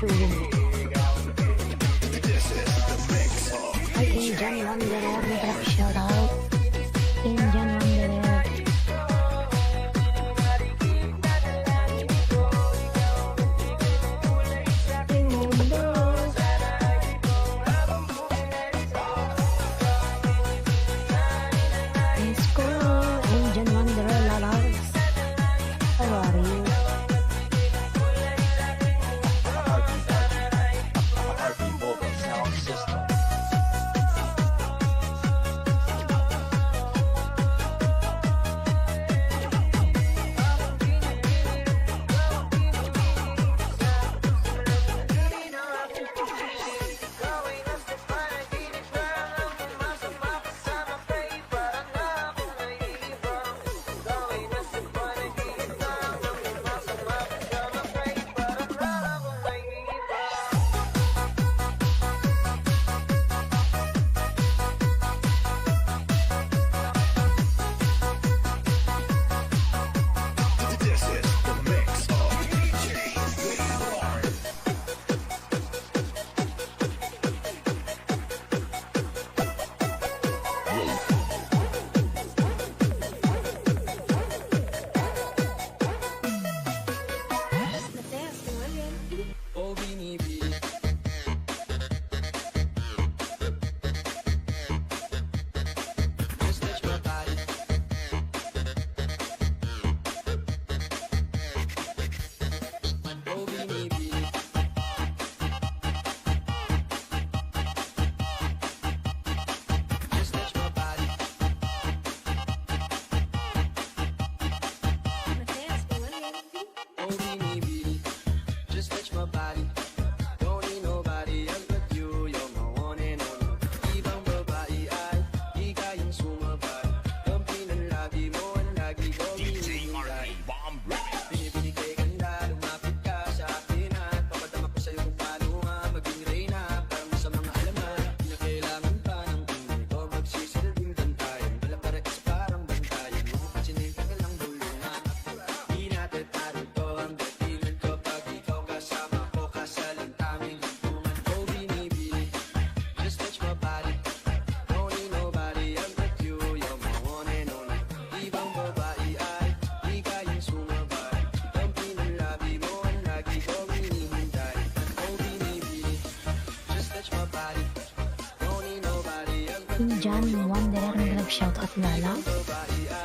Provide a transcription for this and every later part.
Sugin mo. Ay, Indian Wanderer, nag-rap shoutout. Indian Wanderer. Let's go, Indian Wanderer, lalabs. How are you? Indian Wanderer, nag-live shoutout Lala.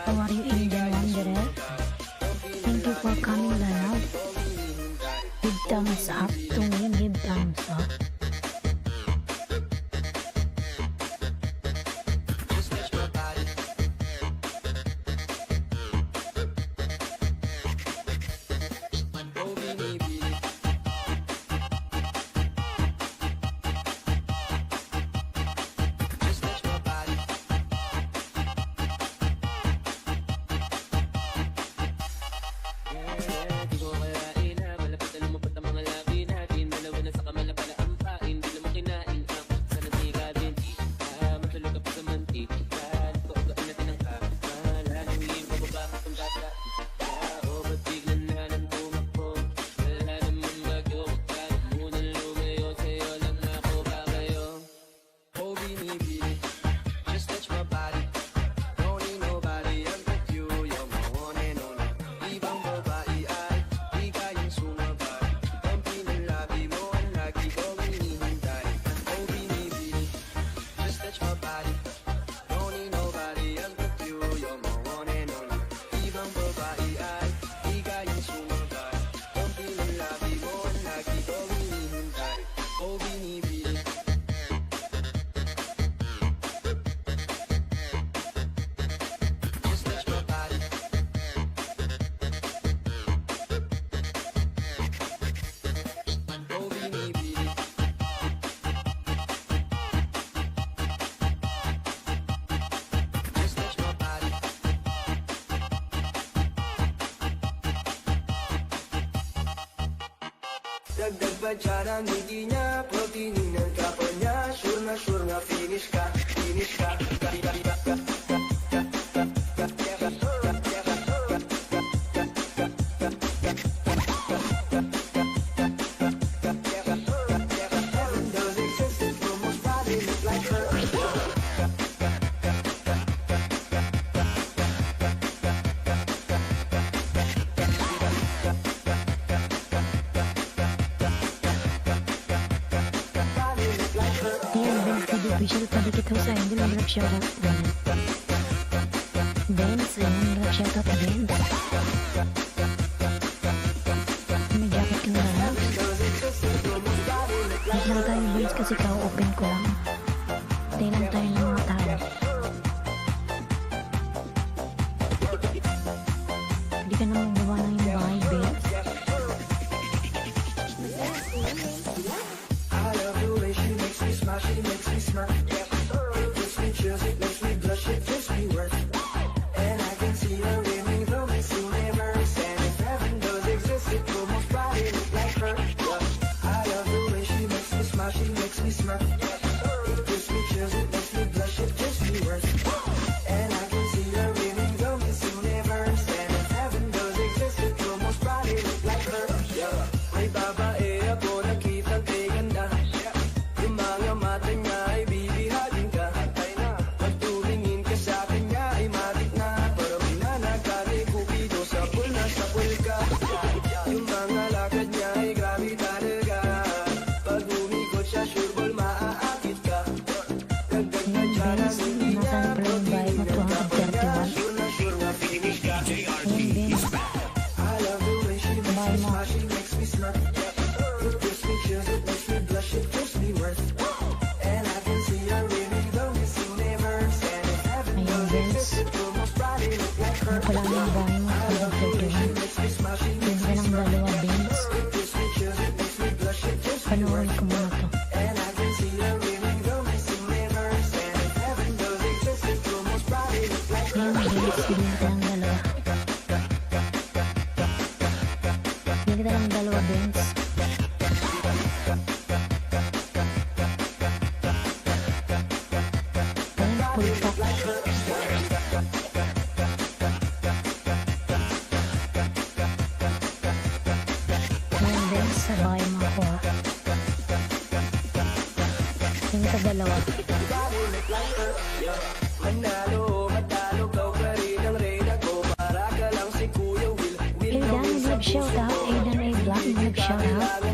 How are you, Indian Wanderer? Thank you for coming, Lala. Give thumbs up to me, give thumbs up. Dagdag pa dyan ang ngiti niya, proteinin ng kapal niya. Sure nga finish ka, finish ka. Official padikit ho sa Idol, nag-shoutout. Benz, ayun, nag-shoutout Benz. May jacket ka na lang. Wait lang tayo Benz kasi ka-open ko lang. Tayo lang tayo ng mga tao. Hindi ka naman gawa ng yung bahay Benz. I love the way she makes me smile, she makes me smirk. It gives me chills, it makes me blush, it gives me worth. And I can see her in me, though it's universe. And if heaven does exist, it will most probably look like her. I love the way she makes me smile, she makes me smirk. It gives me chills, it makes me blush, it gives me worth. And I can see her in me, though it's universe. And if heaven does exist, it will most probably look like her. May babae ako nakitang kay ganda. Yung mga mata niya ay bibihatin ka. Pag tumingin ka sa akin niya ay matik na. Parang nanagkali kupido sa pool na sa pool ka. Yung mga lakad niya ay grabe talaga. Pag umikot siya sure ball maaakit ka. Dagdag ka dyan ang hindi niya protein. Sure na sure na finish ka. Ayun Benz. I love the way she makes me smile, she makes me smirk. It gives me chills, it makes me blush, it gives me worth. And I can see her in me, though it's universe. And if heaven Ayun does Benz. exist, it will most probably look like her. Ano pala yung bahay mo? I love the way she 31. makes me smile, she Yun makes ka me ng smirk. dalawa Benz. It gives me chills, it makes me blush, it gives me Panoorin worth. ko muna to. And I can see her in me, though it's universe. And if heaven does exist, it will most probably look like her. Ayun Benz, bigyan kita ng dalawa. Bigyan kita ng dalawa Benz. Ayun, full pack. Ayun Benz, sa bahay mo ako ha. Bigyan kita dalawa. Manalo, matalo, kau pa rin ang reyna ko. Para ka lang si Kuya Will. Aidan, nag-shoutout. Aidan A. Black, nag-shoutout.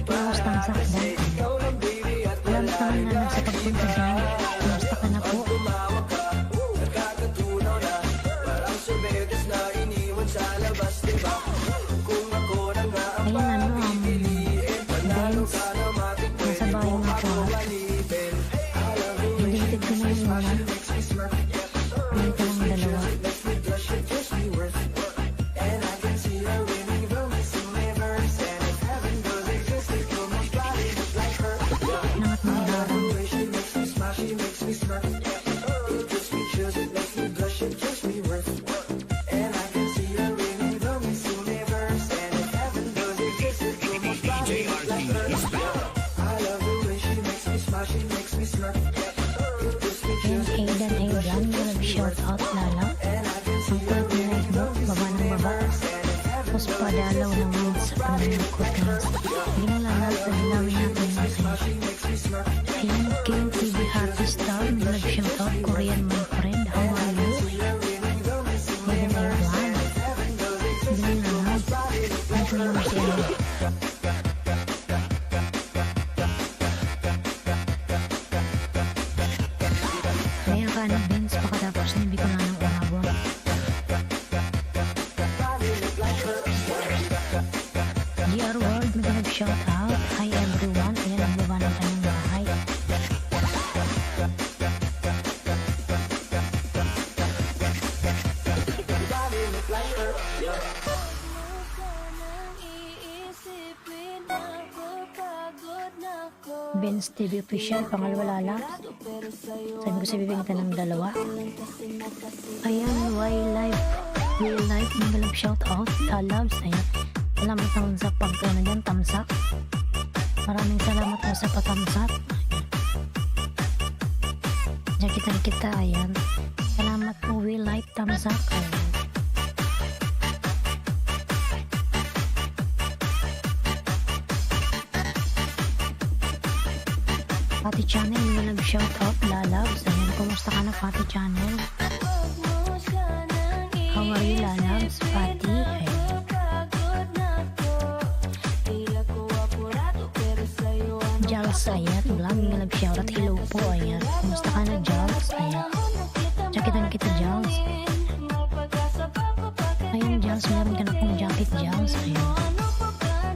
Kamusta ang sakdan? Ikaw lang baby at Alam ko na lang sa pagpunta dyan. Kamusta ka na po? tumawag ka. Nakakatunaw na. Parang sorbetes na iniwan sa labas, diba? Kung ako na nga ang Ayun ano, pipiliin. Panalo Benz, ka na matikman nasa bahay mo mo ako ako ha. alipin. I love the way Deleted ko na yun muna. makes me smirk. Bigyan kita ng dalawa. Makes me blush, it gives me worth. And I can see her in me, though it's universe. And if heaven does exist, it will most probably look like her. Nangat mo yung harang. The way she makes me smile, she makes me smirk. It gives me chills, it makes me blush, it gives me worth. And I can see her in me, though it's universe. And if heaven does exist, it will most probably look like her. I love the way she makes me smile, she makes me smirk. It gives me Ayun, chills, it makes Aidan A. me blush, Black, it gives me worth. nag-shoutout lala. And I can Ang see her kulit ni Light mo, baba ng baba. Tapos padalaw ng wind sa panunukot ng hindi lang lahat na dinawin natin na kayo. she makes me smirk. Ayun, King TV Happy Star, nag-shoutout. Korean my friend, how are you? Aidan A. Black. Hindi lang lahat. Ito naman si ano. Kaya ka na Benz, pagkatapos hindi ko na ng umabot. GR World, nag-shoutout. Hi everyone, ayan ang baba ng kanyang bahay. Benz TV Official, pangalawa lala. Sabi ko sa bibig kita ng dalawa. Ayan, Wildlife. Wildlife, nag-shout out. Loves, ayan. Salamat naman sa pagkano dyan, tamsak. Maraming salamat po sa patamsak. Diyan kita, ayan. Salamat po, Wildlife, tamsak. Ayan. Fatty Channel, nag-shout out. Lalabs, ayan. Kumusta ka na, Fatty Channel? How are you, Lalabs? Fatty, ayan. Jals, ayan. Vlog Mega Love shoutout. Hello po, ayan. Kumusta ka na, Jals? Ayan. Jaketan kita, Jals. Ayan, Jals. Meron ka na pong jacket, Jals. Ayan.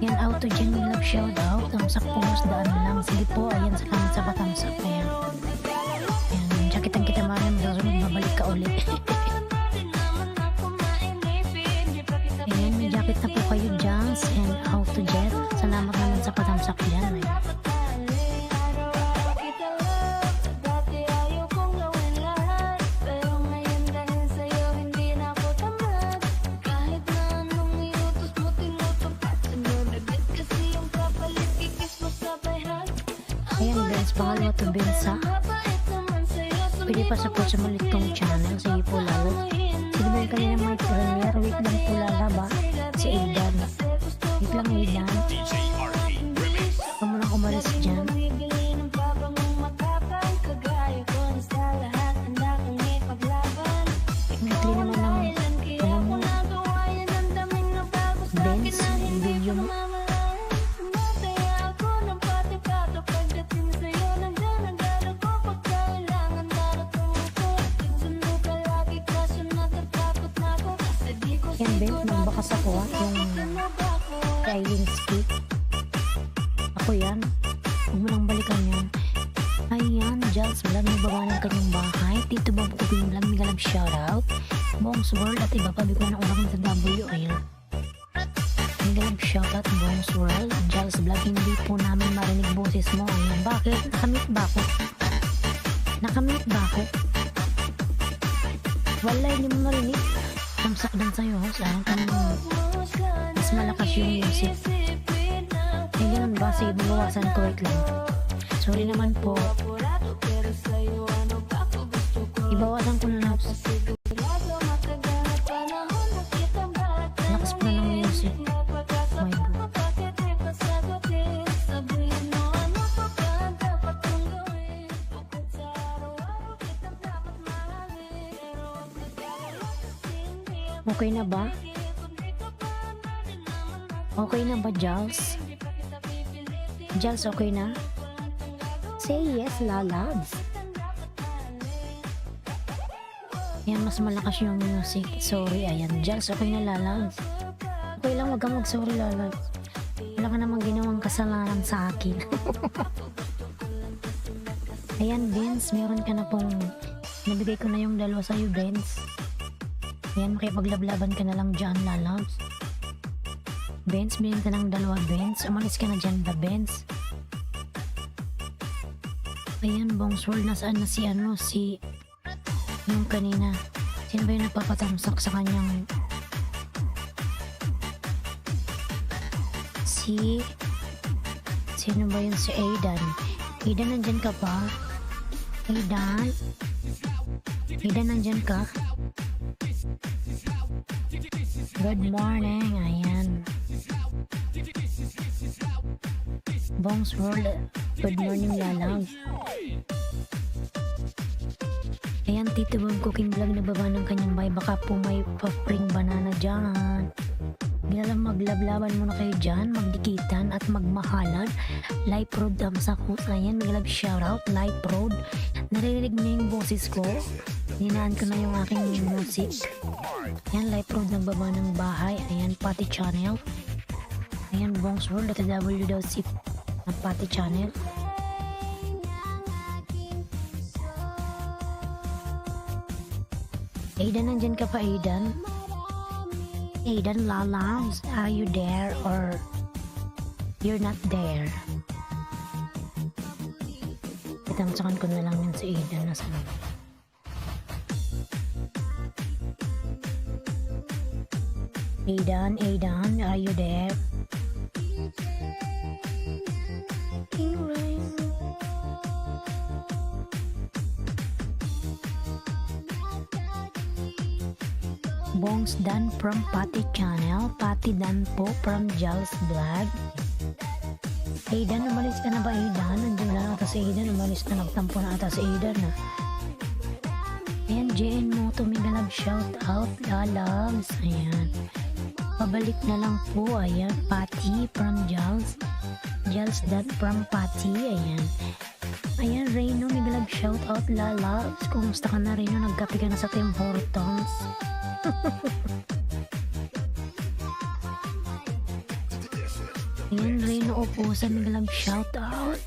Yan, auto dyan Mega Love shoutout. Tamsak po, mas daan lang. Sige po, ayan. Salamat sa patamsak. Ayan. Ayan, jaketan kita, Mariam. Mabalik ka ulit. Ayan, may jacket na po kayo, Jals. And auto jet. Salamat naman sa patamsak dyan. Ayan. Ayan, Benz. Pangalawa to Benz, ha? Pwede pa support sa malit kong channel. Sige po, lalo. Sino ba yung kanina may premiere? Wait lang po, lalaba. Si Aidan. Wait lang, Aidan. Huwag mo nang umalis dyan. Weekly naman ng, alam mo, Benz, video mo. Yan, Benz, magbakas ako, ha? Yung Kylie speak. Ako yan. Huwag mo nang balikan yan. Ayan, Jals Vlog, nagbaba ng kanyang bahay. Tito Bob Cooking Vlog, Mega Love shoutout. Bongs World at iba pa, bigla ng ulang sa W. Ayan. Mega Love shoutout, Bongs World. Jals Vlog, hindi po namin marinig boses mo. Ayan, bakit? Nakamit ba ako? Nakamit ba ako? Wala, hindi mo marinig. Tamsak din sa'yo, sayang ka naman. Mas malakas yung music. Eh, ganun ba? Sige, bawasan ko, wait lang. Sorry naman po. Ibawasan ko na lang. Lakas pa ng music. My boo. Okay na ba? Okay na ba, Jals? Jals, okay na? Say yes, lalabs. Yan, mas malakas yung music. Sorry, ayan. Jals, okay na, lalabs. Okay lang, wag kang mag-sorry, lalabs. Wala ka namang ginawang kasalanan sa akin. Ayan, Vince, meron ka na pong... Nabigay ko na yung dalawa sa'yo, Vince. Ayan, makipaglaban ka na lang dyan, lalabs. Vince, bilhin ka ng dalawa, Vince. Umalis ka na dyan ba, Vince? Ayan, Bongs World, nasaan na si ano, si... Yung kanina. Sino ba yung nagpapatamsak sa kanyang... Sino ba yun? Si Aidan. Aidan, nandyan ka pa? Aidan? Aidan, nandyan ka? Good morning, ayan. Bongs World, good morning, lalang. Ayan, Tito Bob Cooking Vlog, nagbaba ng kanyang bahay. Baka po may pa-spring banana dyan. Gilalang maglablaban muna kayo dyan, magdikitan at magmahalan. Life Road, damsakos. Ayan, Mega shoutout, Life Road. Naririnig niyo yung boses ko. Hinaan ko na yung aking music. Ayan, Life Road, nagbaba ng bahay. Ayan, Pati Channel. Ayan, Bongs World, W daw si Pati Channel. Aidan, nandyan ka pa, Aidan? Aidan, lalams, are you there or you're not there? Itamsakan ko na lang yun si Aidan. Nasaan ba? Aidan, Aidan, are you there? Bongs Dan from Pati Channel. Pati Dan po from Jals Vlog. Aidan, umalis ka na ba, Aidan? Nandiyan na ata si Aidan. Umalis na, nagtampo na ata si Aidan, ha? Ayan, JN Moto, Mega Love shout out, lalabs. Ayan. Pabalik na lang po, ayan. Pati from Jals. Jels that from Patty. Ayan. Ayan, Reno, may love shout out, lalabs. Kumusta ka na, Reno? Nagkape ka na sa Tim Hortons? Ayan, Reno, upusan, may love shout out.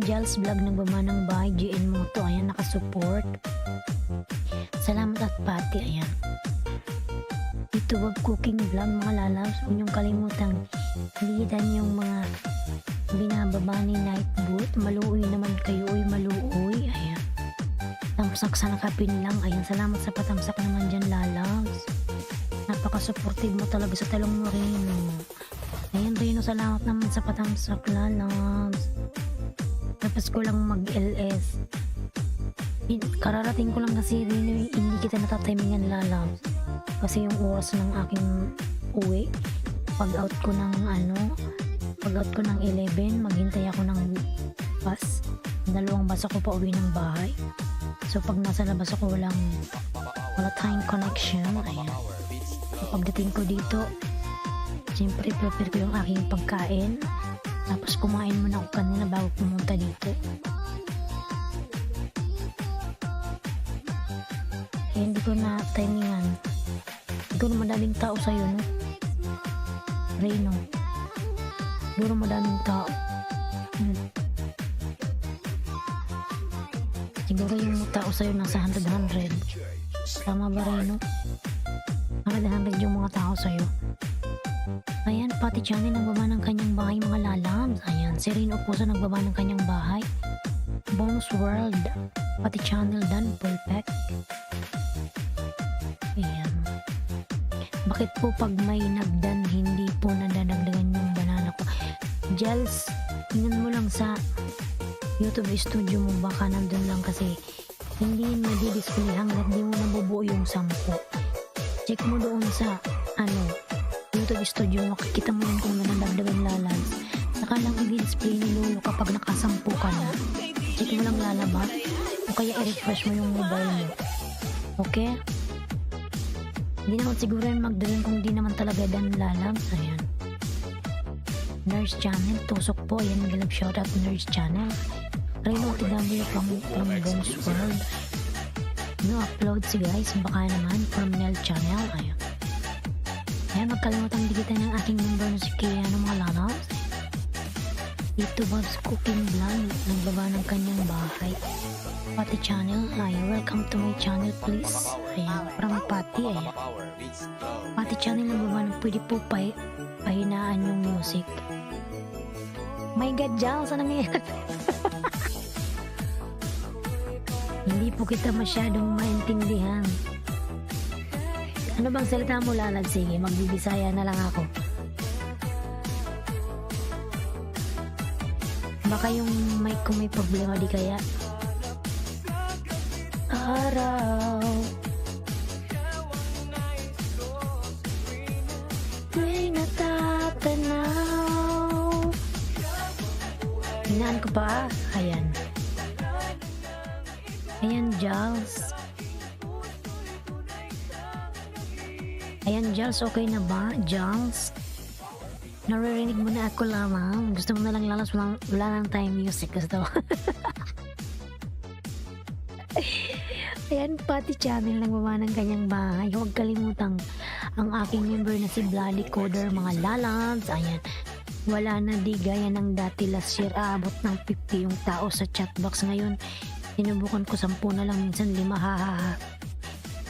Jels vlog nagbaba ng bahay, GN Moto. Ayan, nakasupport. Salamat at Patty. Ayan. Ito web cooking vlog, mga lalabs. Huwag niyong kalimutang litan yung mga binababa ni Night Boot. Maluoy naman kayo, maluoy. Ayan. Tamsak sa nakapin lang. Ayan, salamat sa patamsak naman dyan, lalabs. Napaka-supportive mo talaga sa talong mo, Reno. Ayan, Reno, salamat naman sa patamsak, lalabs. Tapos ko lang mag-LS. Kararating ko lang kasi, Reno, hindi kita natatimingan, lalabs. Kasi yung oras ng aking uwi, pag-out ko ng 11, maghintay ako ng bus. 2 bus ako pa uwi ng bahay. So pag nasa labas ako, wala tayong connection. Ayan. So, pagdating ko dito, siyempre prepare ko yung aking pagkain. Tapos kumain muna ako kanina bago pumunta dito. Kaya hindi ko na timingan. Siguro madaming tao sa'yo, no? Reno. Siguro madaming tao. Siguro yung tao sa'yo nasa 100. Tama ba, Reno? 100 yung mga tao sa'yo. Ayan, Patty Channel nagbaba ng kanyang bahay, mga lalabs. Ayan, si Reno Puso nagbaba ng kanyang bahay. Bones World. Patty Channel dan perfect. Ayan. Bakit po pag may nagdan, hindi po nadadagdagan yung banana ko? Jels, tingnan mo lang sa YouTube studio mo, baka nandun lang kasi hindi nadi-display hanggat di mo nabubuo yung 10. Check mo doon sa YouTube studio mo, makikita mo yun kung nadadagdagan, lalabs. Saka lang i-display ni Lolo kapag nakasampu ka na. Check mo lang, lalabas. O kaya i-refresh mo yung mobile mo. Okay? Hindi naman siguro yung magdagan kung di naman talaga dan, lalabs. Ayan. Nurse Channel, tusok po. Ayan, mag-love shoutout Nurse Channel. Reno TW from Bones World. No upload si guys, baka naman from Nel Channel. Ayan. Ayan, magkalimutan digitan ng aking number na si Kiano, mga lalabs. Dito Bob's Cooking Vlog, nagbaba ng kanyang bahay. Patty Channel, welcome to my channel please. Ayan, from Patty. Ayan. Patty Channel, nagbaba ng pwede po pahinaan yung music. My God, Jal, saan nangyayari? Hindi po kita masyadong maintindihan. Ano bang salita mo, lalad? Sige, magbibisaya na lang ako. Baka yung mic ko may problema, di kaya? Araw may natatanaw. Hinaan ko pa. Ayan. Ayan, Jals. Ayan, Jals, okay na ba? Jals? Naririnig mo na ako lamang. Gusto mo na lang lalas, wala lang tayong music. Gusto mo? Ayan, Patty Channel, nagbaba ng kanyang bahay. Huwag kalimutang ang aking member na si Bloody Coder, mga lalabs. Ayan, wala na di gaya ng dati last year. Aabot ng 50 yung tao sa chatbox. Ngayon, sinubukan ko 10 na lang, minsan 5, hahaha.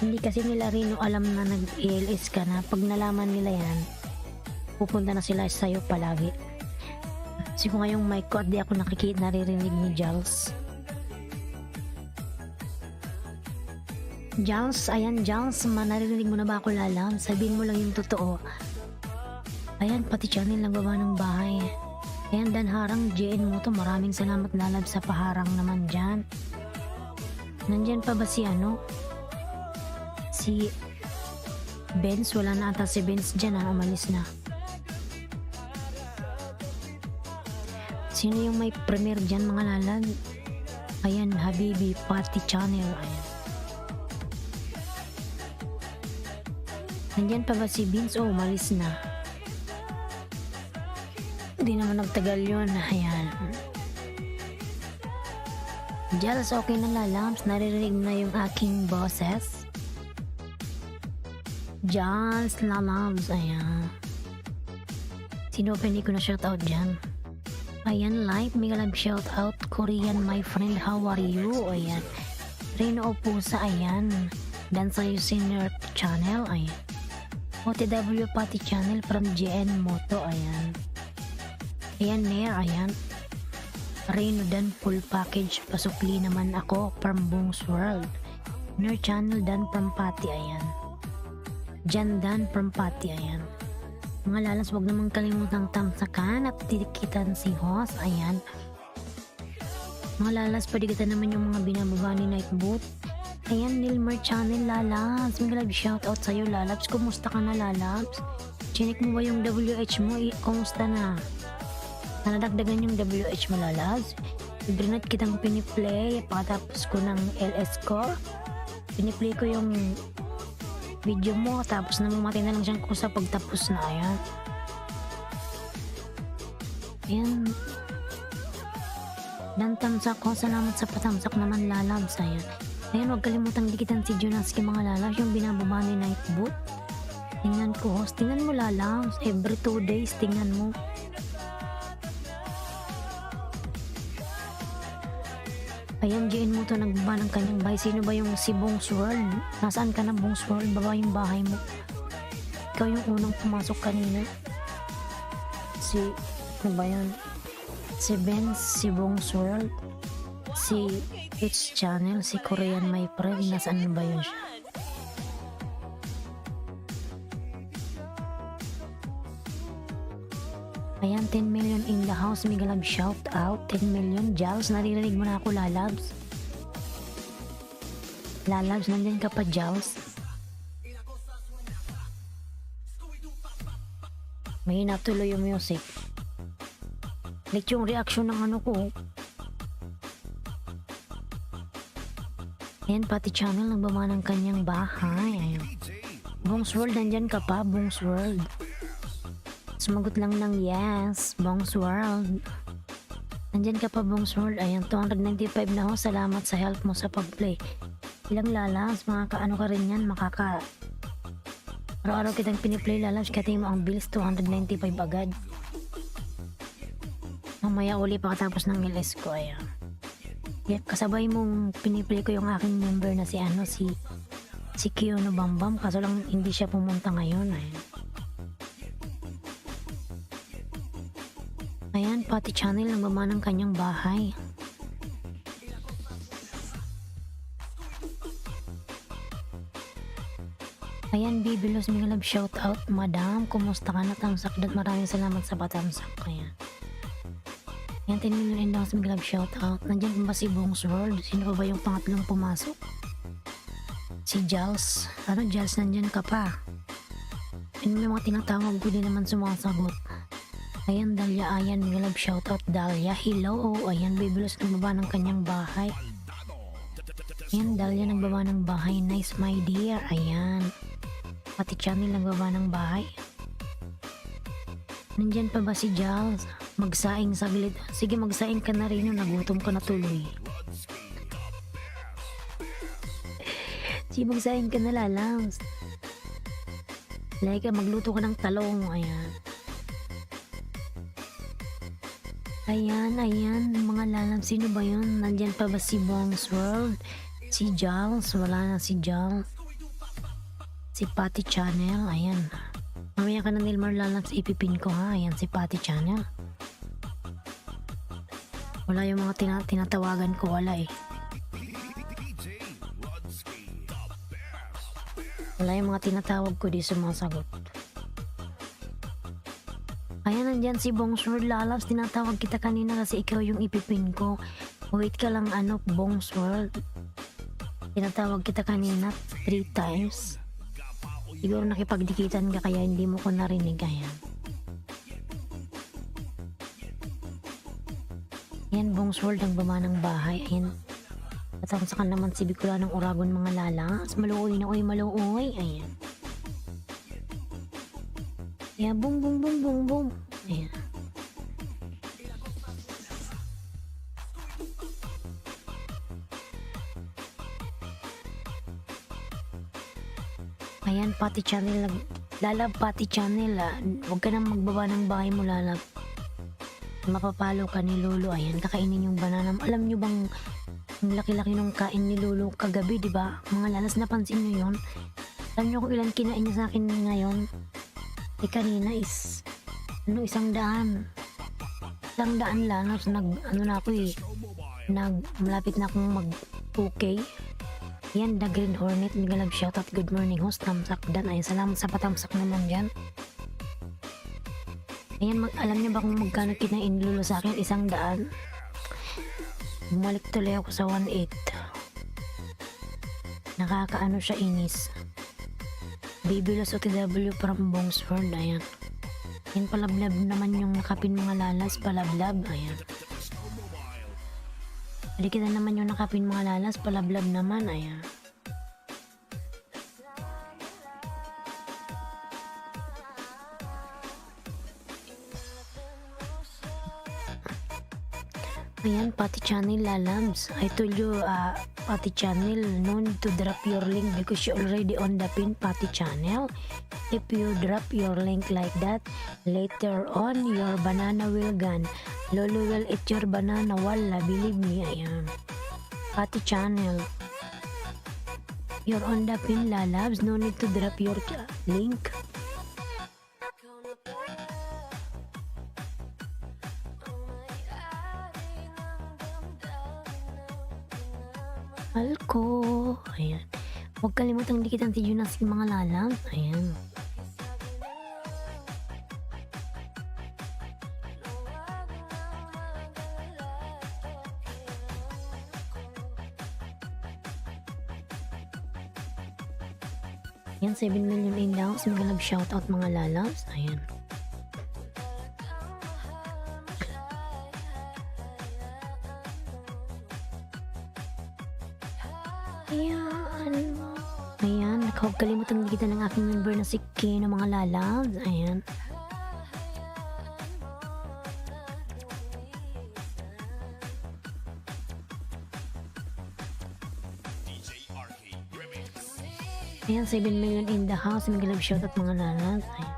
Hindi kasi nila Reno alam na nag-ALS ka na. Pag nalaman nila yan, pupunta na sila sa'yo palagi. Kasi kung ngayong mic ko at di ako naririnig ni Jals. Jals, ayan Jals, naririnig mo na ba ako, lalang? Sabihin mo lang yung totoo. Ayan, Patty Channel, nagbaba ng bahay. Ayan, Dan Harang, JN Moto, maraming salamat, lalab, sa paharang naman dyan. Nandyan pa ba si si Benz? Wala na ata si Benz dyan, umalis na. Sino yung may premiere dyan, mga lalad? Ayan, Habibi, Patty Channel. Ayan. Nandyan pa ba si Vince? Oh, umalis na. Hindi naman nagtagal yun. Ayan. Jals, okay na lalabs. Naririnig na yung aking boses. Jals, lalabs. Ayan. Sino pa hindi ko na shoutout dyan? Ayan, live. Mega live shoutout. Korean, my friend. How are you? Ayan. Reno Opusa. Ayan. Dansa Senior Channel. Ayan. OTW Party Channel from GN Moto. Ayan. Ayan, Nair. Ayan. Reno Dan full package. Pasukli naman ako from Bong's World. Nair Channel Dan from Pati. Ayan. Jan Dan from Pati. Ayan. Mga lalas, wag namang kalimutang tamsakan at titikitan si host. Ayan. Mga lalas, padigatan naman yung mga binababa ni Nightboot. Ayan, Nilmer Channel, lalabs. May live shoutout sa'yo, lalabs. Kumusta ka na, lalabs? Chinik mo ba yung WH mo? Kumusta na? Nanadagdagan yung WH mo, lalabs? Every night kitang piniplay. Pagkatapos ko ng LS ko, piniplay ko yung video mo. Tapos namamatay na lang siyang kusa pagtapos na. Ayan. Ayan. Dan tamsak ko. Salamat sa patamsak naman, lalabs. Ayan. Ayan, huwag kalimutang dikitan si Jonas mga lalabs, yung binababa ni Nightboot. Tingnan ko, host. Tingnan mo, lalabs. Every 2 days, tingnan mo. Ayan, GN mo to nagbaba ng kanyang bahay. Sino ba yung si Bong's World? Nasaan ka na, Bong's World? Baba yung bahay mo. Ikaw yung unang pumasok kanina. Ano ba yun? Si Ben, si Bong's World, si H Channel, si Korean My Friend. Nasaan ba yun siya? Ayan, 10 million in the house. Mega love shout out. 10 million. Jals, naririnig mo na ako, lalabs. Lalabs, nandyan ka pa, Jals. Mahina tuloy yung music. Like yung reaction ng ano ko. Ayan, Pati Channel, nagbaba ng kanyang bahay. Ayan. Bong's World, nandyan ka pa, Bong's World. Sumagot lang ng yes, Bong's World. Nandyan ka pa, Bong's World. Ayan, 295 na ho. Salamat sa help mo sa pag-play. Ilang lalas, makakaano ka rin yan, araw-araw kitang piniplay, lalas, kati mo ang bills, 295 agad. Mamaya uli pagkatapos ng LS ko. Ayan. Kasabay mong piniplay ko yung aking member na si Kiyono Bambam, kaso lang hindi siya pumunta ngayon. Ayan, Pati Channel, nagbaba ng kanyang bahay. Ayan, Bibilos, mga love shout out, madam, kumusta ka na, tamsak, maraming salamat sa patamsak. Ayan. Yan, 10 million in lang sa mga love shoutout. Nandiyan ba si Bong's World? Sino pa ba yung pangatlong pumasok? Si Jals. Ano, Jals, nandiyan ka pa? Ano may mga tinatawag ko, di naman sumasagot. Ayan, Dalia, ayan, mga love shoutout, Dalia. Hello, ayan, Bibilos nagbaba ng kanyang bahay. Ayan, Dalia nagbaba ng bahay. Nice, my dear. Ayan. Pati Channel nagbaba ng bahay. Nandiyan pa ba si Jals? Magsaing sa gilid. Sige, magsaing ka na rin. Nagutom ka na tuloy. Sige, magsaing ka na, lalams. Like, magluto ka ng talong. Ayan. Ayan. Mga lalams. Sino ba yun? Nandiyan pa ba si Bong's World? Si Jals? Wala na si Jals. Si Pati Channel. Ayan. Mamaya ka na, Nilmar, lalams. Ipipin ko, ha? Ayan, si Pati Channel. Wala yung mga tinatawagan ko, wala eh. Wala yung mga tinatawag ko, di sumasagot. Ayan, nandyan si Bong's World, lalabs. Tinatawag kita kanina kasi ikaw yung ipipin ko. Wait ka lang, Bong's World. Tinatawag kita kanina 3 times. Siguro nakipagdikitan ka kaya hindi mo ko narinig. Ayan. Ayan, Bong's World, ang baba ng bahay. Ayan. Tatangsakan naman si Bicula ng Uragon, mga lalas. Maluoy na, maluoy. Ayan. Ayan, boom. Ayan. Ayan, Pati Channel. Lalab, Pati Channel. Huwag ka nang magbaba ng bahay mo, Lalab. Mapapalo ka ni Lolo. Ayan, kakainin yung banana. Alam nyo bang ang laki-laki nung kain ni Lolo kagabi, di ba? Mga lalas, napansin nyo yun? Alam nyo kung ilan kinain niya sa akin ngayon? Kanina is, 100. 100 lalas. Na ako eh. Malapit na akong mag 2K. Yan, The Green Hornet. Mega love shoutout. Good morning, host. Tamsak dan. Ayan, salamat sa patamsak naman dyan. Ayan, alam niyo ba kung magkano kinain Lolo sa akin? 100. Bumalik tuloy ako sa 1.8. Nakakaano siya, inis. Babylos OTW from Bongsford. Ayan. Yan, palablab naman yung nakapin mga lalas. Palablab. Ayan. Hindi kita naman yung nakapin mga lalas. Palablab naman. Ayan. Ayan, Pati Channel lalabs. I told you, Pati Channel, no need to drop your link because you already on the pin, Pati Channel. If you drop your link like that, later on, your banana will gone. Lolo will eat your banana, wala, believe me. Ayan. Pati Channel. You're on the pin, lalabs. No need to drop your link. Alko. Ayan. Huwag kalimutang dikitan si Jonas yung mga lalang. Ayan. Ayan, 7 million in daw. Mga love shoutout mga lalabs. Ayan. Ayan, huwag kalimutang kita ng aking member na si Kino mga lalabs. Ayan. Ayan, 7 million in the house. Mga love shoutout mga lalabs. Ayan.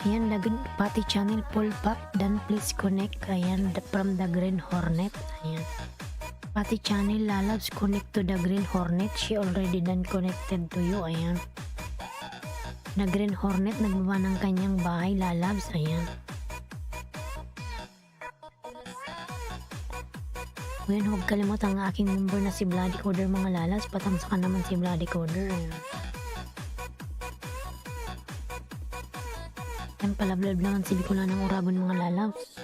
Ayan, Pati Channel Paul Pack, dan please connect. Ayan, from the Green Hornet. Ayan. Pati Channel lalabs, connect to the Green Hornet. She already done connected to you. Ayan. The Green Hornet, nagbaba ng kanyang bahay, lalabs. Ayan. Ngayon, huwag kalimutan ang aking member na si Bloody Coder mga lalabs. Patamsakan naman si Bloody Coder. Ayan. Yan palablab naman si Bicula ng Uragon mga lalabs.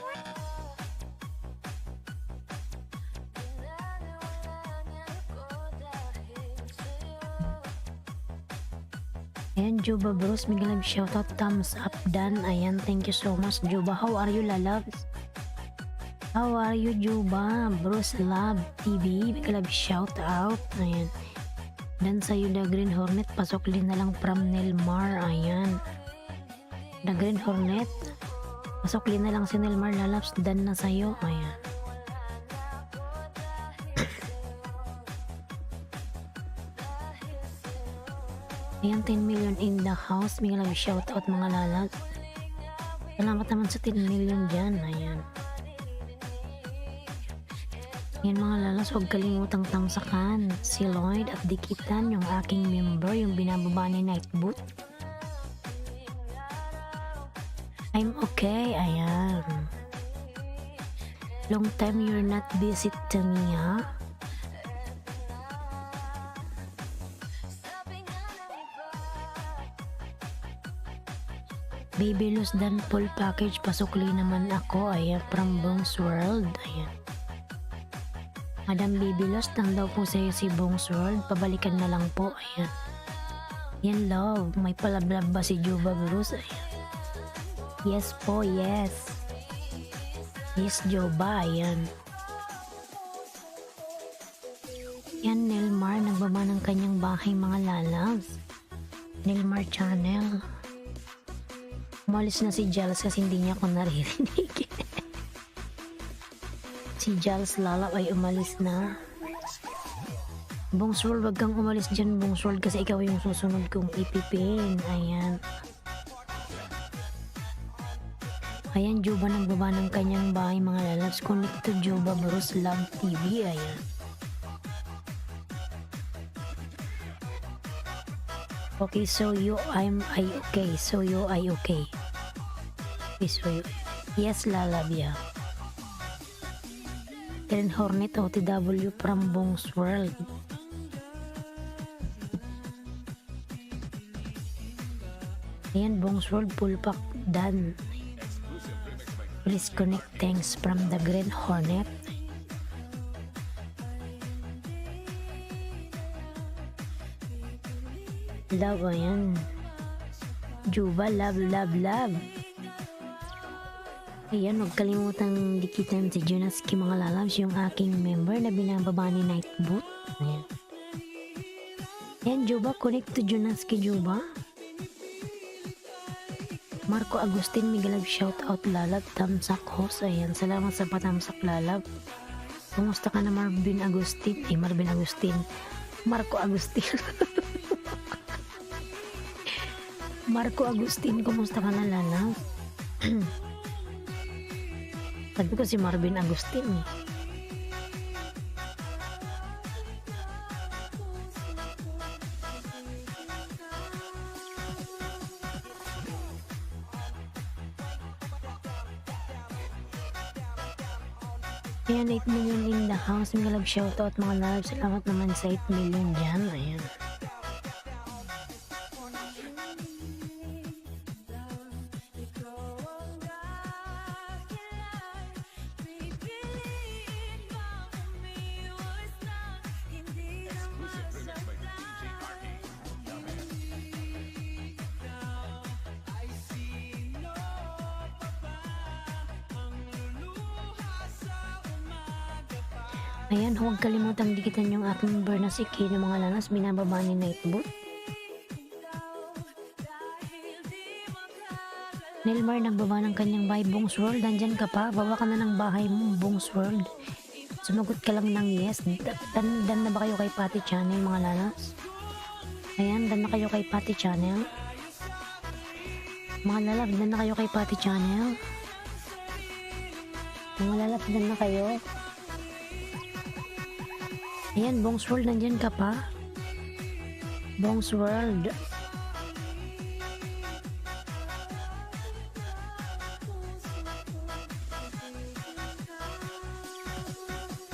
Ayan, Juba Bros, mega love shoutout, thumbs up, dan. Ayan, thank you so much, Juba. How are you, lalabs? How are you, Juba? Bros Love TV, mega love shoutout. Ayan. Dan sa'yo, The Green Hornet, pasok din na lang from Nelmar. Ayan. The Green Hornet, pasok din na lang si Nelmar, lalabs, dan na sa'yo. Ayan. Ayan, 10 million in the house. May love shoutout mga lalabs. Salamat naman sa 10 million dyan. Ayan. Ayan mga lalabs, huwag kalimutang tamsakan si Lloyd at dikitan yung aking member, yung binababa ni Nightboot. I'm okay. Ayan. Long time you're not visit to me, ha? Baby Luz dan full package. Pasukli naman ako. Ayan, from Bongs World. Ayan. Madam Baby Luz, nang daw po sa'yo si Bongs World. Pabalikan na lang po. Ayan. Yan, love. May palablab ba si Juba Bruce? Ayan. Yes po, yes. Yes, Joba. Ayan. Yan, Nelmar. binababa ng kanyang bahay mga lalabs. Nilmar Channel. Umalis na si Giles kasi hindi niya ako naririnig. Si Giles Lalab ay umalis na. Bongsworld, wag kang umalis dyan, Bongsworld, kasi ikaw yung susunod kong ipipin. Ayan. Ayan, Juba nagbaba ng kanyang bahay mga lalabs. Connect to Juba Bros Love TV. Ayan. Okay, so you, I okay. So you, I okay. Okay, so you. Yes, Lalab, yeah. Green Hornet OTW from Bongsworld. Ayan, Bongsworld full pack done. Please connect, thanks from the Green Hornet. Love, ayan. Juba, love, love, love. Ayan, huwag kalimutang dikitan si Jonaski mga lalabs, yung aking member na binababa ni Nightboot. Ayan. Ayan, Juba, connect to Jonaski, Juba. Marco Agustin, Migalab, shout out Lalab, Tamsak host. Ayan, salamat sa patamsak Lalab. Kumusta ka na Marvin Agustin? Marvin Agustin. Marco Agustin. Marco Agustin, kumusta ka na Lalab? Sabi ko si Marvin Agustin eh. Ayan, 8 million in the house. Migalab shoutout mga lalabs. Salamat naman sa 8 million dyan. Ayan. Ayan, huwag kalimutang dikitan yung aking member na si Kay ng mga lanas, binababa ni Nightboot. Nilmar nagbaba ng kanyang bahay, Bongsworld, nandyan ka pa? Baba ka na ng bahay mo, Bongsworld. Sumagot ka lang ng yes. Dan na ba kayo kay Patty Channel mga lanas? Ayan, dan na kayo kay Patty Channel. Mga lalab, dan na kayo kay Patty Channel. Mga lalab, dan na kayo. Ayan, Bongsworld, nandyan ka pa? Bongsworld.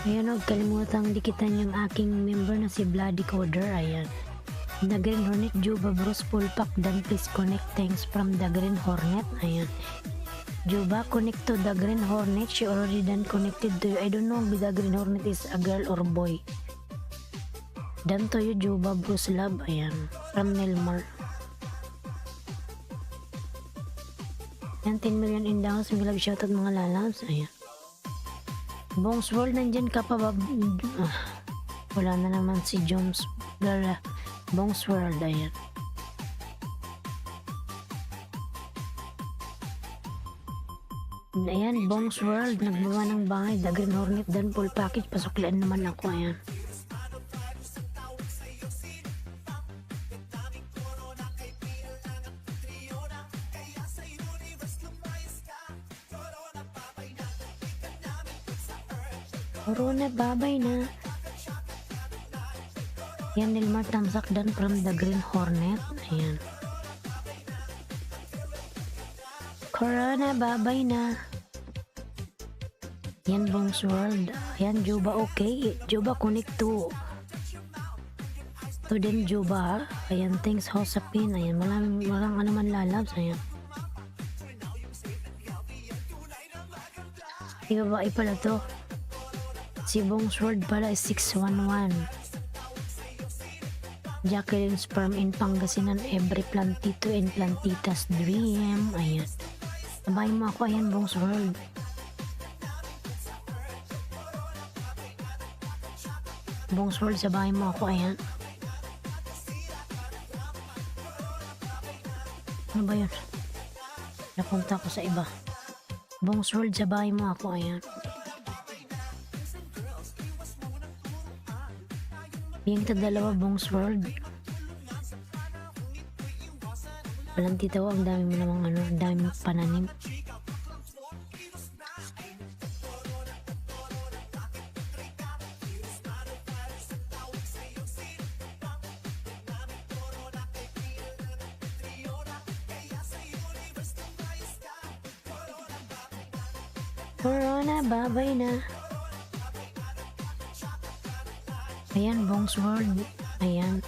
Ayan, huwag kalimutang dikitan yung aking member na si Bloody Coder. Ayan. The Green Hornet, Juba Bros, full pack, then please connect, thanks from the Green Hornet. Ayan. Juba, connect to the Green Hornet. She already done connected to you. I don't know if the Green Hornet is a girl or boy. Done to you, Juba Bros Love. Ayan. From Nilmar. Ayan, 10 million in the house. May love shoutout mga lalabs. Ayan. Bongsworld, nandyan ka pa ba? Wala na naman si Jones. Bongsworld, ayan. Ayan, Bongsworld, nagbawa ng bahay. The Green Hornet, dan full package. Pasuklaan naman ako, ayan. Corona, babay na. Yan, Nilmar Tamsak dan from the Green Hornet. Ayan. Corona, babay na. Yan, Bongsworld. Ayan, Juba, okay. Juba, connect to din Juba. Ayan, thanks, Hosapin. Ayan, walang ano man lalabs. Ayan. Ibabae pala to. Si Bongsworld pala is 611. Jacqueline Sperm in Pangasinan, every plantito and plantitas dream. Ayan. Sabahin mo ako, ayan, Bongsworld. Bongsworld, sabahin mo ako, ayan. Ano ba yun? Napunta ko sa iba. Bongs World, sabay mo ako. Ayan. Yung dalawa, Bongs World. Walang titaw, ang dami mo namang ano, ang dami mong pananim. Corona, babay na. Ayan, Bongs World. Ayan.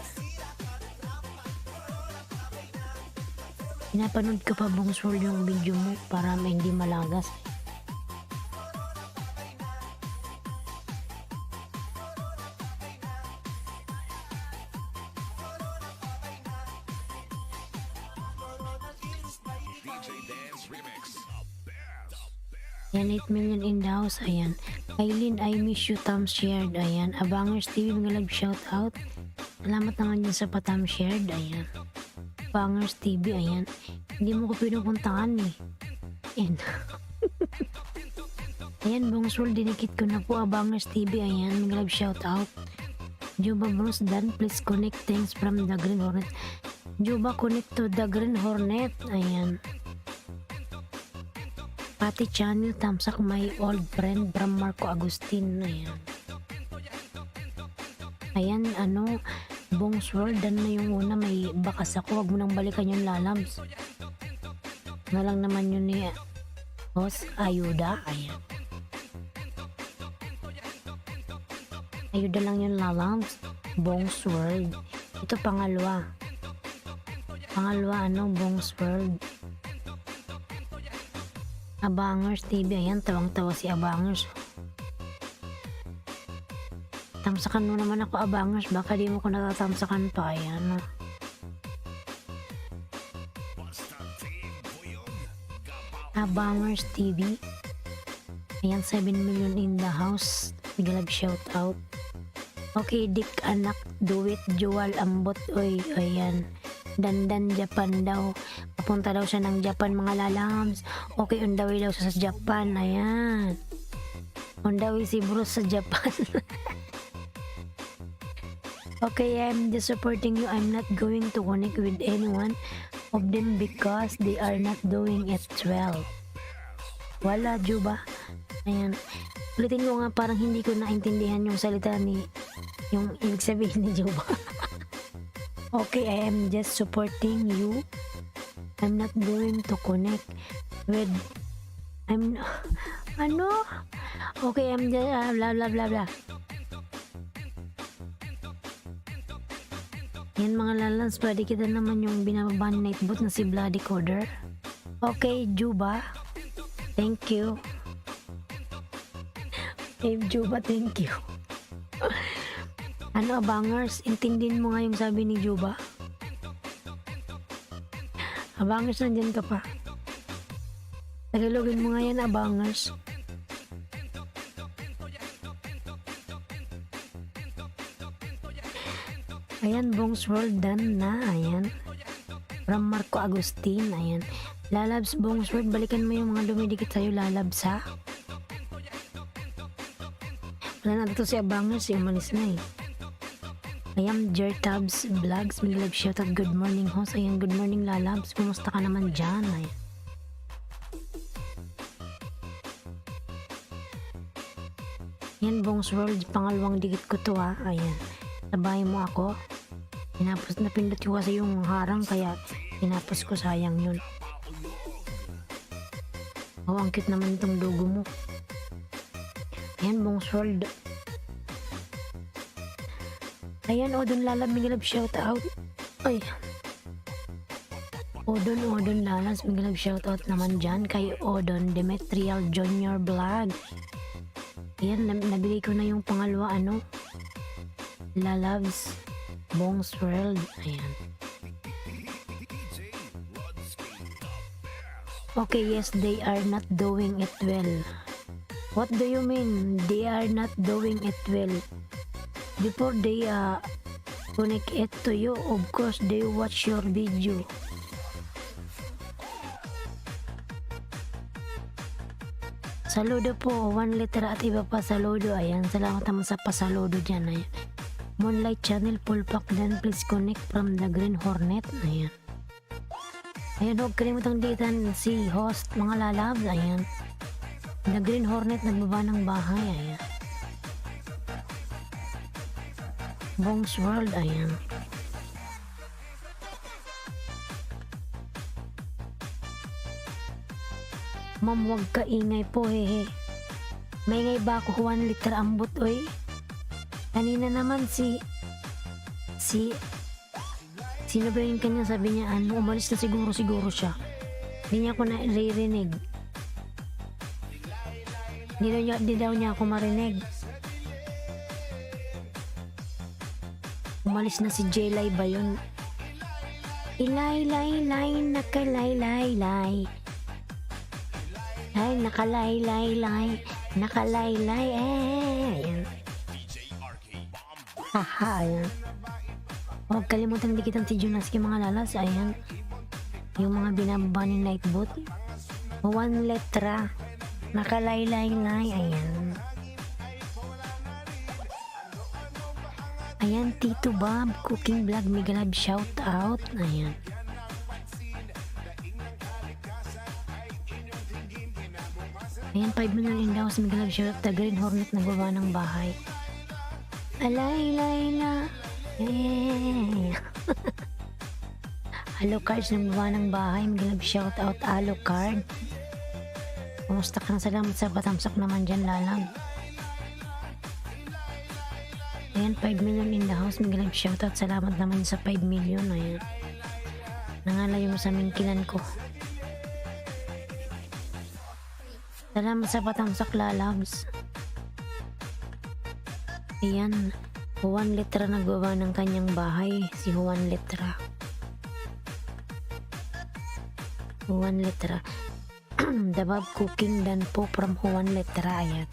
Pinapanood ko pa, Bongs World, yung video mo para hindi malagas. Ayan, 8 million in the house. Ayan. Kailin, I miss you, Tom shared. Ayan. Abangers TV, mga live shout out. Salamat naman dyan sa patam shared. Ayan. Abangers TV. Ayan. Hindi mo ko pinupuntahan eh. Ayan. Ayan, Bongs World, dinikit ko na po. Abangers TV. Ayan. Mga live shout out. Juba Bruce Dan, please connect. Thanks from the Green Hornet. Juba, connect to the Green Hornet. Ayan. Pati channel, tamsak my old friend from Marco Agustin. Ayan. Ayan, ano, Bongs World, dan na yung una, may bakas ako. Huwag mo nang balikan yung lalabs. Na lang naman yun ni Boss Ayuda. Ayan. Ayuda lang yung lalabs. Bongs World. Ito pangalawa. Pangalawa, ano, Bongs World. Abangers TV. Ayan, tawang-tawa si Abangers. Tamsakan mo naman ako, Abangers. Baka di mo ko natatamsakan pa. Ayan. Abangers TV. Ayan, 7 million in the house. Big shout out. Okay, Dick anak, do it, Joal ambot. Oy, ayan. Dandan Japan daw. Papunta daw siya ng Japan, mga lalams. Okay, on the way daw siya sa Japan. Ayan. On the way si Bruce sa Japan. Okay, I'm just supporting you. I'm not going to connect with anyone of them because they are not doing it well. Wala, Juba. Ayan. Ulitin ko nga, parang hindi ko naintindihan yung salita ni, yung ibig sabihin ni Juba. Okay, I am just supporting you. I'm not going to connect with ano? Okay, I'm just blah blah blah blah. Yan mga lalans, pwede kita naman yung binababa ni Nightbot na si Bloody Coder. Okay, Juba. Thank you. Okay, Juba, thank you. Ano, Abangers, intindihin mo nga yung sabi ni Juba. Abangers, nandyan ka pa. Tagalogin mo nga yan, Abangers. Ayan, Bongs World done na. Ayan. From Marco Agustin. Ayan. Lalabs, Bongs World, balikan mo yung mga dumidikit sa'yo, lalabs, ha? Wala na ito si Abangers, umalis na eh. Ayan, Jertabs Vlogs, may live shoutout. Good morning, host. Ayan, good morning, lalabs. Kumusta ka naman dyan? Ayan. Ayan, Bongs World, pangalawang dikit ko to, ha. Ayan. Sabay mo ako. Pinapos, napindot ko kasi yung harang, kaya pinapos ko, sayang yun. Oh, ang cute naman itong logo mo. Ayan, Bongs World. Ayan, Odon Lalab, Miguelab, shout out. Ay. Odon Lalas, Miguelab, shout out naman dyan kay Odon Demetrial Junior Vlog. Ayan, nabili ko na yung pangalawa, ano, Lalabs, Bongs World. Ayan. Okay, yes, they are not doing it well. What do you mean? They are not doing it well. Before they connect it to you, of course they watch your video. Saludo po, 1 liter at iba pa saludo. Ayan, salamat naman sa pasaludo dyan. Ayan. Moonlight Channel, full pack dan please connect from the Green Hornet. Ayan. Ayan, huwag kalimutang ditan si host, mga lalabs. Ayan. The Green Hornet nagbaba ng bahay. Ayan. Bong's World. Ayan. Ma'am, huwag ka ingay po, hehe. Maingay ba ako 1 liter ambot, oy? Kanina naman sino ba yung kanya, sabi niya, umalis na siguro siya. Hindi niya ako naririnig. Hindi daw niya ako marinig. Umalis na si Jelay ba yun? Ilay, nakalaylay. Ay, nakalaylay. Ayan. Haha, ayan. Huwag kalimutan dikitan si Jonas, mga lalas. Ayan. Yung mga binababa ni Nightbot. 1 letra. Nakalaylay. Ayan. Ayan, Tito Bob, Cooking Vlog, Mega Love, shout out. Ayan. Ayan, 5 million in daw sa Mega Love, shout out. The Green Hornet nagbaba ng bahay. Alay na. Alucard nagbaba ng bahay. Mega Love, shout out. Alucard. Kumusta ka na? Salamat sa patamsak naman dyan, lalang. Ayan, 5 million in the house. Mega Love, shout out. Salamat naman sa 5 million. Ayan. Nangalayo mo sa mingkilan ko. Salamat sa patamsak, lalabs. Ayan, 1 litra nagbawa ng kanyang bahay. Si 1 litra. 1 litra. The Bob Cooking dan po from 1 litra. Ayan.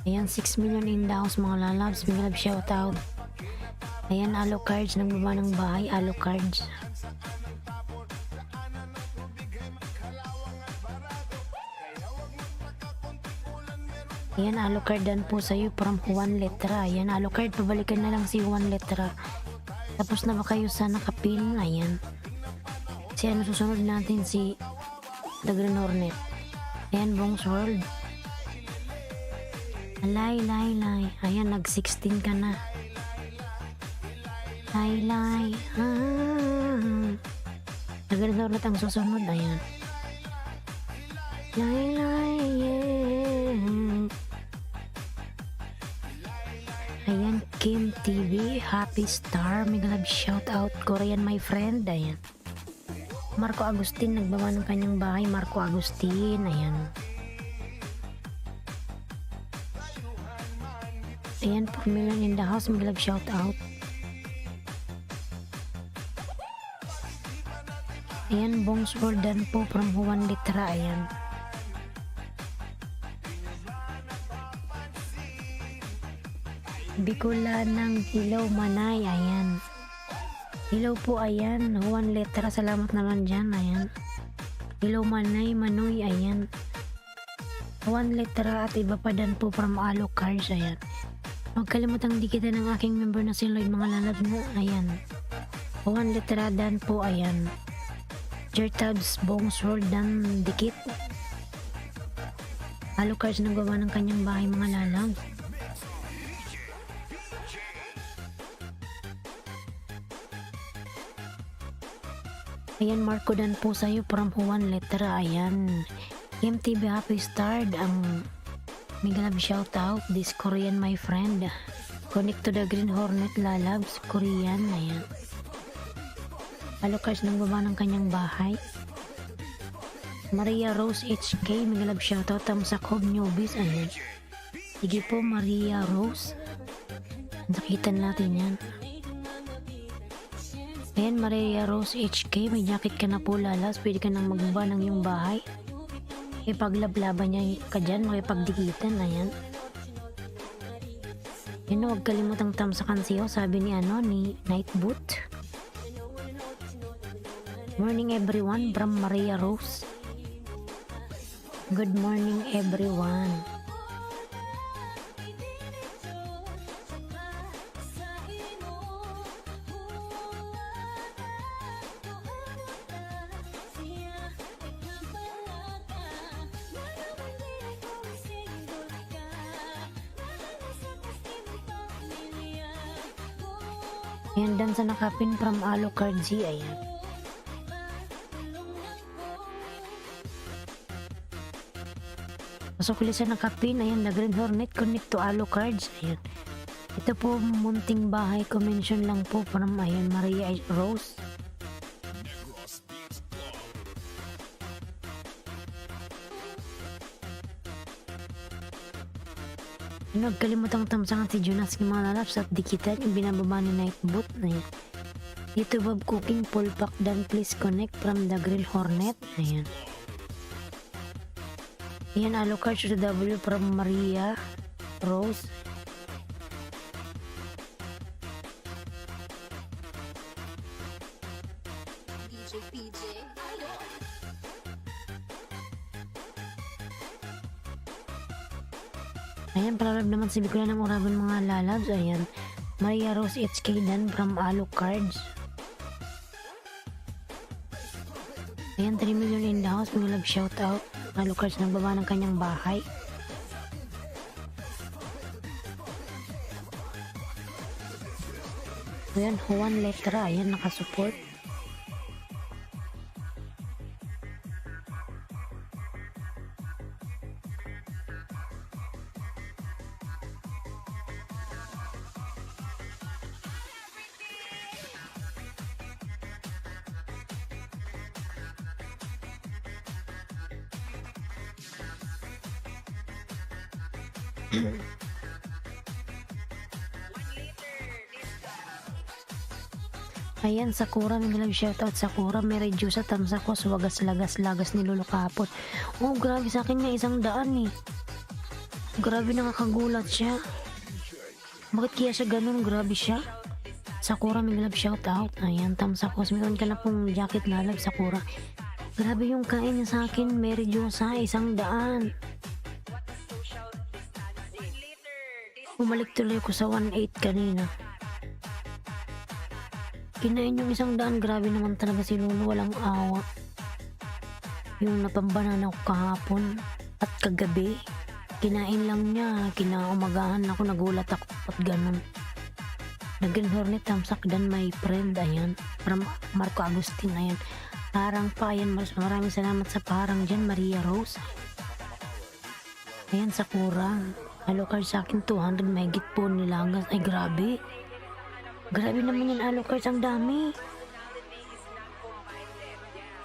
Ayan, 6 million in the house, mga lalabs. Mega Love, shout out. Ayan, Alucards nagbaba ng bahay. Alucards. Ayan, Alucard dan po sa'yo from 1 letra. Ayan, Alucard, pabalikan na lang si 1 letra. Tapos na ba kayo sa nakapin? Ayan. Si susunod natin si The Green Hornet. Ayan, Bong's World. Lay. Ayan, nag-16 ka na. Lay. The Green Hornet ang susunod. Ayan. Lay, yeah. Ayan, Kim TV, Happy Star, Mega Love, shout out. Korean, my friend. Ayan. Marco Agustin, nagbaba ng kanyang bahay. Marco Agustin. Ayan. Ayan, 4 million in the house. Mega Love, shout out. Ayan, Bong's World dan po from 1 litra. Ayan. Bicolanang Hilaw Manay. Ayan. Hilaw po, ayan. 1 litra. Salamat naman dyan. Ayan. Hilaw Manay, Manoy. Ayan. 1 litra at iba pa dan po from Alucards. Ayan. Huwag kalimutang dikitan ng aking member na si Lloyd, mga lalab na. Ayan. 1 litra dan po. Ayan. Jertabs, Bong's World dan dikit. Alucards nagawa ng kanyang bahay, mga lalab. Ayan, Marco dan po sa'yo from 1 letra. Ayan. MTV Happy Start ang Mega Love, shout out. This Korean, my friend. Connect to the Green Hornet, lalabs. Korean. Ayan. Alucards nang baba ng kanyang bahay. Maria Rose HK, Mega Love, shout out. Tamsakhob newbies. Ayan. Sige po, Maria Rose. Nakitan natin yan. Ayan, Maria Rose HK, may jacket ka na po, lalas. Pwede ka nang magbaba ng iyong bahay. Ipaglaban niya ka dyan, makipagdikitan. Ayan. Yun, huwag kalimutang tamsakan siyo, sabi ni Nightboot. Morning everyone from Maria Rose. Good morning everyone. Ayan, dan sa nakapin from Alucard G, ayan. Pasok ulit sa nakapin, ayan, na Green Hornet connect to Alucards, ayan. Ito po, munting bahay, mention lang po from, ayan, Maria Rose. Huwag kalimutang tamsangan si Jonas ng mga lalaps at dikitan yung binababa ni Nightboot na yan. Dito Bob Cooking Full Pack dan please connect from the Grill Hornet. Ayan. Ayan, Alucard to W from Maria Rose. Ayan, paralab naman si Bikulan ng Uraban mga lalabs. Ayan, Maria Rose HK dan from Alucards. Ayan, 3 million in the house. Mga love shoutout. Alucards nagbaba ng kanyang bahay. Ayan, Juan Letra. Ayan, nakasupport. Ayan, Sakura, may love shoutout Sakura, may review sa Tamsakos, wagas lagas ni Lolo kahapon. Oh, grabe sa akin nga 100 eh. Grabe, nakakagulat siya. Bakit kaya siya ganun? Grabe siya. Sakura, may love shoutout. Ayan, Tamsakos, meron ka na pong jacket na love Sakura. Grabe yung kain niya sa akin, may review sa 100. Bumalik tuloy ko sa 1.8 kanina. Kinain yung 100, grabe naman talaga si Lolo, walang awa. Yung napambanana ko kahapon at kagabi, kinain lang niya, kinaumagahan ako, nagulat ako at ganun. Naging Hornet Tamsak dan my friend, ayan, from Marco Agustin, ayan. Parang pa, ayan, maraming salamat sa parang dyan, Maria Rose. Ayan, Sakura. Alucard sa akin 200 mahigit po nilagas. Ay, grabe. Grabe naman yan, Alucard, ang dami.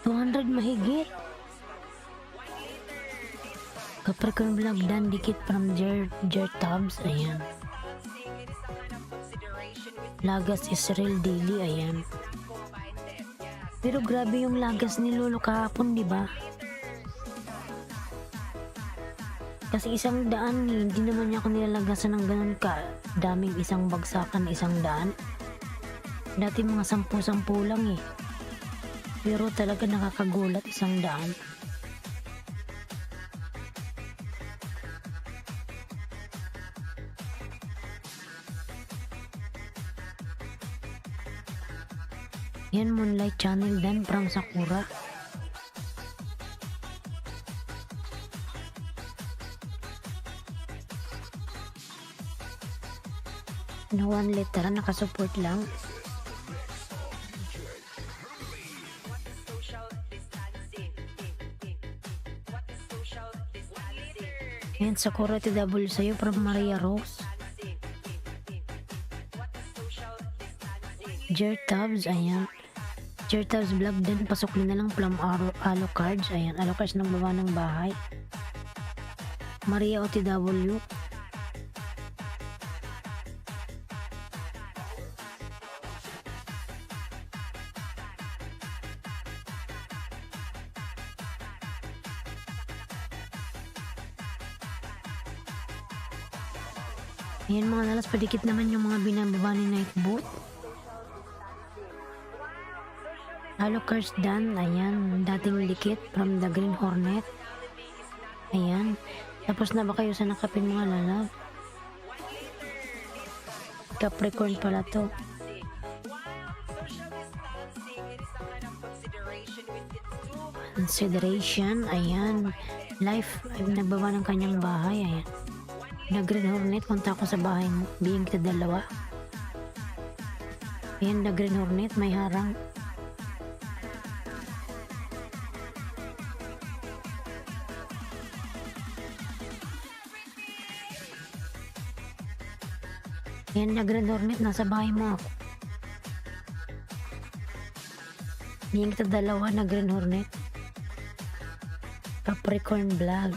200 mahigit. Capricorn Vlog dan dikit from Jer Tabs. Ayan. Lagas Israel Daily. Ayan. Pero grabe yung lagas ni Lolo kahapon, di ba? Kasi 100, hindi naman niya ako nilalagasan ng ganun ka daming isang bagsakan, 100. Dati mga 10 lang eh. Pero talaga nakakagulat, 100. Yan, Moonlight Channel dan from Sakura. Na 1 letter, nakasupport lang. Ayan, Sakura TW sa'yo from Maria Rose. Jer Tabs, ayan. Jer Tabs Vlog din, pasok na lang from Alucards. Ayan, Alucards ng baba ng bahay. Maria OTW. Ayan mga lalas, padikit naman yung mga binababa ni Nightbot. Halo cards done. Ayan, dating dikit from the Green Hornet. Ayan. Tapos na ba kayo sa nakapin mga lalab? Capricorn pala to. Consideration. Ayan. Life, nagbaba ng kanyang bahay. Ayan. Na Green Hornet, punta ako sa bahay mo. Bigyan kita dalawa. Ayan, na Green Hornet, may harang. Ayan, na Green Hornet, nasa bahay mo ako. Bigyan kita dalawa na Green Hornet. Capricorn Vlog.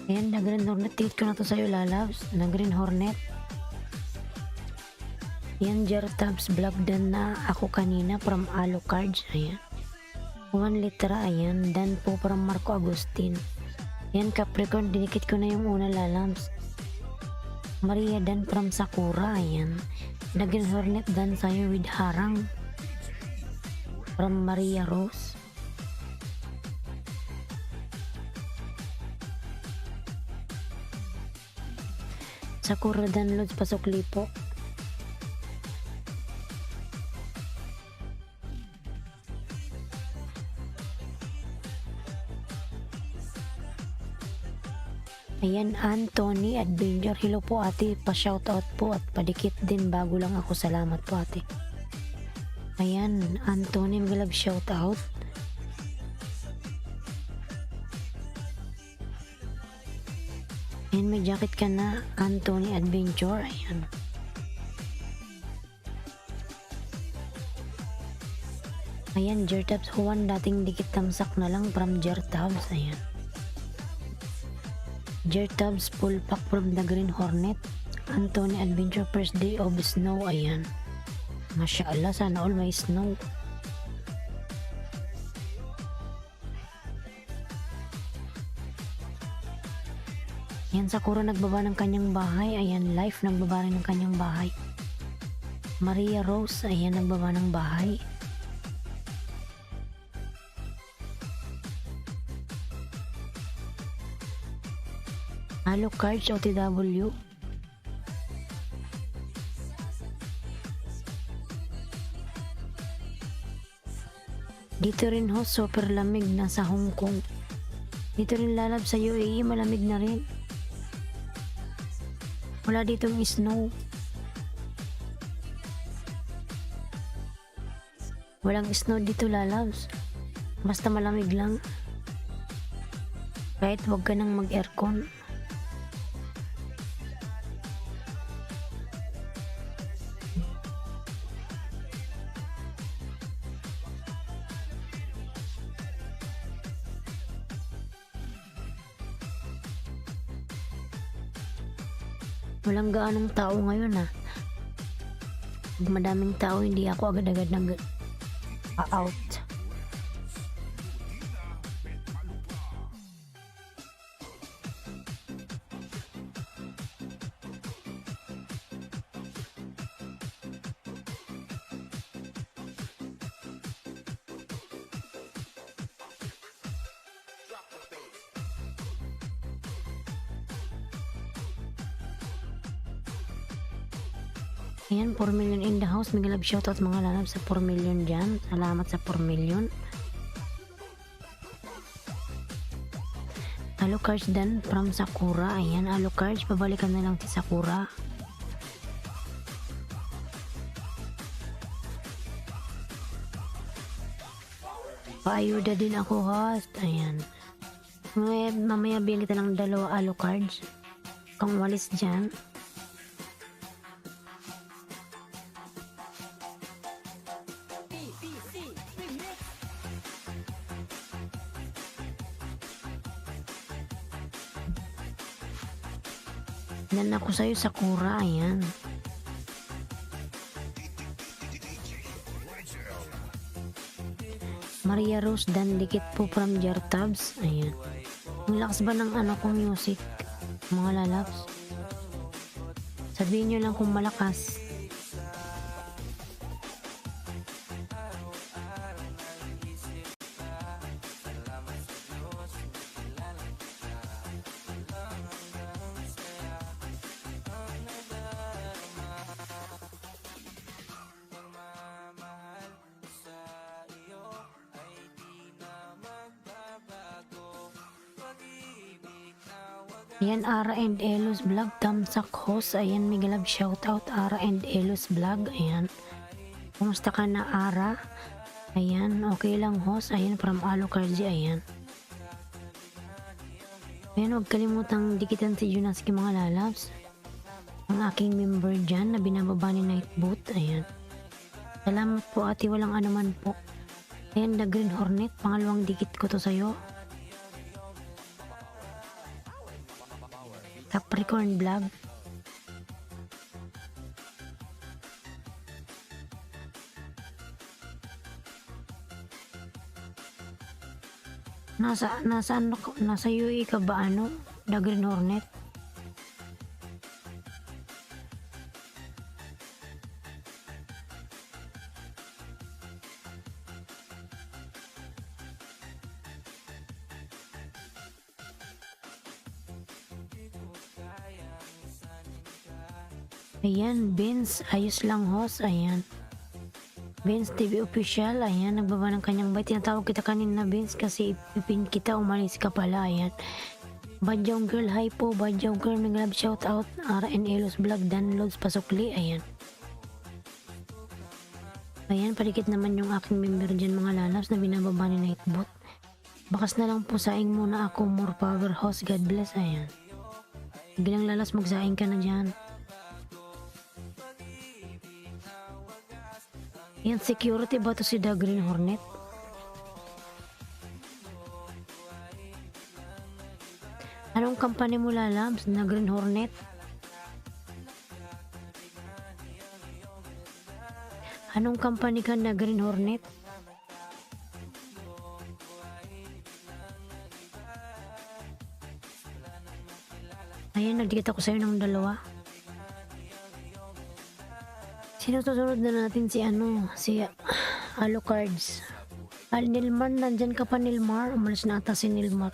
Ayan, na Green Hornet. Tingit ko na to sa'yo, lalabs. Na Green Hornet. Ayan, Jertabs Vlog dan na ako kanina from Alo Cards. Ayan. 1 litra. Ayan. Dan po from Marco Agustin. Ayan, Capricorn. Dinikit ko na yung una, lalabs. Maria dan from Sakura. Ayan. Na Green Hornet dan sa'yo with harang. From Maria Rose. Sakura dan Lods pasok lipo. Ayan, Anthony Adventure. Hello po ate, pa-shoutout po at padikit din bago lang ako. Salamat po ate. Ayan, Anthony, mag-love shoutout. Ayan, may jacket ka na, Anthony Adventure. Ayan. Ayan, Jertabs Juan, dating dikit tamsak na lang from Jertabs. Ayan. Jertabs full pack from the Green Hornet. Anthony Adventure first day of snow. Ayan. Masya Allah, sana all may snow. Ayan, Sakura nagbaba ng kanyang bahay. Ayan, Life nagbaba rin ng kanyang bahay. Maria Rose, ayan, nagbaba ng bahay. Halo Cards OTW. Dito rin ho, super lamig na sa Hong Kong. Dito rin lalab sa UAE, malamig na rin. Wala ditong snow. Walang snow dito, lalabs. Basta malamig lang. Kahit wag ka nang mag-aircon. Walang gaanong tao ngayon Pag madaming tao, hindi ako agad-agad nag-out. Ayan, 4 million in the house. May love shoutout mga lalab sa 4 million dyan. Salamat sa 4 million. Halo Cards dan from Sakura. Ayan, Halo Cards. Pabalikan na lang si Sakura. Paayuda din ako, host. Ayan. Mamaya bilhin kita ng dalawa Halo Cards. Kung walis dyan. Dan ako sa'yo, Sakura, ayan. Maria Rose dan dikit po from Jartabs, ayan. Ang lakas ba ng ano kong music, mga lalabs? Sabihin nyo lang kung malakas. Ayan, Ara and Elos Vlog, Tamsak Host, ayan, mega love shoutout, Ara and Elos Vlog, ayan. Kumusta ka na, Ara? Ayan, okay lang, host, ayan, from Alucardzi, ayan. Ayan, huwag kalimutang dikitan si Junaski, mga lalabs. Ang aking member dyan na binababa ni Nightboot, ayan. Salamat po, ate, walang anuman po. Ayan, The Green Hornet, pangalawang dikit ko to sa'yo. Capricorn Vlog. Nasa UE ka ba, ano? The Green Hornet? Ayan, Vince, ayos lang, host, ayan. Vince TV official, ayan, nagbaba ng kanyang bite. Tinatawag kita kanina, Vince, kasi ipipin kita, umalis ka pala, ayan. Badyaw girl, hi po, Badyaw girl, may love shout out, RN Elos Vlog, downloads, pasukli, ayan. Ayan, palikit naman yung aking member dyan, mga lalabs, na binababa ni Nightbot. Bakas na lang po, saing muna ako, more power, host, God bless, ayan. Bilang lalas, magsaing ka na dyan. Yan, security ba to si The Green Hornet? Anong company mo, lalabs? The Green Hornet? Anong company ka, The Green Hornet? Ayan, nagdikit ako sa'yo ng dalawa. Sino susunod na natin? Si Alucards. Nilmar, nandyan ka pa, Nilmar? Umalis na ata si Nilmar.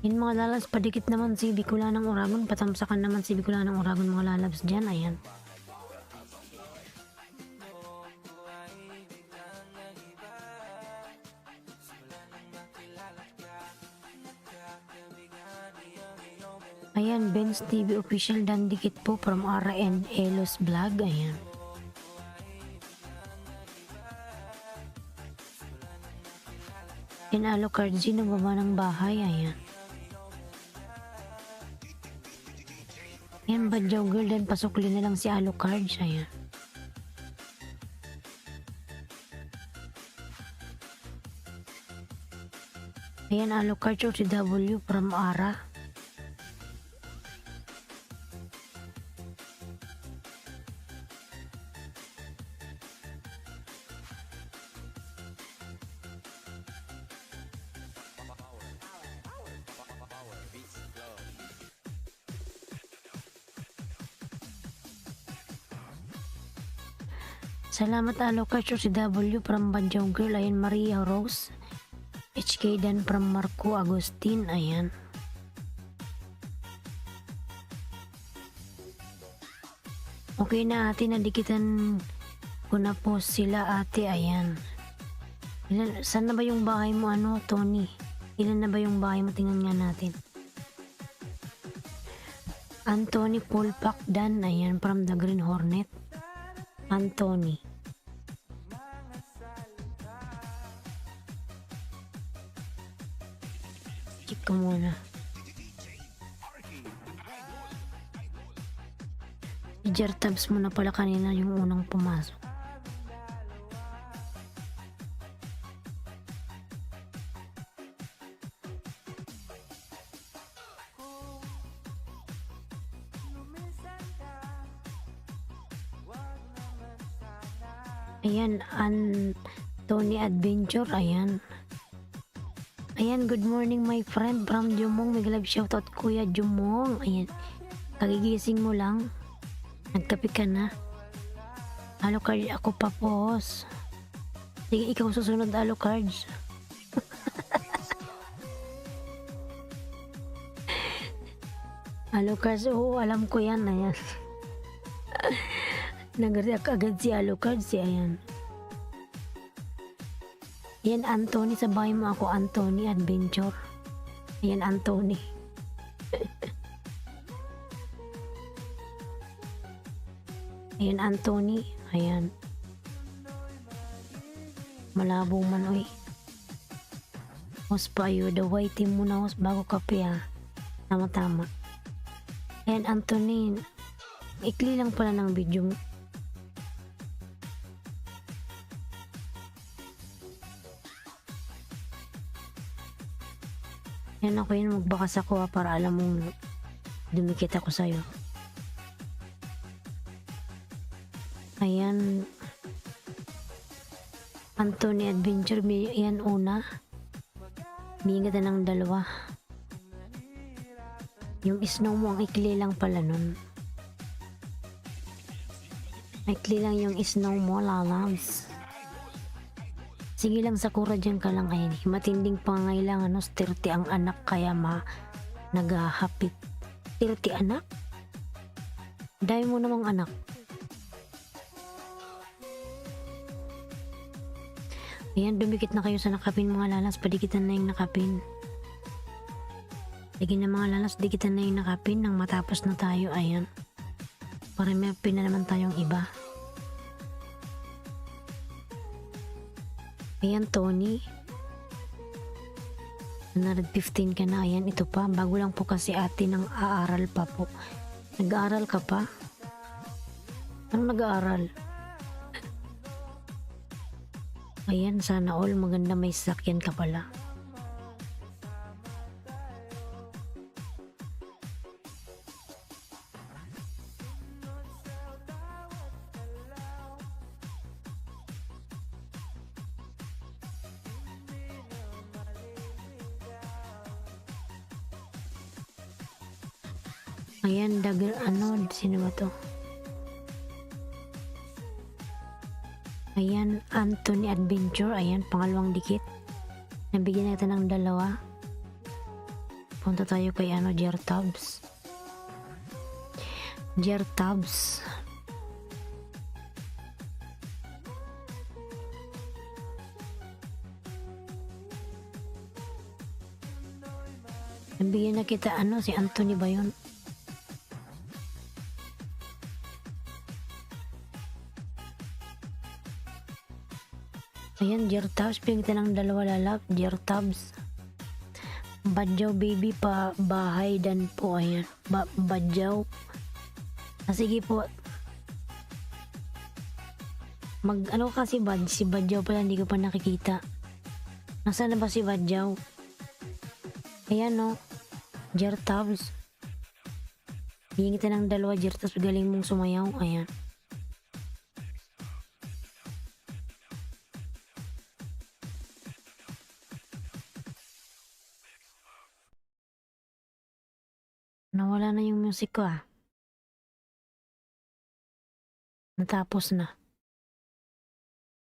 Yun, mga lalabs, padikit naman si Bicolanang Oragon, patamsakan naman si Bicolanang Oragon, mga lalabs dyan, ayan. Ayan, Benz TV official, dan dikit po from Ara and Elos Vlog, ayan. Ayan, Alucardzi, nagbaba ng bahay, ayan. Ayan, Badyaw girl, dan pasukli na lang si Alucards, ayan. Ayan, Alucards OCW from Ara. Salamat, Alucards OCW from Badyaw girl, ayan, Maria Rose. HK dan from Marco Agustin, ayan. Okay na, ate, nadikitan ko na po sila, ate, ayan. Saan na ba yung bahay mo, ano, Tony? Ilan na ba yung bahay mo? Tingnan nga natin. Anthony Polpak Dan, ayan, from The Green Hornet. Anthony. Check ko muna. Jertabs mo na pala kanina yung unang pumasok. Ayan, Anthony Adventure, ayan. Ayan, good morning my friend from Jumong. May love shoutout Kuya Jumong. Ayan, kagigising mo lang. Nagkape ka na. Alucard ako pa pos. Sige, ikaw susunod Alucards. Alucards, oo, alam ko yan. Ayan. Nag-react agad si Alucards. Ayan. Yan, Anthony, sabay mo ako, Anthony Adventure. Ayan, Anthony. Ayan, Anthony. Ayan. Malabo man, oy. Hos pa ayo, the white team muna, hos, bago kape, ha. Tama-tama. Ayan, Anthony. Ikli lang pala ng video mo. Yan ako yun, magbakas ako para alam mong dumikit ako sa'yo. Ayan. Anthony Adventure, yan una. Bigyan ng dalawa. Yung snow mo, ang ikli lang pala nun. Ikli lang yung snow mo, lalabs. Sige lang Sakura, dyan ka lang. Ayan, matinding pangailangan, no? 30 ang anak, kaya naghahapit. 30 anak? Dahil mo namang anak. Ayan, dumikit na kayo sa nakapin mga lalas. Padikitan na yung nakapin. Sige na mga lalas, dikitan na yung nakapin nang matapos na tayo. Ayan. Para may pin na naman tayong iba. Ayan, Tony. 115 ka na. Ayan, ito pa. Bago lang po kasi ate ng aaral pa po. Nag-aaral ka pa? Anong nag-aaral? Ayan, sana all maganda may sasakyan ka pala. Ayan, sino ba to? Ayan, Anthony Adventure. Ayan, pangalawang dikit. Nabigyan natin ng dalawa. Punta tayo kay Jertabs. Jertabs. Nabigyan na kita, si Anthony ba yun? Ayan, Jertabs, pingitan ng dalawa lalap, Jertabs. Badyaw baby pa bahay dan po, ayan. Badyaw. Sige po. Kasi si Badyaw pala, hindi ko pa nakikita. Nasaan na ba si Badyaw? Ayan, no. Jertabs. Pingitan ng dalawa, Jertabs, galing mong sumayaw, ayan. Nawala na yung music ko, Natapos na.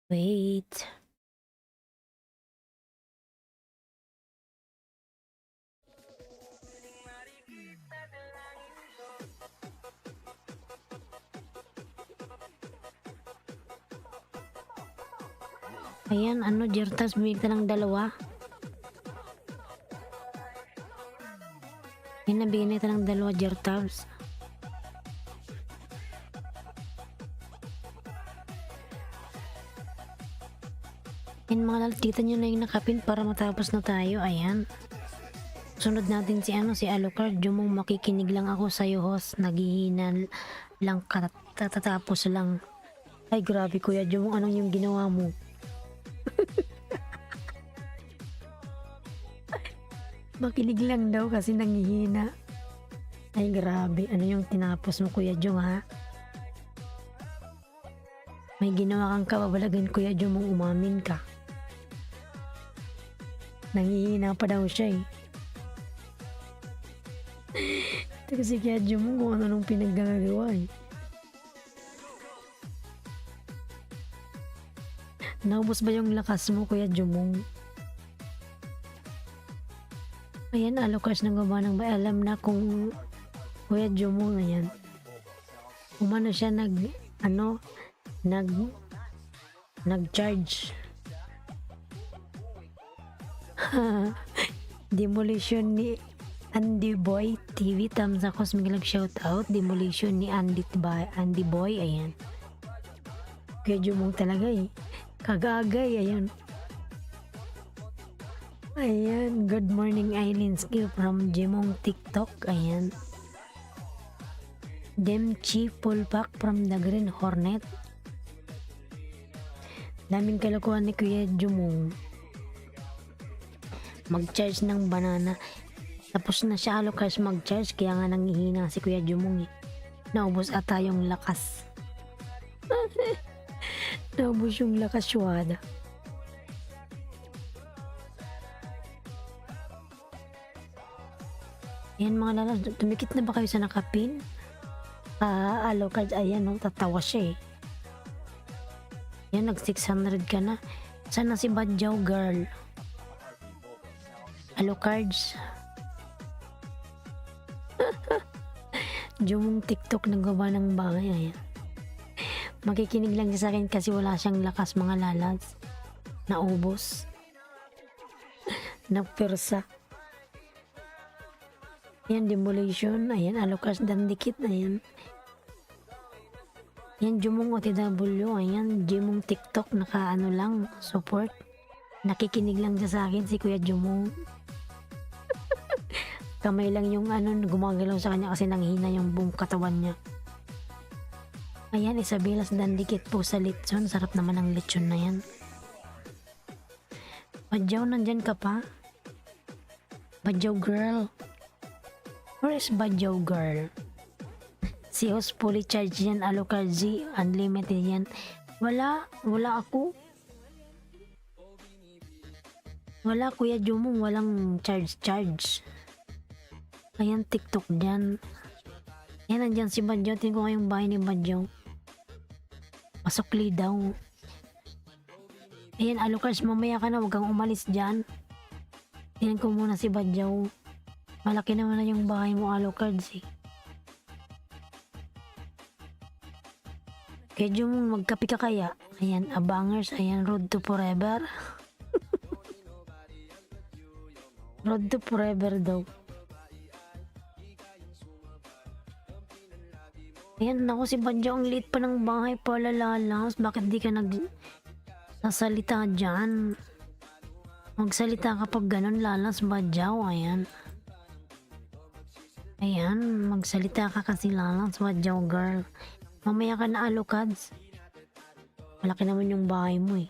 Wait. Ayan, Jertas, bumili ka ng dalawa. Ayan, nabigyan nito ng dalawa, Jertabs. Ayan mga lalatitan nyo na yung nakapin para matapos na tayo. Ayan. Sunod natin si si Alucard. Jumong makikinig lang ako sa'yo, host. Naghihina lang katatapos lang. Ay, grabe Kuya Jumong, anong yung ginawa mo? Makinig lang daw kasi nanghihina. Ay, grabe. Ano yung tinapos mo, Kuya Jung, ha? May ginawa kang kababalagan, Kuya Jumong, umamin ka. Nanghihina pa daw siya, eh. Ito kasi Kuya Jumong kung ano nung pinaggagawa, eh. Naubos ba yung lakas mo, Kuya Jumong? Ayan, Alucard ng gawa ng ba? Alam na kung Kuya Jumong, ayan. Umano siya nag-charge. Demolition ni Andy Boy TV, thumbs up, cosmic lang shout out. Demolition ni Andy Boy, ayan. Kuya Jumong talaga, eh. Kagagay, ayan. Ayan, good morning Eileen Skill from Jimong TikTok, ayan. Demchi full pack from the Green Hornet. Daming kalokohan ni Kuya Jumong. Mag-charge ng banana. Tapos na siya Alucard mag-charge, kaya nga nanghihina si Kuya Jumong, eh. Naubos ata yung lakas. Naubos yung lakas, syuhada. Ayan mga lalas, tumikit na ba kayo sa nakapin? Alucard, ayan, no, tatawa siya, eh. Yan, nag 600 ka na. Sana si Badjaw girl? Alucards. Jumong TikTok nagawa ng bagay, ayan. Makikinig lang siya sa akin kasi wala siyang lakas, mga lalas. Naubos. Nagpersa. Yan, demolition. Ayan, Alucard dandikit. Ayan. Yan, Jumong OTW. Ayan, Jumong TikTok. Naka lang, support. Nakikinig lang siya sa akin si Kuya Jumong. Kamay lang yung gumagalaw sa kanya kasi nanghina yung buong katawan niya. Ayan, Isabelas dandikit po sa lechon. Sarap naman ang lechon na yan. Badjaw, nandyan ka pa? Badjaw girl. Where is Badjaw girl? Si host fully charged yan, Alucard Z, unlimited yan. Wala ako. Wala Kuya Jumong, walang charge. Ayan, TikTok dyan. Ayan, nandyan si Badjaw. Tingnan ko ngayong bahay ni Badjaw. Pasukli daw. Ayan, Alucard, mamaya ka na, huwag kang umalis dyan. Tingnan ko muna si Badjaw. Malaki naman na yung bahay mo, Alucard, eh. Kaya Jumong, magkapi ka kaya? Ayan, abangers, ayan, road to forever. Road to forever daw. Ayan, naku si Badjaw, ang liit pa ng bahay pala, lalas. Bakit di ka nagsasalita dyan? Magsalita kapag ganun, lalas, Badjaw, ayan. Ayan, magsalita ka kasi lalas, Badjaw girl. Mamaya ka na, Alucards. Malaki naman yung bahay mo, eh.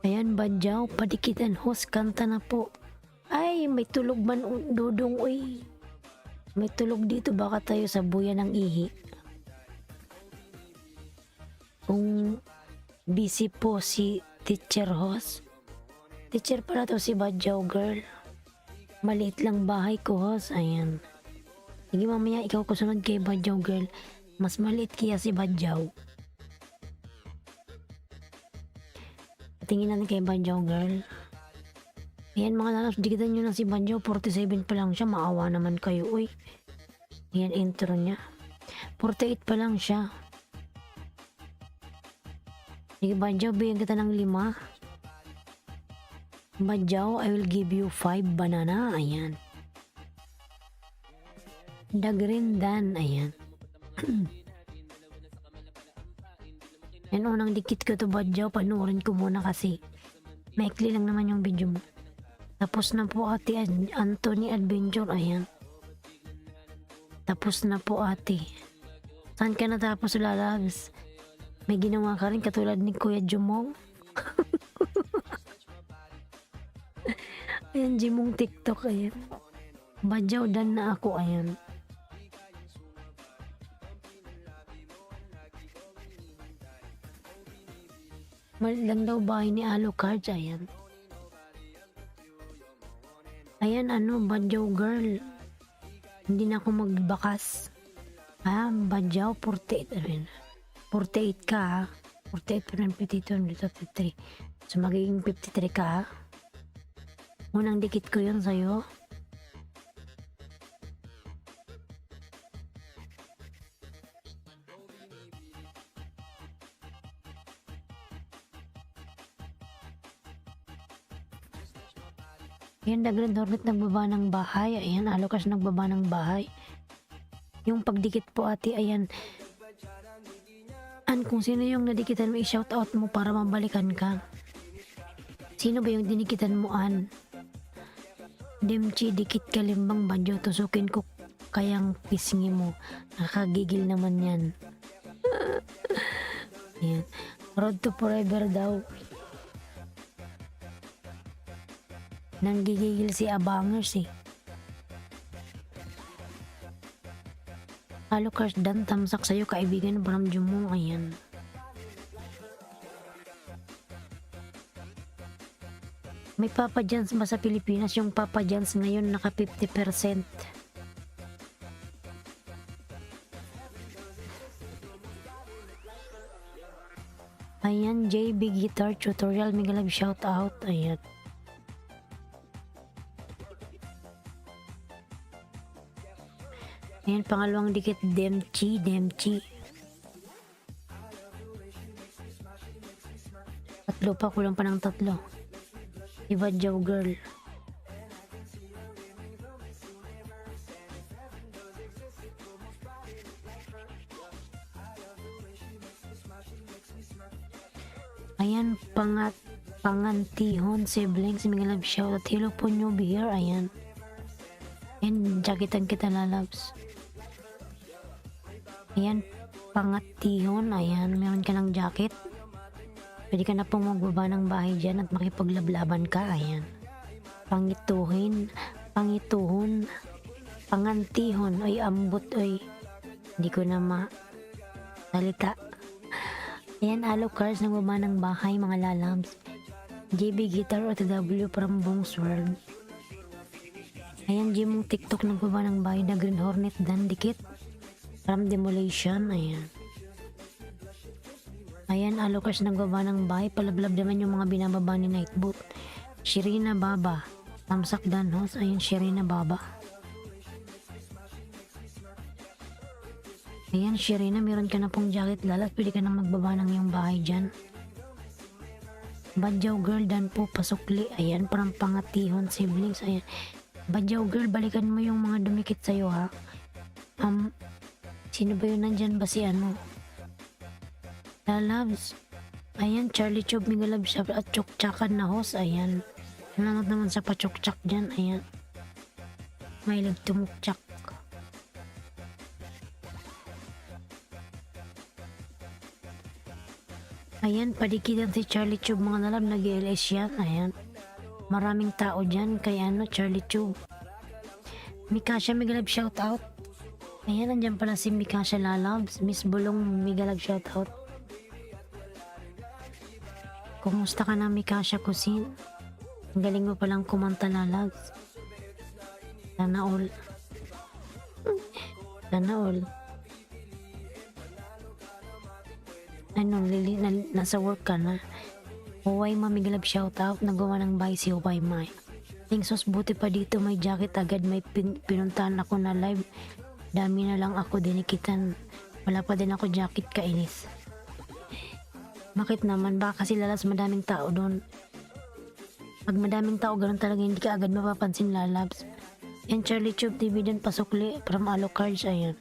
Ayan, Badjaw, padikitan host, kanta na po. Ay, may tulog man, Dudong, uy. May tulog dito, baka tayo sa buya ng ihi. Kung busy po si teacher host. Teacher pala to si Badjaw girl. Maliit lang bahay ko, host. Ayan. Sige, mamaya ikaw kusunod kay Badjaw girl. Mas maliit kaya si Badjaw. Tingin natin kay Badjaw girl. Ayan mga lalas, dikitan nyo na si Badjaw. 47 pa lang siya. Maawa naman kayo, uy. Ayan intro niya. 48 pa lang siya. Sige Badjaw, bigyan kita ng 5. Badjaw, I will give you 5 banana. Ayan. The Green Dan. Ayan. Yan, unang dikit ko to Badyaw, panoorin ko muna kasi maikli lang naman yung video mo. Tapos na po ate Anthony Adventure, ayan. Tapos na po ate. Saan ka natapos lalabs? May ginawa ka rin katulad ni Kuya Jumong. Ayan, Jimong TikTok, ayan. Badyaw dan na ako, ayan. Mali lang daw bahay ni Alucard, ayan. Ayan, Badyaw girl. Hindi na ako magbakas. Badyaw, 48, ayan. 48 ka, ha? 48 pa rin, 52, 53. So, magiging 53 ka, ha? Unang dikit ko yun sa'yo. Ayan, The Green Hornet nagbaba ng bahay. Ayan, Alucard nagbaba ng bahay. Yung pagdikit po ate, ayan. Kung sino yung nadikitan mo, i-shoutout mo para mabalikan ka. Sino ba yung dinikitan mo, Demchi, dikit ka limbang Badyaw, tusukin ko kayang pisngi mo. Nakagigil naman yan. Ayan. Road to forever daw. Nanggigigil si Abangers eh. Alucard dan tamsak sa'yo kaibigan from Jumong, ayan. May Papa John's ba sa Pilipinas? Yung Papa John's ngayon naka 50%. Ayan, JB Guitar Tutorial, mega love shout out, ayan. Ayan, pangalawang dikit, Demchi. Tatlo pa, kulang pa ng tatlo. Badyaw girl. Ayan, pangantihon siblings, mga love shout out. Hello po nyo here, ayan. Ayan, jacketan kita lalabs. Ayan, pangatihon, ayan, meron ka ng jacket. Pwede ka na pong magbaba ng bahay dyan at makipaglablaban ka, ayan. Pangituhon, pangantihon, ay ambot, ay hindi ko na salita. Ayan, Alucard, nagbaba ng bahay, mga lalabs. JB Guitar OTW from Bong's World. Ayan, Jimong TikTok, nagbaba ng bahay, The Green Hornet dan dikit from Demolition, ayan. Ayan, Alucard, nagbaba ng bahay, palablab naman yung mga binababa ni Nightboot. Shirina Baba, tamsak dan host, ayan, Shirina Baba. Ayan, Shirina, meron ka na pong jacket lalat, pwede ka na magbaba ng yung bahay dyan. Badyaw girl, dan po pasukli, ayan, parang pangatihon siblings, ayan. Badyaw girl, balikan mo yung mga dumikit sa'yo, ha. Sino ba yun nandyan ba si Lalabs? Ayan, Charlie Chub, mega love shop at chokchakan na host, ayan. Salamat naman sa pachokchak dyan, ayan. May tumukchak. Ayan, padikitan si Charlie Chub, mga lalab, nag-LS yan, ayan. Maraming tao dyan, kay Charlie Chub. Mikasha, mega love shout out. Ayan, nandyan pala si Mikasha lalabs. Miss Bulong, mega love shout out. Kumusta ka na, Mikasha Kusin? Ang galing mo palang kumanta lalabs. Sana all. Nasa work ka na. Huway mamigalab shoutout, nagawa ng bahay si Huway May. Tingsos, buti pa dito may jacket agad, may pinuntahan ako na live. Dami na lang ako dinikitan. Wala pa din ako jacket, kainis. Bakit naman? Baka kasi lalas madaming tao doon. Pag madaming tao, ganun talaga, hindi ka agad mapapansin lalabs. Yan, Charlie Tube TV din pasukli from Alucard, ayan.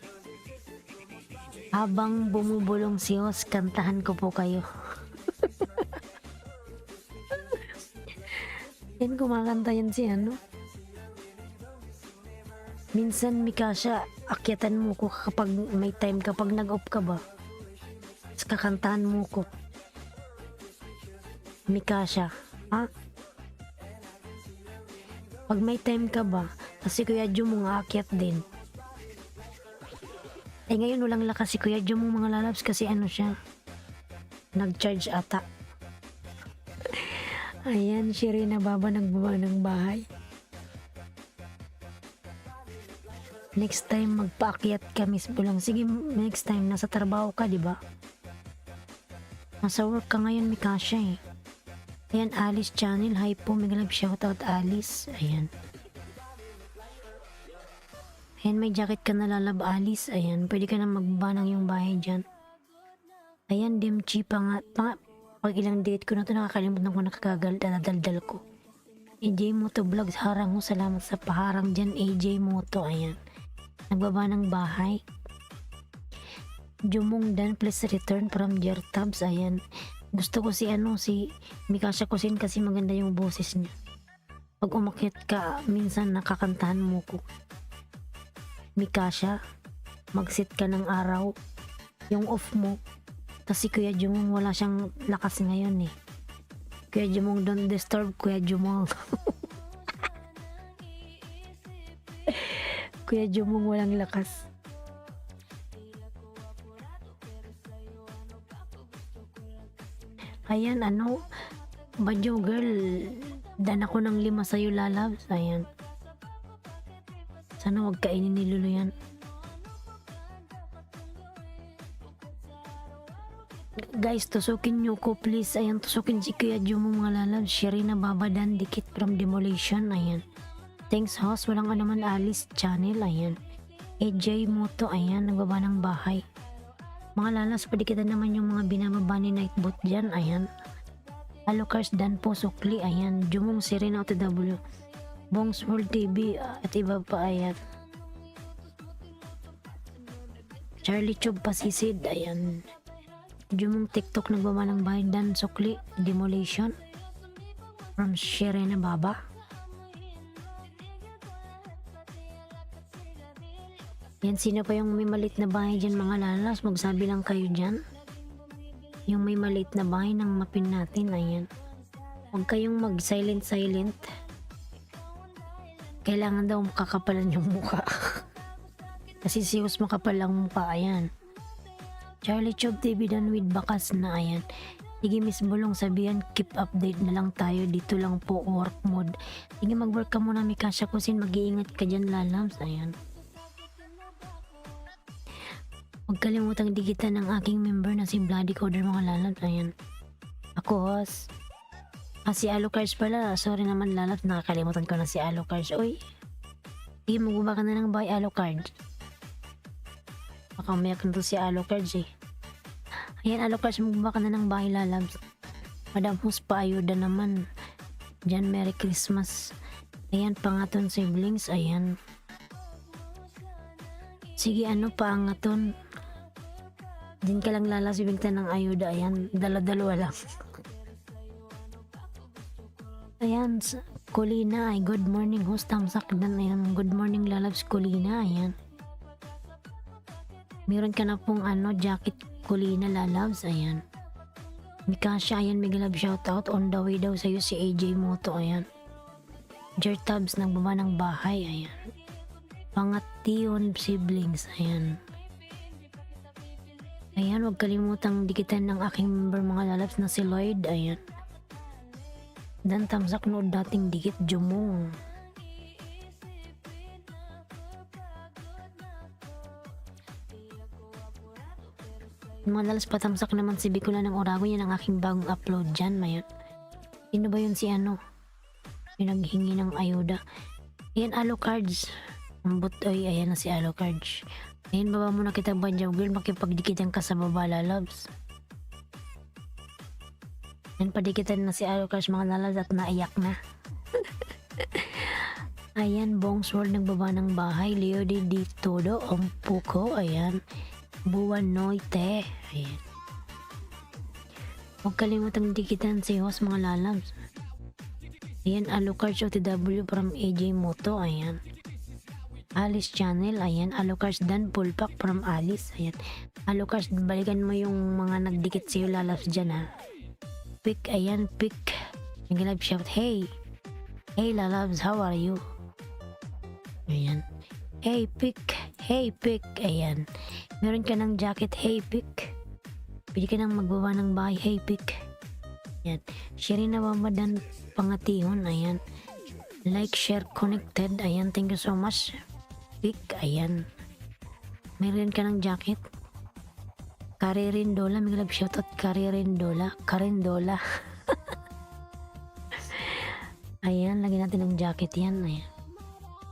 Habang bumubulong si Host, kantahan ko po kayo. Yan, kumakanta yan si ano. Minsan, Mikasha, akyatan mo ko kapag may time, kapag nag-off ka ba. Tapos kakantahan mo ko. Mikasha, ha? Pag may time ka ba, kasi Kuya Jum mo nga akyat din. Eh ngayon walang lakas si Kuya Jum mo mga lalabs kasi ano siya, nag-charge ata. Ayan, Shirina Baba nagbaba ng bahay. Next time magpaakyat ka mismo lang. Sige, next time nasa trabaho ka, di ba? Nasa work ka ngayon, Mikasha eh. Ayan, Alice Channel. Hi po, mega love shoutout Alice. Ayan. Ayan, may jacket ka na lalab, Alice. Ayan, pwede ka na magbanang yung bahay dyan. Ayan, Dimchi pa nga. Pag ilang date ko na ito, nakakalimutan ko nakakadaldal ko. AJ Moto Vlogs, harang mo. Salamat sa paharang dyan, AJ Moto. Ayan. Nagbaba ng bahay. Jumong Dan, please return from your tabs. Ayan. Gusto ko si Mikasha Kusin kasi maganda yung boses niya. Pag umakyat ka, minsan nakakantahan mo ko. Mikasha, mag-sit ka ng araw. Yung off mo. Kasi Kuya Jumong wala siyang lakas ngayon eh. Kuya Jumong, don't disturb Kuya Jumong. Kuya Jumong walang lakas. Ayan, Badyo girl, dan ako ng 5 sa'yo lalabs. Ayan. Sana wag kainin ni Lulu yan. Guys, tusukin nyo ko please. Ayan, tusukin si Kuya Jumong mga lalabs. Shirina Baba Dan, dikit from Demolition. Ayan. Thanks host, walang naman Alice Channel. Ayan. AJ Moto, ayan, nagbaba ng bahay. Mga lalas, pwede kita naman yung mga binababa ni Nightbot dyan. Ayan. Alocars Dan po Sukli. Ayan. Jumong Sirena OTW. Bongs World TV at iba pa. Ayan. Charlie Chub Pasisid. Ayan. Jumong TikTok nagbaba ng bahay. Dan Sukli Demolition from Sirena Baba. Yan, sino pa yung may maliit na bahay dyan mga lalas? Magsabi lang kayo dyan. Yung may maliit na bahay nang mapin natin. Ayan. Huwag kayong mag-silent. Kailangan daw makakapalan yung mukha. Kasi siyos makapal ang mukha. Ayan. Charlie Chub TV Dan with bakas na. Ayan. Sige Miss Bulong, sabihan keep update na lang tayo. Dito lang po work mode. Sige mag-work ka muna Mikasha Kusin. Mag-iingat ka dyan lalams. Ayan. Huwag kalimutang digitan ng aking member na si Bloody Coder mga lalab. Ayan. Ako host. Si Alucards pala. Sorry naman lalab. Nakakalimutan ko na si Alucards. Uy. Sige, magbuba ka na ng bahay Alucards. Baka umiyak na to si Alucards eh. Ayan Alucards, magbuba ka na ng bahay lalabs. Madam host pa ayuda naman. Diyan, Merry Christmas. Ayan, pangaton siblings. Ayan. Sige, pangaton. Diyan ka lang lalasibigtan ng ayuda. Ayan, dala-dalawa lang. Ayan, Colina. Ay, good morning host. Tamsak dan. Ayan, good morning lalabs Colina. Ayan. Meron ka na pong jacket Colina lalabs. Ayan. Mikasha, ayan, mega love shoutout. On the way daw sa'yo si AJ Moto. Ayan. Jertabs, nagbaba ng bahay. Ayan. Pangation siblings. Ayan. Ayan, huwag kalimutang dikitan ng aking member mga lalabs na si Lloyd. Ayan. Dan tamsak nood dating dikit Jumong. Mga lalabs patamsak naman si Bicula ng Orago. Yan ang aking bagong upload dyan. Mayon. Sino ba yun si yung naghingi ng ayuda? Ayan, Alucards. Ambutoy, ayan na si Alucards. Ayan, baba muna kita Banjaw Girl, makipagdikitan ka sa baba lalabs. Ayan, padikitan na si Alucards mga lalabs at naiyak na. Ayan, Bongs World nagbaba ng bahay. Leo de Todo, Ampuko, ayan. Buwan Noite. Ayan. Huwag kalimutang dikitan si host mga lalabs. Ayan, Alucards OTW from AJ Moto. Ayan. Alice Channel. Ayan. Alucards Dan Pulpak from Alice. Ayan. Alucards, balikan mo yung mga nagdikit sa'yo lalabs dyan ha. Pick. Ayan. Pick. Yung live shout. Hey. Hey lalabs, how are you? Ayan. Hey Pick. Hey Pick. Ayan. Meron ka ng jacket. Hey Pick. Pwede ka nang magbawa ng bahay. Hey Pick. Ayan. Sherina Bamadan Pangatihon. Ayan. Like, share, connected. Ayan. Thank you so much. Pick. Ayan. Meron ka ng jacket. Karirin Dola. May love shoutout. Karirin Dola. Karin Dola. Ayan. Lagyan natin ng jacket yan. Ayan.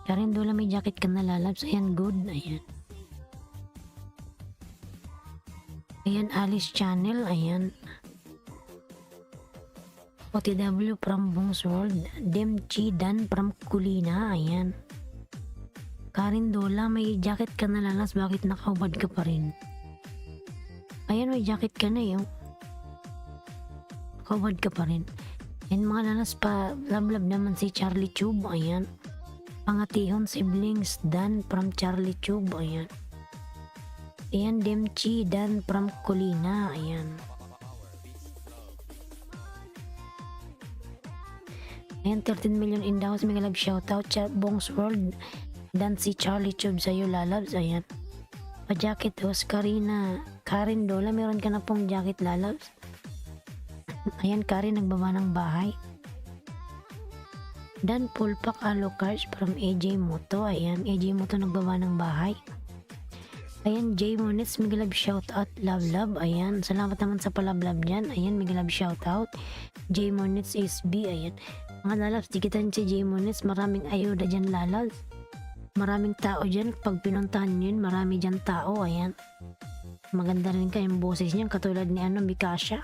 Karin Dola, may jacket ka na lalabs. Ayan. Good. Ayan. Ayan, Alice Channel. Ayan. OTW from Bong's World. Demchi Dan from Kulina. Ayan. Karin Dola, may jacket ka na lalas. Bakit nakaubad ka pa rin? Ayan, may jacket ka na yun. Nakaubad ka pa rin. Ayan, mga lalas pa. Lablab naman si Charlie Tube. Ayan. Pangatihon siblings Dan from Charlie Tube. Ayan. Ayan, Demchi Dan from Kulina. Ayan. Ayan, 13 million in the house. May love shoutout. Bong's World. Dan si Charlie Tube sa'yo lalabs. Ayan. Pa-jacket host Karina. Karin Dola, meron ka na pong jacket lalabs. Ayan, Karin, nagbaba ng bahay. Dan Pulpak Alucards from AJ Moto. Ayan, AJ Moto nagbaba ng bahay. Ayan, J Monits, migalab shoutout, love. Ayan, salamat naman sa palablab dyan. Ayan, migalab shoutout. J Monits SB. Ayan, mga lalabs, dikitan si J Monits. Maraming ayuda dyan lalabs. Maraming tao dyan. Pag pinuntahan nyo yun, marami dyan tao. Ayan, maganda rin kayong boses niyan. Katulad ni Mikasha.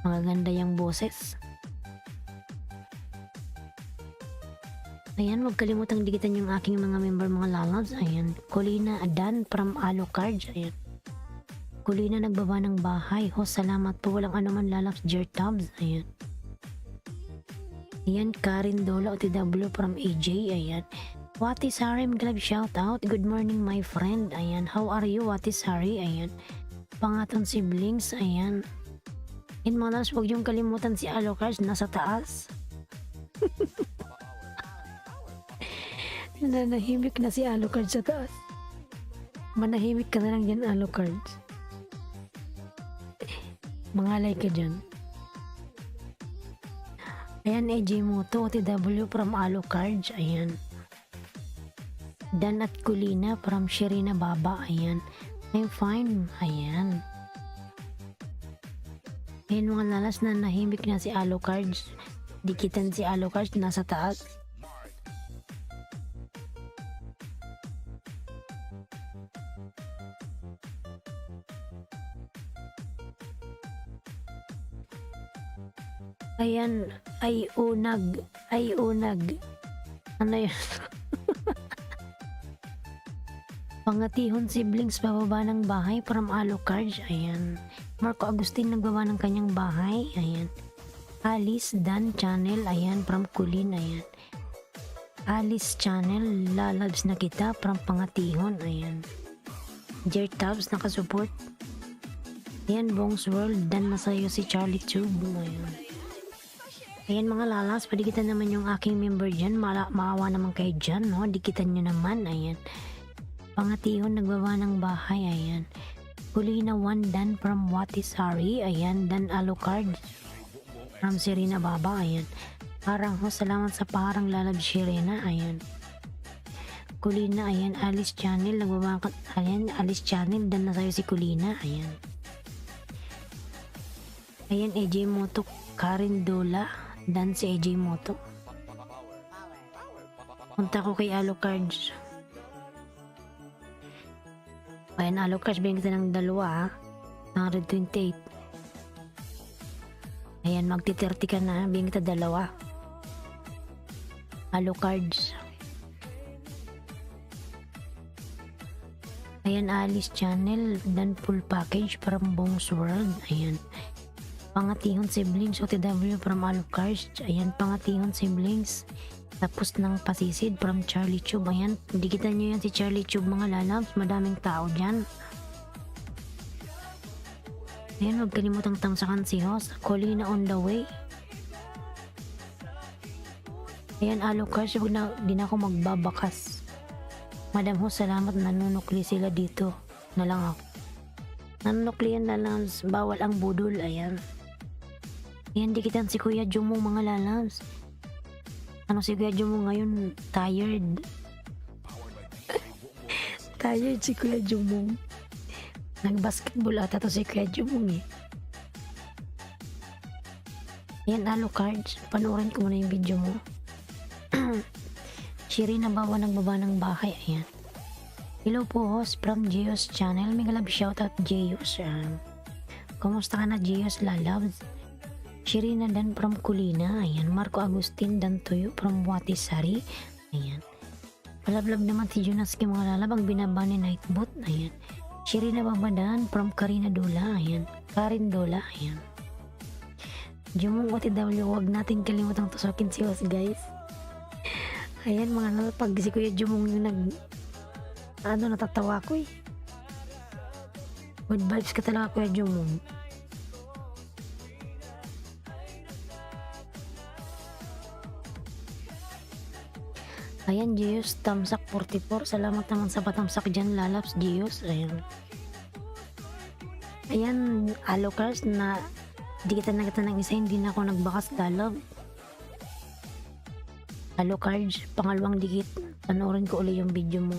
Magaganda yung boses. Ayan, huwag kalimutang dikitan yung aking mga member mga lalabs. Ayan, Kulina Dan from Alucards. Ayan. Kulina nagbaba ng bahay. Host, salamat po. Walang anuman lalabs, Jertabs. Ayan. Ayan, Karin Dola OTW from AJ. Ayan. Wati Sari, mag-love shout out. Good morning my friend. Ayan. How are you, Wati Sari? Ayan. Pangatong siblings. Ayan. Ayan mga lalabs, huwag yung kalimutan si Alucards. Nasa taas. Nanahimik na si Alucards sa taas. Manahimik ka na lang dyan, Alucards. Mangalay ka dyan. Ayan, AJ Moto, OTW from Alucards. Ayan. Dan at Kulina from Sherina Baba. Ayan. I'm fine. Ayan. Ayan mga lalas, na nahimik na si Alucards. Dikitan si Alucards nasa taas. Ayan, ay unag. Ano yun? Pangatihon siblings bababa ng bahay from Alucards. Ayan. Marco Agustin nagbaba ng kanyang bahay. Ayan. Alice Dan Channel. Ayan, from Kulin. Ayan. Alice Channel, lalabs na kita from Pangatihon. Ayan. Jertabs nakasupport. Ayan, Bong's World. Dan masayo si Charlie Tube. Ayan. Ayan mga lalas, padikitan naman yung aking member dyan. Maawa naman kayo dyan, no? Dikitan nyo naman, ayan. Pangatihon, nagbaba ng bahay, ayan. Kulina 1 Dan from Watisari, ayan. Dan Alucard from Sherina Baba, ayan. Parang salamat sa parang lalab Sherina, ayan. Kulina, ayan. Alice Channel, nagbaba, ayan. Alice Channel, dan na sa'yo si Kulina, ayan. Ayan, AJ Moto, Karin Dola. Dan si AJ Moto. Punta ko kay Alucards. Ayan, Alucards, bigyan kita ng dalawa, ha? 128. Ayan, magti-30 ka na, bigyan kita dalawa. Alucards. Ayan, Alice Channel, dan full package from Bong's World. Ayan. Pangatihon siblings, OTW from Alucard. Ayan, pangatihon siblings. Tapos ng pasisid from Charlie Tube. Ayan, dikitan nyo yan si Charlie Tube mga lalabs. Madaming tao dyan. Ayan, huwag kalimutang tamsakan si Host. Colina on the way. Ayan, Alucard. Di na ako magbabakas. Madam Host, salamat. Nanunukli sila dito. Na lang ako. Nanunuklian na lang. Bawal ang budol. Ayan. Ayan, dikitan si Kuya Jumong mga lalabs. Ano si Kuya Jumong ngayon? Tired. Tired si Kuya Jumong. Nag-basketball ata to si Kuya Jumong eh. Ayan, Alucard. Panoorin ko muna yung video mo. Shiri na bawa nagbaba ng bahay. Ayan. Hello po, Host from Geos Channel. May galab shoutout Geos. Kumusta ka na Geos lalabs? Shiri na dan from Kulina. Ayan. Marco Agustin dan Tuyo from Watisari. Ayan. Palablab naman si Junaski mga lalab ang binaba ni Nightbot. Ayan. Shiri na babadan from Karina Dola. Ayan. Karin Dola. Ayan. Jumong OTW, huwag natin kalimutang tusokin si Host guys. Ayan mga lalab, pag si Kuya Jumong yung natatawa ko eh. Good vibes ka talaga Kuya Jumong. Ayan, Geos, Tamsak 44. Salamat naman sa patamsak dyan, lalabs, Geos. Ayan. Ayan, Alucard na dikitan na kita ng isa, hindi na ako nagbakas lalab. Alucard, pangalawang dikit. Panoorin ko ulit yung video mo.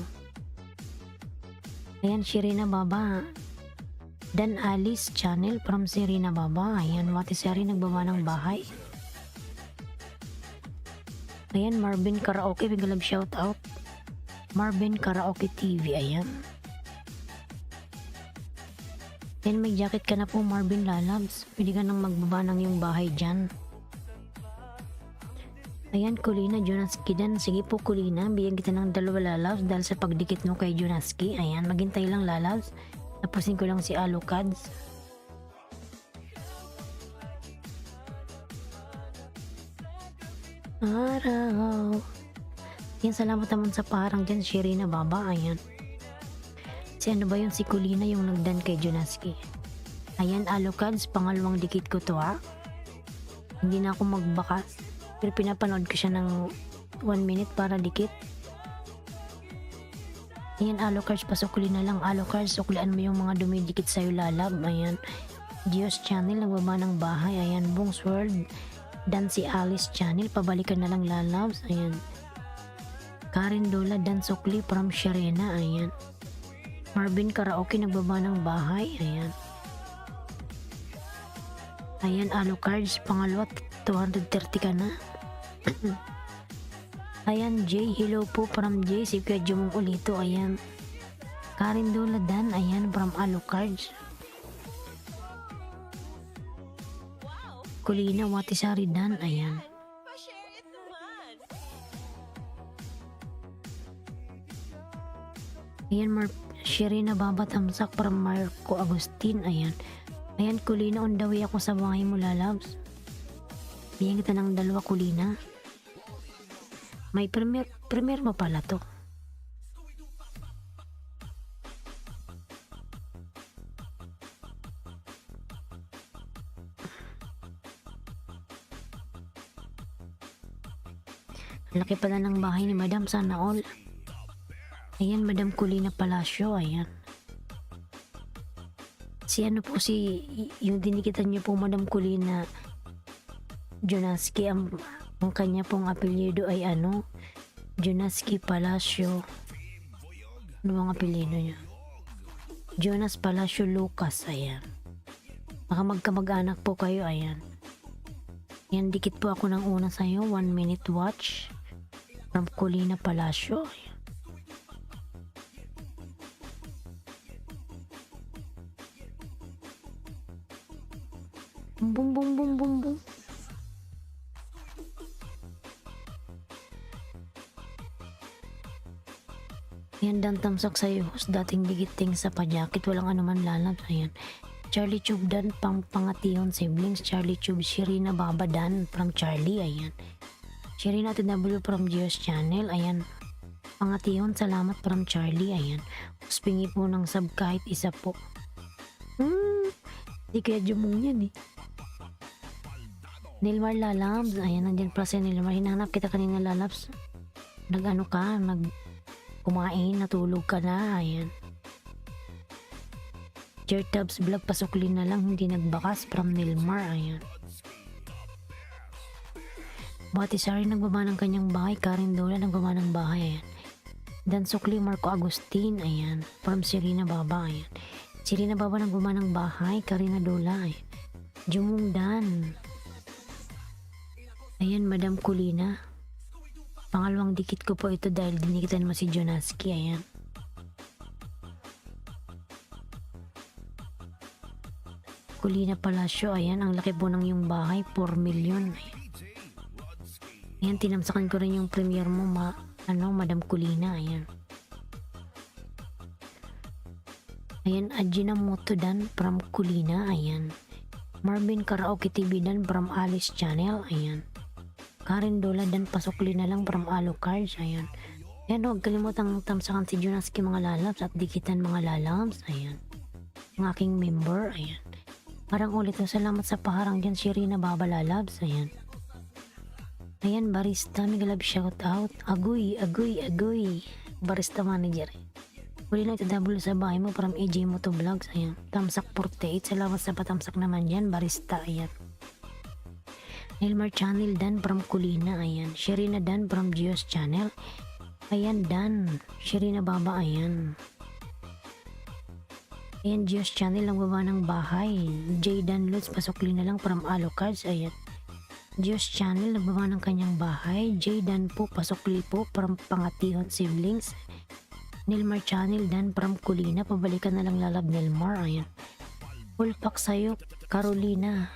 Ayan, Shirina Baba. Dan Alice Channel from Serena Baba. Ayan, Watisari nagbaba ng bahay. Ayan, Marvin Karaoke, biglalab shout out. Marvin Karaoke TV, ayan. Ayan, may jacket ka na po Marvin lalabs. Pwede ka nang magbaba ng yung bahay dyan. Ayan, Kulina, Junaski dan. Sige po Kulina, bigyan kita ng 2 lalabs dahil sa pagdikit mo kay Junaski. Ayan, maghintay lang lalabs. Tapusin ko lang si Alucards. Araw. Yan, salamat naman sa parang dyan, Shirina Baba. Ayan. Si ano ba yun? Si Kulina yung nagdan kay Junaski. Ayan, Alucards, pangalawang dikit ko to ha. Hindi na ako magbakas. Pero pinapanood ko siya ng 1 minute para dikit. Ayan, Alucards, pasukli na lang. Alucards, suklian mo yung mga dumidikit sa'yo lalab. Ayan. Geos Channel, nagbaba ng bahay. Ayan, Bong's World. Dan si Alice Channel, pabalikan na lang lalabs. Ayan. Karin Dola, dan sukli from Sharena. Ayan. Marvin Karaoke, nagbaba ng bahay. Ayan. Ayan, Alucards, pangalawa, 230 ka na. Ayan, Jay, hello po from Jay, si Kuya Jumong Ulito. Ayan. Karin Dola, dan, ayan, from Alucards. Kulina, Watisari, dan, ayan. Ayan, Shirina Baba, tamsak from Marco Agustin. Ayan. Ayan, Kulina, on the way ako sa bahay mo lalabs. Bigyan kita ng 2 Kulina. May premier mo pala to. Laki pala ng bahay ni Madam, sana all. Ayan, Madam Kulina Palacio. Ayan. Si ano po yung dinikitan niyo po Madam Kulina Junaski, ang kanya pong apelyido ay ano, Junaski Palacio. Ano ang apelyido niya? Jonas Palacio Lucas. Ayan. Baka magkamag-anak po kayo. Ayan. Yan, dikit po ako ng una sa'yo. 1 minute watch from Kulina Palacio. Ayan. Bum bum bum bum bum. Yan, Ayan, Dan Tamsak sa'yo, host dating gigiting sa pajakit, walang anuman lalabs. Ayan. Charlie Chub Dan, pangatiyon siblings. Charlie Chub, Shirina Baba Dan from Charlie. Ayan. Shirina TW from Geo's channel. Ayan. Pangatiyon, salamat from Charlie. Ayan. Pingi po ng sub kahit isa po. Di kaya jumong yan eh. Nilmar Lalabs. Ayan, nandiyan pala si Nilmar. Hinahanap kita kanina Lalabs. Nag-ano ka? Kumain, natulog ka na. Ayan. Jertabs vlog, pasuklin na lang, hindi nagbakas from Nilmar. Ayan. Batisari nagbaba ng kanyang bahay. Karen Dola nagbaba ng bahay. Ayan. Dan Sukli Marco Agustin. Ayan. From Sirina Baba. Ayan. Sirina Baba nagbaba ng bahay. Karina Dola. Ayan. Jumong Dan. Ayan, Madam Kulina. Pangalawang dikit ko po ito dahil dinikitan mo si Jonaski. Ayan. Kulina Palacio. Ayan, ang laki po ng yung bahay. 4 million. Ayan. Ayan, tinamsakan ko rin yung premiere mo, Madam Kulina. Ayan. Ayan, Ajinomoto Dan from Kulina. Ayan. Marvin Karaoke TV Dan from Alice Channel. Ayan. Karen Dola Dan pasukli na lang from Alucards. Ayan. Ayan, huwag kalimutang tamsakan si Jonaski mga lalabs at dikitan mga lalabs. Ayan. Ang aking member. Ayan. Parang ulit o salamat sa paharang dyan, Shirina Baba lalabs. Ayan. Ayan, barista, Migalab shout out. Agoy. Barista manager. Huli na itadablo sa bahay mo from AJ Moto Vlogs. Ayan. Tamsak 48. Salamat sa patamsak naman dyan, barista. Ayan. Nilmar Channel Dan from Kulina. Ayan. Shirina Dan from Geo's channel. Ayan, Dan. Shirina Baba. Ayan. Ayan, Geo's channel ang baba ng bahay. J Dan Lutz, pasukli na lang from Alucards. Ayan. Geo's channel nagbaba ng kanyang bahay. J Dan po, pasukli po from Pangatihon siblings. Nilmar Channel Dan from Kulina, pabalikan na lang lalab Nilmar. Ayan. Full pack sa'yo, Carolina,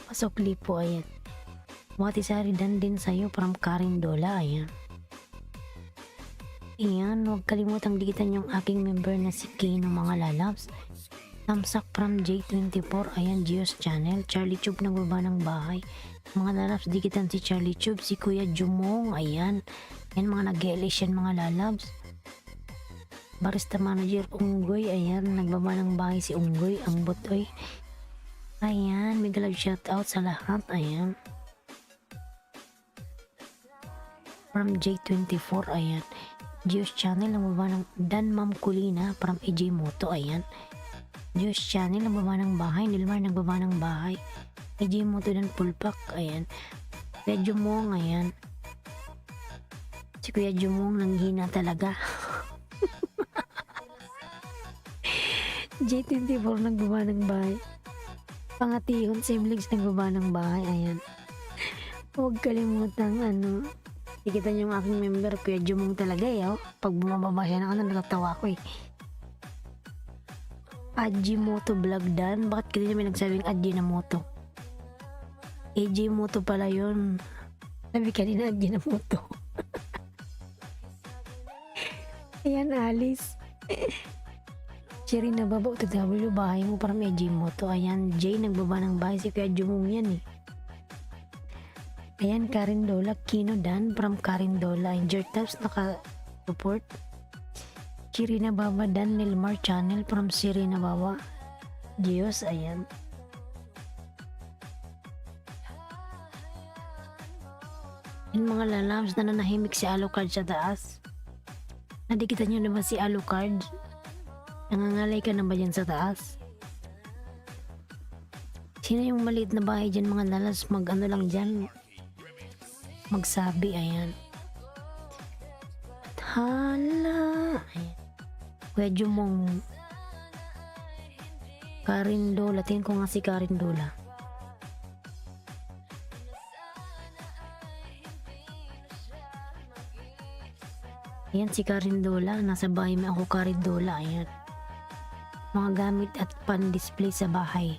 pasukli po. Ayan. Watisari Dan din sa'yo from Karen Dola. Ayan. Ayan, huwag kalimutang dikitan yung aking member na si Kino mga lalabs. Tamsak from J24. Ayan, Geo's channel. Charlie Chub nagbaba ng bahay. Mga lalabs, dikitan si Charlie Chub, si Kuya Jumong. Ayan. Ayan, mga nag-elish yan mga lalabs. Barista manager Unggoy. Ayan, nagbaba ng bahay si Unggoy. Ang butoy. Ayan, may galag shout out sa lahat. Ayan. From J24. Ayan. Geo's channel nagbaba ng Dan Ma'am Kulina from AJ Moto. Ayan. Geo's channel nagbaba ng bahay. Nilmar nagbaba ng bahay. AJ Moto Dan Pulpak. Ayan. Kuya Jumong. Ayan. Si Kuya Jumong nanghina talaga. J24 nagbaba ng bahay. Pangatihon siblings nagbaba ng bahay. Ayan. Huwag kalimutang dikitan yung aking member. Kuya Jumong talaga eh. Oh. Pag bumababa siya na natatawa ko eh. Ajinomoto Vlog Dan. Bakit kanina may nagsabing Ajinomoto? AJ Moto pala yun. Sabi kanina Ajinomoto. Ayan, Alice. Shirina Baba TW, bahay mo para may AJ Moto. Ayan, Jay nagbaba ng bahay. Si Kuya Jumong yan eh. Ayan, Karen Dola, Kino Dan from Karen Dola. Jertabs naka-support. Shirina Baba Dan, Nilmar Channel from Shirina Baba. Geo's, ayan. Yung mga lalabs na nanahimik si Alucard sa taas. Nadikitan nyo naman si Alucard. Nangangalay ka na ba dyan sa taas? Sino yung maliit na bahay dyan mga lalabs? Mag-ano lang dyan? Magsabi, ayan. At hala. Ayan. Kuya Jumong. Karen Dola. Tingin ko nga si Karen Dola. Ayan si Karen Dola. Nasa bahay may ako Karen Dola. Ayan. Mga gamit at pan-display sa bahay.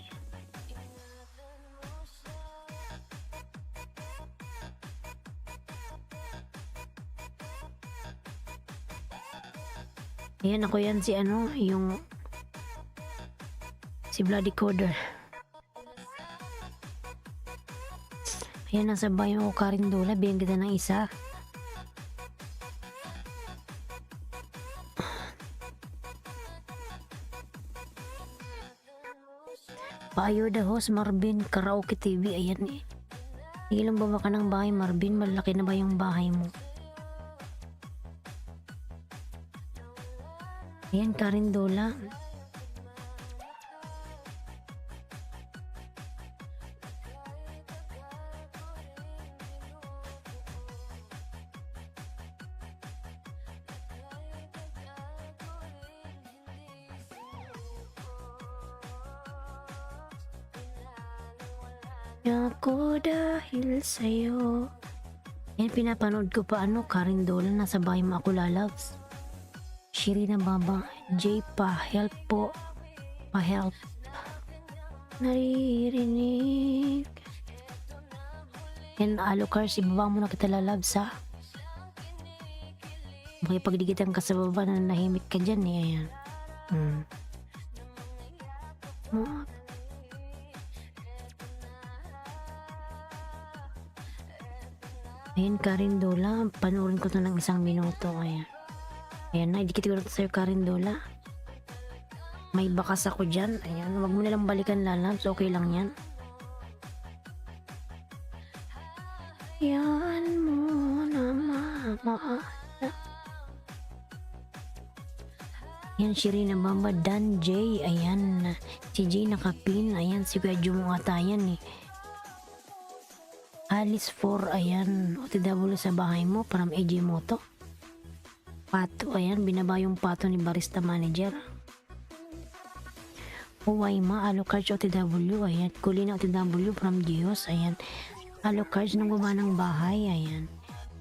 Ayan, ako yan si ano, yung si Bloody Coder. Ayan, nasa bahay mo ko Karindola, bigyan kita ng isa. Payo the host, Marvin Karaoke TV. Ayan eh. Ilang ba ka ng bahay, Marvin? Malaki na ba yung bahay mo? Ayan, Karindola. Ako dahil sa'yo. Yan, pinapanood ko pa ano, Karindola, nasa bahay mo ako lalabs. Shirina Baba, J pa-help po. Pa-help. Naririnig. Yan, Alucars, ibaba mo na kita lalabs ha. Makipagdigitan ka sa baba na nahimik ka dyan eh. Ayan. Ayan, Karindola, panoorin ko to ng 1 minuto. Ayan. Ayan na, idikit ko na to sa'yo, Karindola. May bakas ako dyan. Ayan, wag mo nalang balikan lalabs. Okay lang yan. Yan mo na mama. Ayan, Shirina Bamba, Dan J. Ayan, si J nakapin. Ayan, si Kuya Jumong ata yan eh. Alice 4, ayan, OTW sa bahay mo, from AJ Moto. Pato, ayan, binaba yung pato ni Barista Manager. Uwayma, Alucards OTW, ayan, Kulina OTW from Gios, ayan, Alucards ng baba ng bahay, ayan.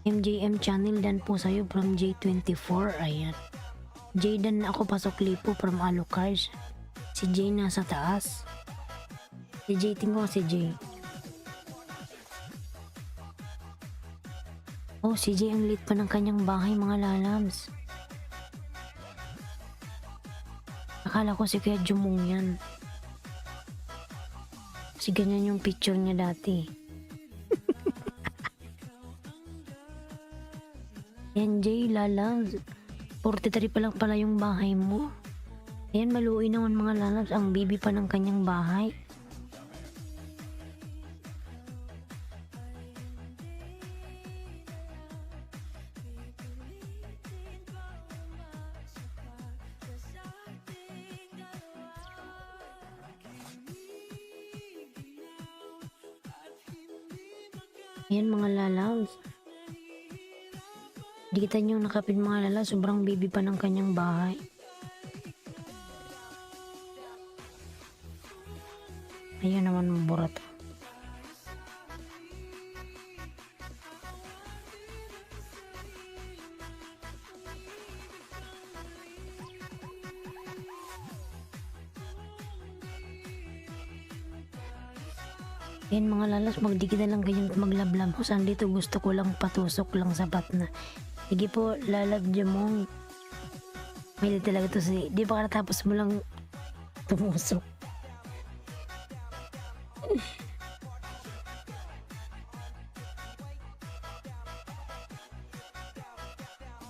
MJM Channel, Dan po sa'yo from J24, ayan. Jaydan ako pasok lipo from Alucards. Si Jay nasa taas. Si Jay, tingko si Jay. Oh, si Jay ang lit pa ng kanyang bahay, mga lalabs. Akala ko si Kuya Jumong yan. Kasi ganyan yung picture niya dati. Yan, Jay, lalabs. 43 pa lang pala yung bahay mo. Ayan, maluin naman mga lalabs. Ang bibi pa ng kanyang bahay. Ayan, mga lalabs. Di kita nyo nakapin mga lalabs. Sobrang bibi pa ng kanyang bahay. Ayan naman, mabura to. Ayan, mga lalas, magdikita lang kayo maglablab. Saan dito gusto ko lang patusok lang sapat na. Sige po, lalab dyan mo. May talaga to si... Di ba katapos mo lang tumusok?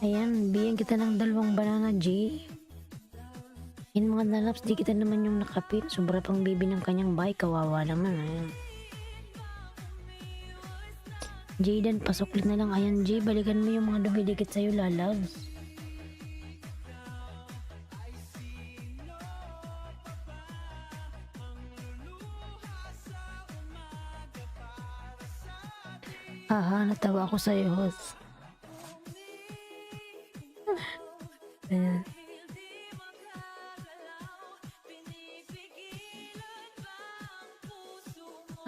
Ayan, bigyan kita ng 2 banana, J. Yan mga lalabs, di kita naman yung nakapin. Sobra pang bibi ng kanyang bahay. Kawawa naman, ayan. Jaydan, pasuklit na lang. Ayan, Jay, balikan mo yung mga dumidikit sa'yo, lalabs. Haha, natawa ako sa'yo, host. Ayan.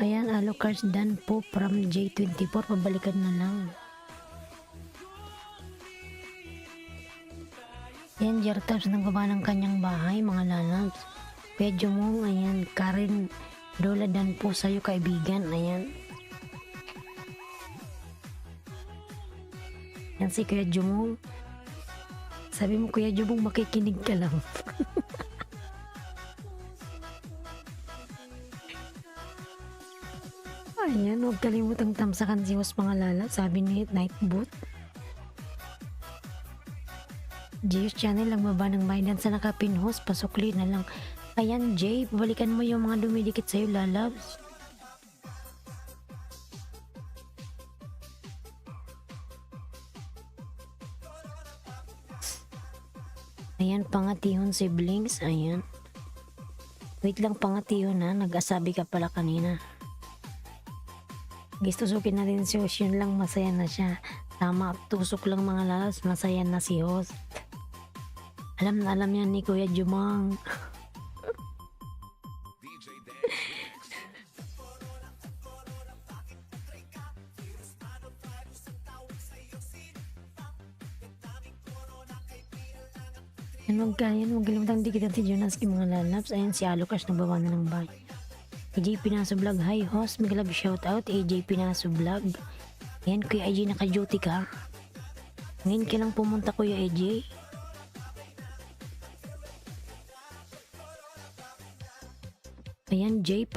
Ayan, Alucards Dan po from J24. Pabalikan na lang. Ayan, Jartabs ng baba ng kanyang bahay, mga lalabs. Pedyo mo, ayan, Karen Dola Dan po sa'yo, kaibigan. Ayan. Yan si Kuya Jumong. Sabi mo, Kuya Jubong, makikinig ka lang. Ayan, huwag kalimutang tamsakan si Host mga lala, sabi ni Nightbot. Gio's channel lang baba ng bayan sa nakapin host, pasukli na lang. Ayan, Jay, balikan mo yung mga dumidikit sa'yo, lalabs. Ayan, pangatihon siblings, ayan. Wait lang, pangatihon ha, nag-asabi ka pala kanina. Gistusukin natin si Host, yun lang, masaya na siya. Tama, tusok lang mga lalabs, masaya na si Host. Alam na alam yan ni Kuya Jumang. Huwag kalimutang dikit si Jonas kay mga lalabs. Ayan si Alukas nagbawa na ng bay. AJ Pinaso Vlog, hi host, may love shout out AJ Pinaso Vlog. Ayan Kuya AJ, naka-duty ka. Ngayon ka lang pumunta Kuya AJ. Ayan Jay,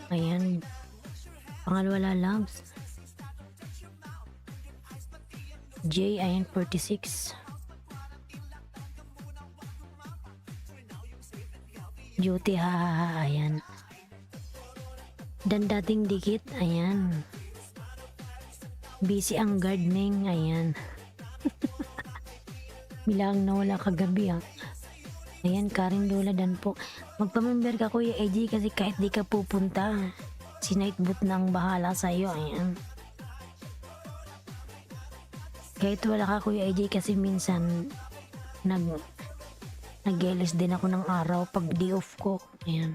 ayan, pangalawa lalabs. Jay, ayan 46. Duty ha, ayan. Dan dating dikit, ayan. Busy ang gardening, ayan. Bilang nawala kagabi ha. Ayan, Karin Lola Dan po. Magpamember ka Kuya AJ kasi kahit di ka pupunta, si Nightbot na ang bahala sa'yo. Ayan. Kahit wala ka Kuya AJ kasi minsan nag-LS din ako ng araw pag day off ko. Ayan.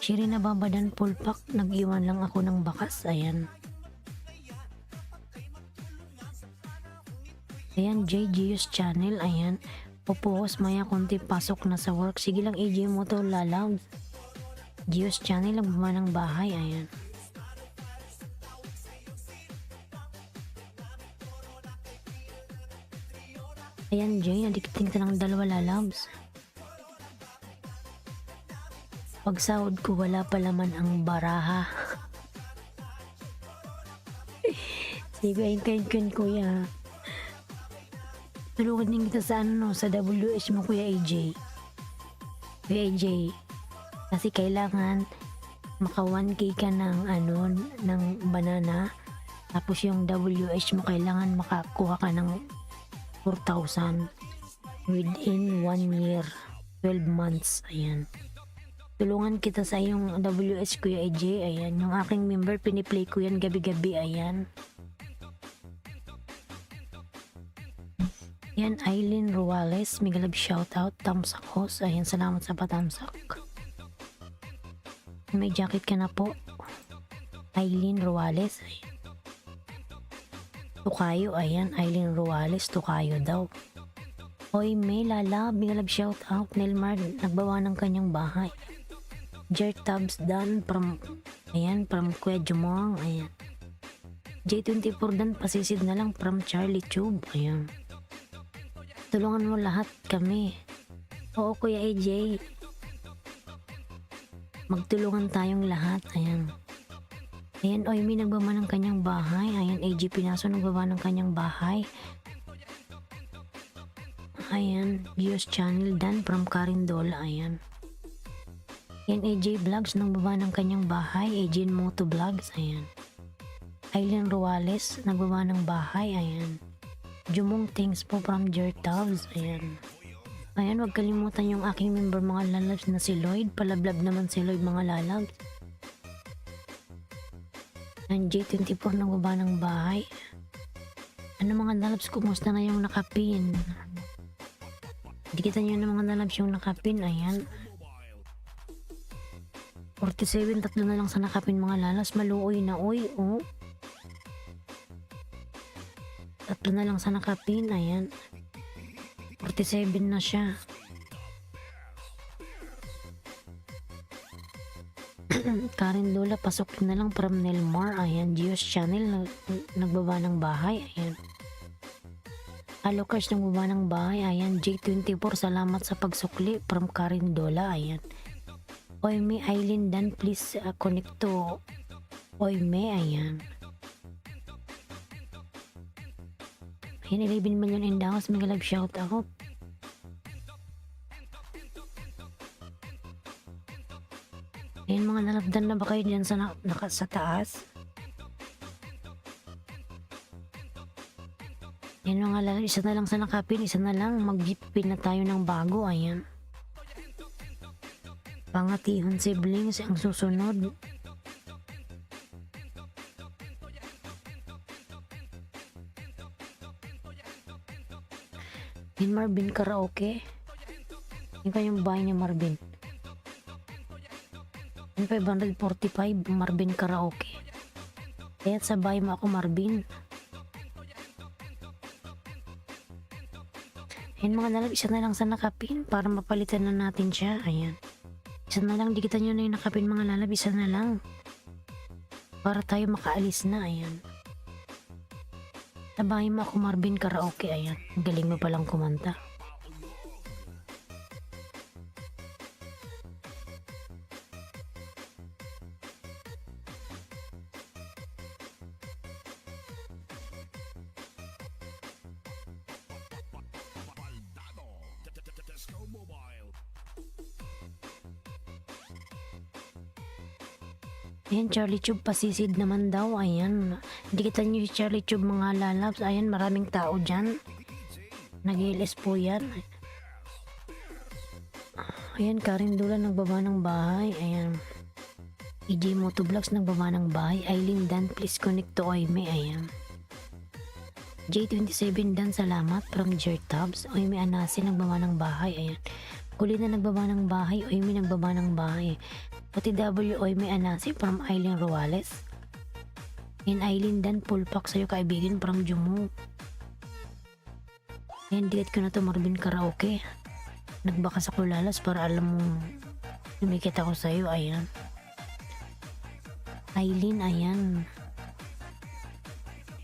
Shiri na babadan full pack, nag-iwan lang ako ng bakas. Ayan. Ayan, JGU's channel. Ayan. Pupuhos maya konti pasok na sa work. Sige lang AJ mo to lalaw. Gio's channel lang buma ng bahay. Ayan. Ayan Jay, nadikiting ka ng dalawa lalabs. Pag sahod ko wala pa laman ang baraha. Sige ayun kayo kuya. Tulungan din kita sa sa WH mo Kuya AJ. Kuya AJ. Kasi kailangan maka 1K ka ng ng banana. Tapos yung WH mo kailangan makakuha ka ng 4,000 within 1 year, 12 months. Ayan. Tulungan kita sa yung WH Kuya AJ. Ayan. Yung aking member, piniplay ko yan gabi-gabi. Ayan. Yan, Aileen Ruales, Migalab shoutout, thumbs up host. Ayan, salamat sa patamsak. May jacket ka na po. Aileen Ruales. Ayan. Tukayo, ayan, Aileen Ruales, Tukayo daw. Hoy, may lala, Migalab shoutout, Nelmar, nagbawa ng kanyang bahay. Jer Tabs Dan from, ayan, from Kuya Jumong, ayan. J24 Dan, pasisid na lang from Charlie Tube, ayan. Tulungan mo lahat kami. Oo Kuya AJ. Magtulungan tayong lahat. Ayan. Ayan, oy, may nagbaba ng kanyang bahay. Ayan, AJ Pinaso nagbaba ng kanyang bahay. Ayan, Gio's channel Dan from Carindola. Ayan. Ayan, AJ Vlogs nagbaba ng kanyang bahay. AJ Moto Vlogs. Ayan. Aileen Ruales nagbaba ng bahay. Ayan. Jumong thanks po from Jertabs. Ayan. Ayan, huwag kalimutan yung aking member mga lalabs na si Lloyd. Palablab naman si Lloyd mga lalabs. Ayan, J24 nang baba ng bahay. Ano mga lalabs, kumusta na yung nakapin? Dikitan nyo na mga lalabs yung nakapin. Ayan. 47, tatlo na lang sa nakapin mga lalabs. Maluoy na oy. Oh. Tatlo na lang sa nakapin. Ayan. 47 na siya. Karin Lola, pasok na lang from Nelmar. Ayan. Gio's channel nagbaba ng bahay. Ayan. Alokers ng baba ng bahay, ayan. J24, salamat sa pagsukli from Carindola, ayan. Oime Eileen Dan, please connect to Oime, ayan. Ayan, 11 million in the house, mga love shout out. Ayan, mga nalabdan na ba kayo dyan sa, sa taas? Yan mga lalaki, isa na lang sa nakapin, isa na lang, mag-jeepin na tayo ng bago, ayan. Pangatihon siblings ang susunod. Yan Marvin Karaoke. Yan kayong bahay niya Marvin. Yan 545 Marvin Karaoke. Kaya sa bahay mo ako Marvin. Ayan mga lalab, isa na lang sa nakapin para mapalitan na natin siya. Ayan. Isa na lang, dikitan nyo na yung nakapin mga lalab, isa na lang. Para tayo makaalis na, ayan. Tabahin mo ako Marvin Karaoke, ayan. Galing mo palang kumanta. Ayan, Charlie Tube pasisid naman daw. Ayan. Dikitan nyo si Charlie Tube mga lalabs. Ayan, maraming tao dyan. Nag-ilis po yan. Ayan, Carindola nagbaba ng bahay. Ayan. EJ Motovlogs nagbaba ng bahay. Eileen Dan, please connect to Oime. Ayan. J27 Dan, salamat. From Jertabs. Oime Anasi nagbaba ng bahay. Ayan. Kulina nagbaba ng bahay. Oime nagbaba ng bahay. Pati W. Oime Anasi from Eileen Ruales. And Eileen Dan, full pack sa'yo kaibigan from Jumu. Ayan, dikit ko na to Marvin Karaoke. Nagbakas ako lalas para alam mo lumikit ako sa'yo. Ayan. Eileen, ayan.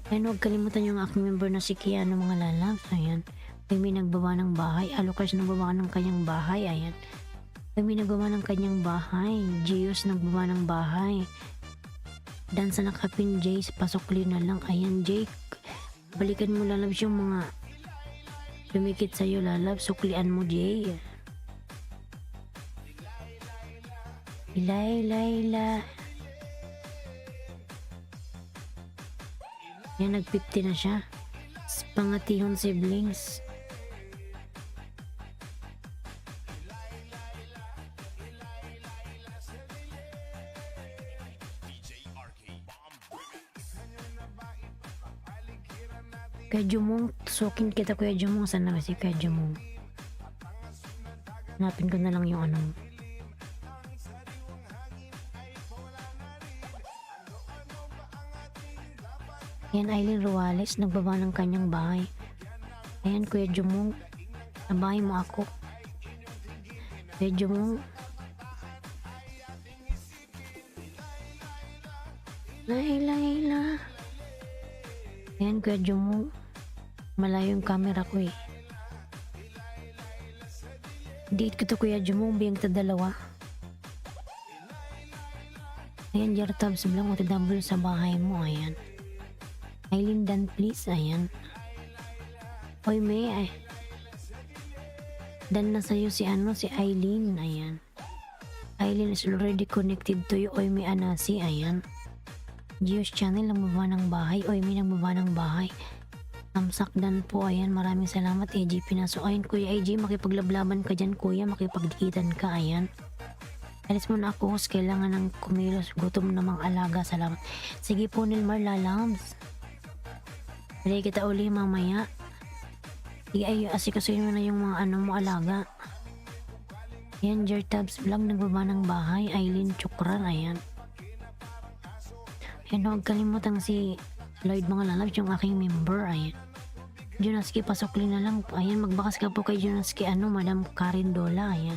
Ayan, huwag kalimutan yung aking member na si Kiano mga lalabs. Ayan. May nagbaba ng bahay. Alokers nagbaba ng kanyang bahay. Ayan. May nagbaba ng kanyang bahay. Gios nagbaba ng bahay. Dan sa nakapin Jace, pasokli na lang. Ayan Jake, balikan mo lalabs yung mga lumikit sa'yo lalabs. Suklian mo Jay. Ila. Yan, nag-50 na siya. Pangatihon siblings. Kaya Jumong, sukin kita Kuya Jumong. Saan na si Kuya Jumong? Hanapin ko na lang yung ano. Ayan, Eileen Ruales, nagbaba ng kanyang bahay. Ayan, Kuya Jumong, nabahay mo ako. Kuya Jumong. Laila. Ayan, Kuya Jumong. Malayo yung camera ko eh. Diit ko to Kuya Jumong, biyang ta dalawa. Ayan, Jertabs bilang OTW sa bahay mo. Ayan. Eileen Dan, please. Ayan. Oy, may Dan na sa'yo si Eileen. Ayan. Eileen is already connected to you. Oy, may Anasi. Ayan. Gios channel ang baba ng bahay. Oy, may nagbaba ng bahay. Sakdan po, ayan, maraming salamat AJ Pinaso. Ayan Kuya AJ, makipaglablaban ka dyan Kuya, makipagdikitan ka, ayan. Alis mo na ako, host, kailangan ng kumilos, gutom namang alaga, salamat. Sige po Nilmar Lalams, balik kita uli mamaya. Sige ay, asikasuhin mo na yung mga ano mo alaga. Ayan, Jertabs Vlog, nagbaba ng bahay. Eileen Chukran, ayan. Ayan, huwag kalimutang si Lloyd mga lalabs, yung aking member, ayan. Jonaski, pasokli na lang. Ayan, magbakas ka po kay Jonaski, Madam Carindola, ayan.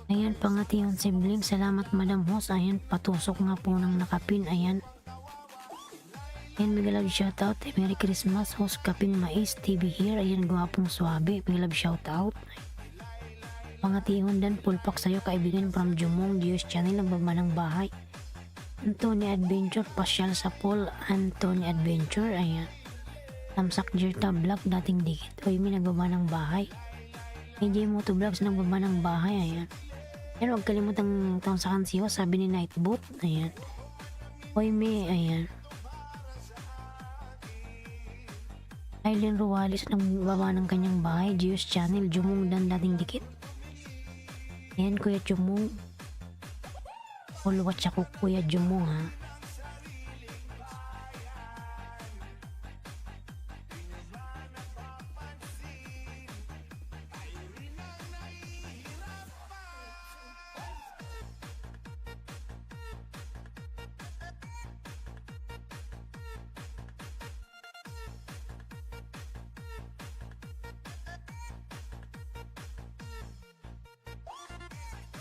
Ayan, pangatihon sibling. Salamat Madam Host, ayan. Patusok nga po ng nakapin, ayan. Ayan, mega love shoutout. Merry Christmas, host Kaping Mais TV here. Ayan, gwapong swabe. Mega love shoutout. Pangatihon dan pulpak sa'yo kaibigan from Jumong Dios Channel ng Bamanang Bahay. Anthony Adventure, pasyal sa pool. Anthony Adventure, ayan. Tamsak Jirta Vlog, dating dikit. Oy, may nagbabanang bahay. AJ Moto Vlogs, nagbabanang bahay, ayan. Pero huwag kalimutang taon sa kansiyo, sabi ni Nightbot, ayan. Oy, may, ayan. Aileen Rualis, nagbaba ng kanyang bahay. Dios Channel, Jumong dan dating dikit. Ayan, Kuya Jumong. Uluwat siya ko, Kuya Jumong, ha.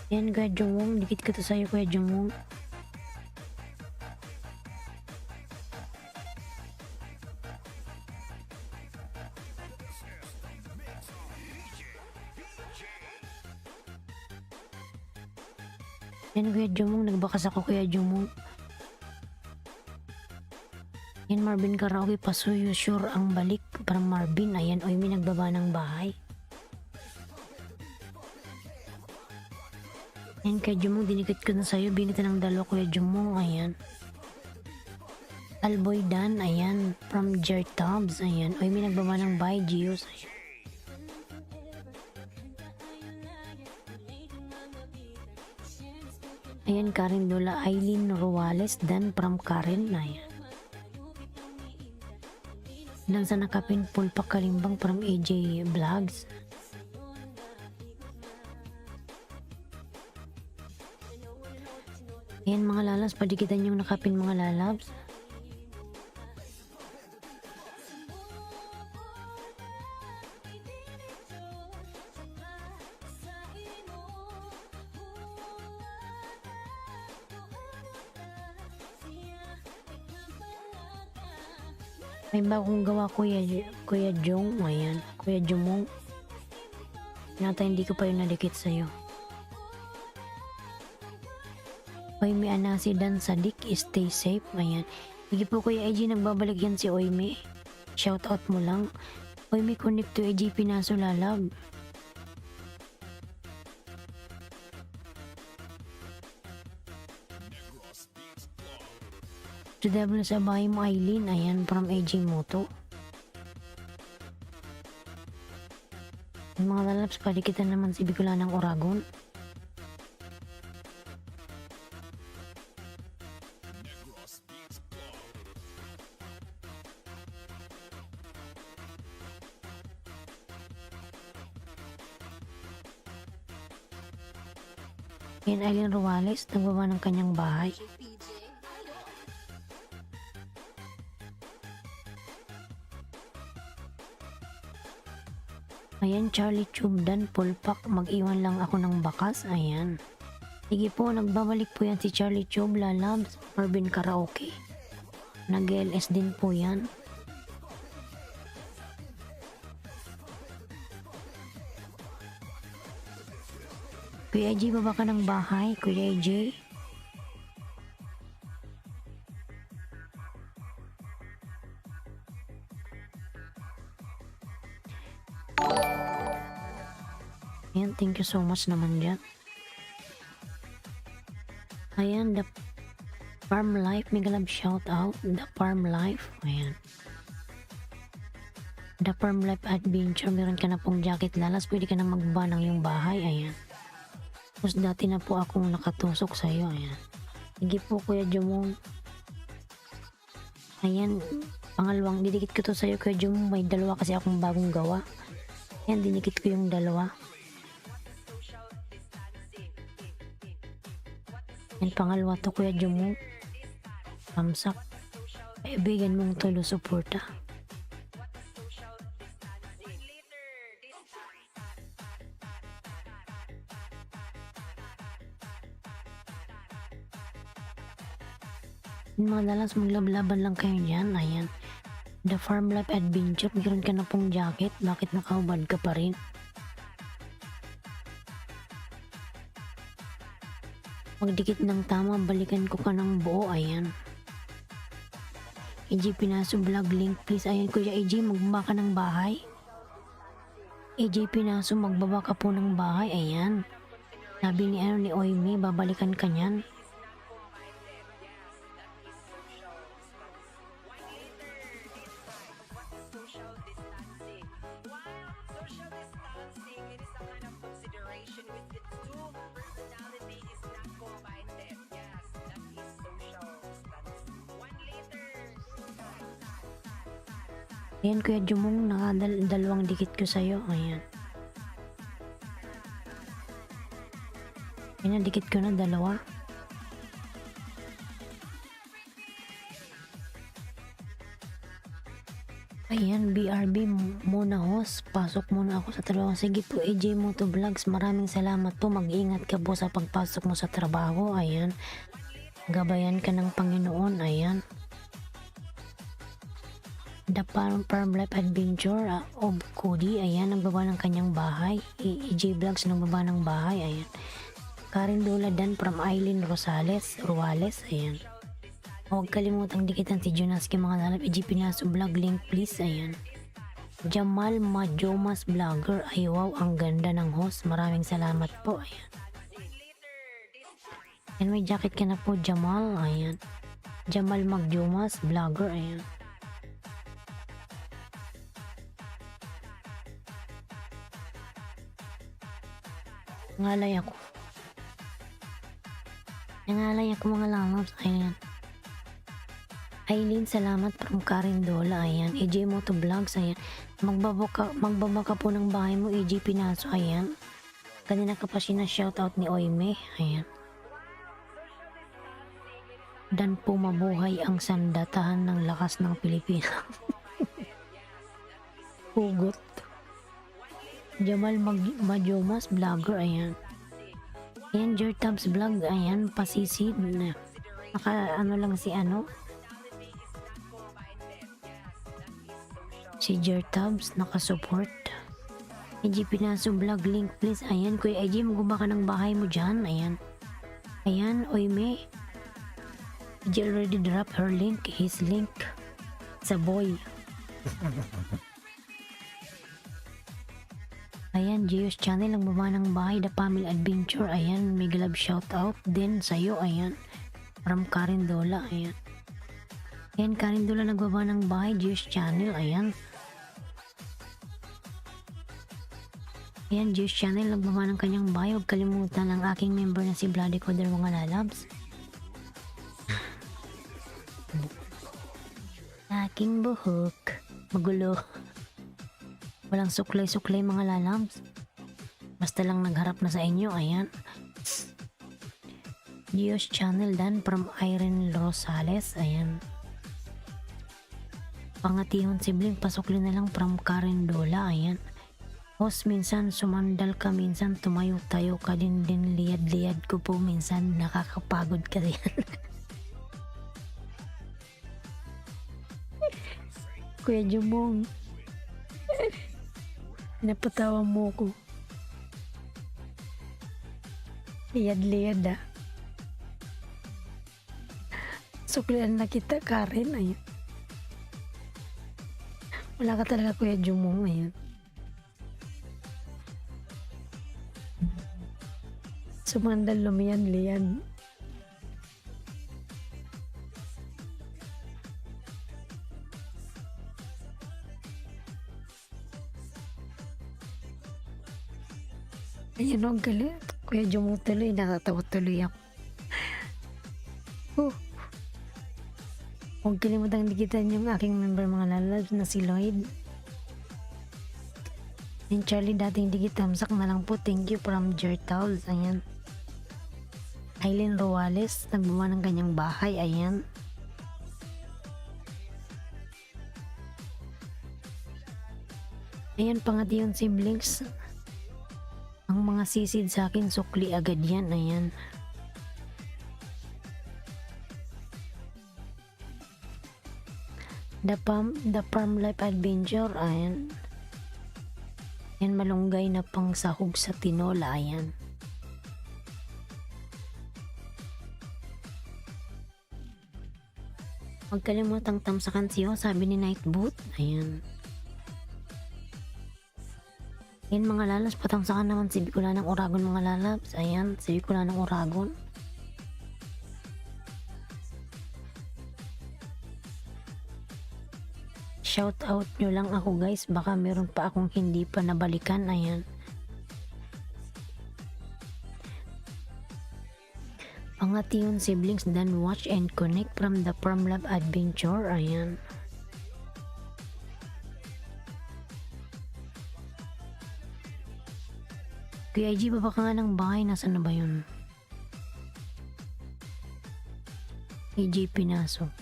Ayan, Kuya Jumong. Dikit ko to sa'yo, Kuya Jumong. Ayan, Kuya Jumong. Nagbakas ako, Kuya Jumong. Ayan, Marvin Karaoke. Pasuyo sure ang balik. Parang Marvin. Ayan, oy, may nagbaba ng bahay. Ayan, Kuya Jumong. Dinikit ko na sa'yo. Binita ng dalawa, Kuya Jumong. Ayan. Alboy Dan. Ayan. From Jertobs. Ayan. Oy, may nagbaba ng bahay. Gios. Ayan. Ayan, Karen Dola, Aileen Ruales, Dan from Karen. Ayan. Lang sa nakapin, Pulpak Kalimbang from AJ Vlogs. Ayan, mga lalabs, padikitan yung nakapin, mga lalabs. May bagong gawa, Kuya Jong. Ayan, Kuya Jumong. Nata hindi ko pa yun nadikit sa'yo. Oy, may anasi Dan Sadik, stay safe. Ayan. Sige po, Kuya AJ, nagbabalik yan si Oyme. Shout out mo lang. Oyme, connect to AJ Pinaso Lalab. To devil sa bahay mo, Aileen. Ayan, from AJ Moto. Yung mga lalabs, padikitan naman si Bicolanang Oragon. Ayan, Aileen Ruales, nagbaba ng kanyang bahay. Ayan, Charlie Tube Dan Pulpak, mag-iwan lang ako ng bakas. Ayan. Sige po, nagbabalik po yan si Charlie Tube Lalabs, Marvin Karaoke. Nag-LS din po yan. Kuya AJ, baba ka ng bahay, Kuya AJ. Ayan, thank you so much naman dyan. Ayan, The Farm Life, mega love shout out. The Farm Life, ayan. The Farm Life Adventure, meron ka na pong jacket lalas, pwede ka na magba ng yung bahay, ayan. Tapos dati na po akong nakatusok sa'yo, ayan. Sige po, Kuya Jumong. Ayan, pangalawang, didikit ko to sa'yo, Kuya Jumong. May dalawa kasi akong bagong gawa. Ayan, dinikit ko yung dalawa. Yan, pangalawa to, Kuya Jumong. Thumbs up. Kaibigan mong tulo suporta. Mga lalas, maglablaban lang kayo dyan. Ayan. The Farm Life Adventure. Meron ka na pong jacket. Bakit nakahubad ka pa rin? Magdikit ng tama. Balikan ko ka ng buo. Ayan. AJ Pinaso vlog link please. Ayan, Kuya AJ, magbaba ka ng bahay. AJ Pinaso, magbaba ka po ng bahay. Ayan. Sabi ni Oime, babalikan ka niyan. Ayan, Kuya Jumong, nakadalawang dikit ko sa'yo. Ayan. Ayan, dikit ko na dalawa. Ayan, BRB muna host. Pasok muna ako sa trabaho. Sige po, AJ Moto Vlogs. Maraming salamat po. Mag-ingat ka po sa pagpasok mo sa trabaho. Ayan. Gabayan ka ng Panginoon. Ayan. The Farm Life Adventure of Cody. Ayan, nagbaba ng kanyang bahay. AJ Vlogs nagbaba ng bahay. Ayan. Karen Dula Dan from Aileen Ruales. Ayan. Huwag kalimutang dikitan si Jonaski mga lalap. AJ Pinaso vlog link please. Ayan. Jamal Majomas Vlogger. Ay wow, ang ganda ng host. Maraming salamat po. Ayan. Ayan, may jacket ka na po, Jamal. Ayan. Jamal Magjomas Vlogger. Ayan. Nangalay ako. Mga lalabs. Ayan. Aileen, salamat from Carindola. Ayan. AJ Moto Vlogs. Ayan. Magbaba ka po ng bahay mo, AJ Pinaso. Ayan. Kanina ka pa shoutout ni Oime. Ayan. Dan po mabuhay ang sandatahan ng lakas ng Pilipinas. Hugot. Jamal Majomas Vlogger. Ayan. Ayan, Jertabs Vlog. Ayan, pasisid na. Lang si Jertabs nakasupport. AJ Pinaso vlog link please. Ayan, Kuya AJ, magumba ka ng bahay mo dyan. Ayan. Ayan, Oime. AJ already drop his link sa boy. Ayan, Geo's channel, ang baba ng bahay, The Family Adventure. Ayan, may glove shoutout din sa'yo. Ayan, from Carindola. Ayan. Ayan, Carindola nagbaba ng bahay, Geo's channel. Ayan. Ayan, Geo's channel, nagbaba ng kanyang bahay. Huwag kalimutan ang aking member na si Bloody Coder mga lalabs. Aking buhok. Magulo. Walang suklay-suklay mga lalabs. Basta lang nagharap na sa inyo. Ayan. Geo's channel dan from Irene Rosales. Ayan. Pangatihon sibling, pasukli na lang from Karen Dola. Ayan. Host, minsan sumandal ka, minsan tumayo-tayo ka din liyad-liyad ko po, minsan nakakapagod ka rin. Kuya Jumong, napatawa mo ko. Liyad-liyad suklian na kita, Karen. Ayun. Wala ka talaga, Kuya Jumong. Ayun. Sumandal, lumiyan-liyan. Ayun, ang galit. Kuya Jumong tuloy, natatawa tuloy ako. Huwag kalimutang dikitan yung aking member mga lalabs na si Lloyd. And Charlie, dating dikit, tamsak na lang po. Thank you from Jertals. Ayan. Aileen Ruales, nagbuwa ng kanyang bahay. Ayan. Ayan, pangatiyon siblings. Ang mga sisid sa akin, sukli agad yan. Ayan. The Farm Life Adventure, ayan. Yan, malunggay na pang sahog sa tinola, ayan. Huwag kalimutang tamsakan siyo, sabi ni Nightboot, ayan. Yan mga lalabs, patamsakan naman si Bicolanang Oragon mga lalabs, ayan, si Bicolanang Oragon. Shout out nyo lang ako guys, baka meron pa akong hindi pa nabalikan, ayan. Pangation siblings, then watch and connect from the Farm Life Adventure, ayan. Kuya IG, baba ka nga ng bahay, nasaan na ba yun? AJ Pinaso.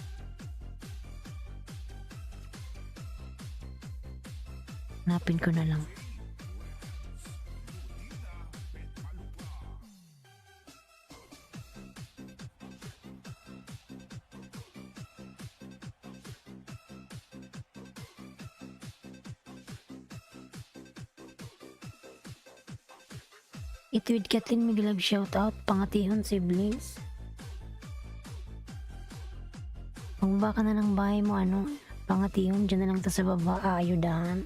Hanapin ko na lang. Ituwid Kathleen Miguelag shoutout, Pangation siblings. Magbaba ka na ng bahay mo, ano, Pangation, dyan na lang ta sa baba, aayudahan.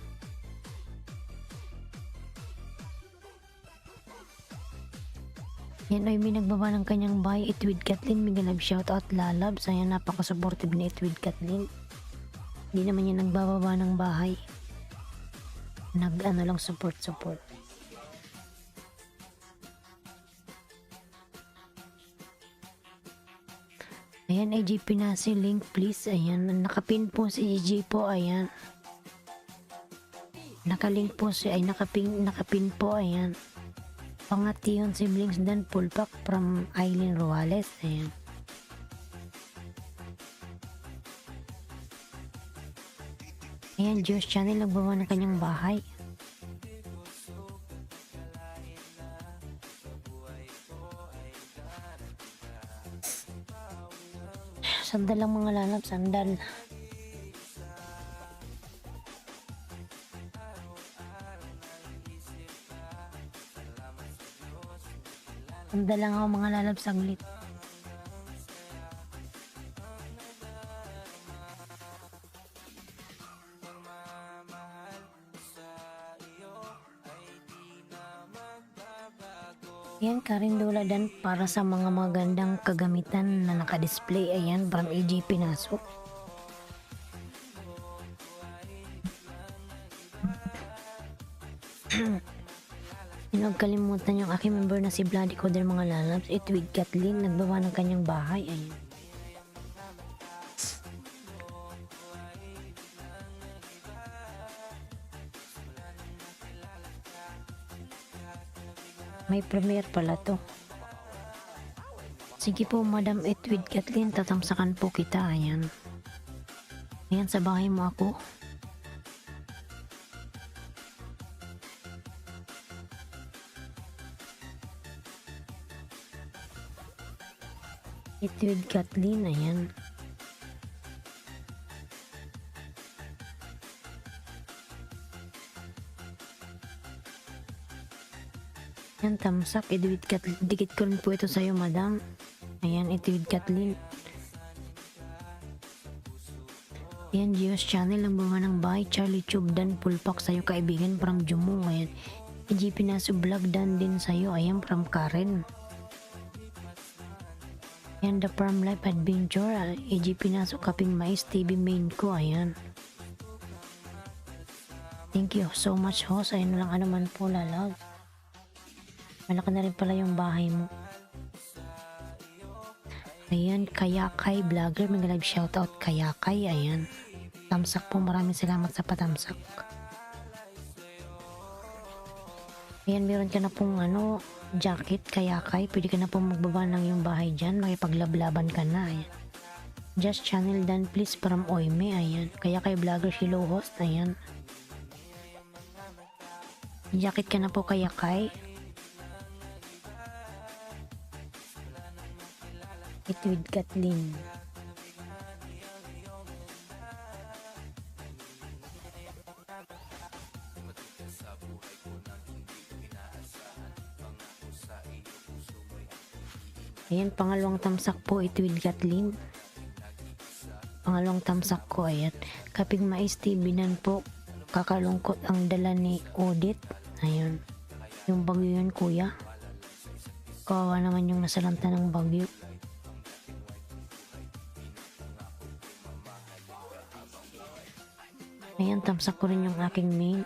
Yan ay may nagbaba ng kanyang bahay, Ituwid Kathleen Miguelag shoutout, lalabs. Ayan, napaka-supportive ni Ituwid Kathleen. Hindi naman yan nagbababa ng bahay. Nag-ano lang, support. Ayan, AJ Pinasi, link please. Ayan, nakapin po si AJ po, ayan. Nakalink po si, nakapin po, ayan. Pangation siblings, dan pulpak from Aileen Ruales, ayan. Ayan, Diyos Channel, nagbawa ng kanyang bahay. Sandal lang mga lalab, sandal. Sandal lang ako mga lalab, saglit. Yan, Karindula dan para sa mga magandang kagamitan na naka-display. Ayan, from AJ Pinaso. Huwag kalimutan yung aking member na si Bloody Coder mga lalabs. Ituwid Kathleen, nagbawa ng kanyang bahay. Ayan. May premiere pala to. Sige po, Madam Ituwid Kathleen, tatamsakan po kita. Ayan. Ayan, sa bahay mo ako. Ituwid Kathleen, ayan. Yan, tamsak. Ituwid Kathleen. Dikit ko rin po ito sa'yo, madam. Ayan, Ituwid Kathleen. Ayan, Gios Channel, ang bunga ng bahay. Charlie Tube, dan pulpak sa'yo, kaibigan, from Jumong. Ayan, EG Pinaso Vlog, dan din sa'yo. Ayan, from Karen. Ayan, The Farm Life Adventure. EG Pinaso, Kaping Mais TV main ko. Ayan. Thank you so much, host. Ayan lang, ano man po, lalag. Malaki na rin pala yung bahay mo. Ayan, Kayakay Vlogger, may live shoutout Kayakay, ayan. Tamsak po, maraming salamat sa patamsak. Ayan, meron ka na pong ano, jacket Kayakay, pwede ka na pong magbaba ng yung bahay dyan, makipaglaban ka na, ayan. Just Channel dan please from Oime, ayan. Kayakay Vlogger, hello host, ayan. Jacket ka na po Kayakay. Ituwid Kathleen. Ayan, pangalawang tamsak po, Itwid Kathleen. Pangalawang tamsak ko, ayan. Kaping Mais TV nan po, kakalungkot ang dala ni Odit. Ayun. Yung bagyo yun, kuya. Kawawa naman yung nasalanta ng bagyo. Ayan, tamsak ko rin yung aking main.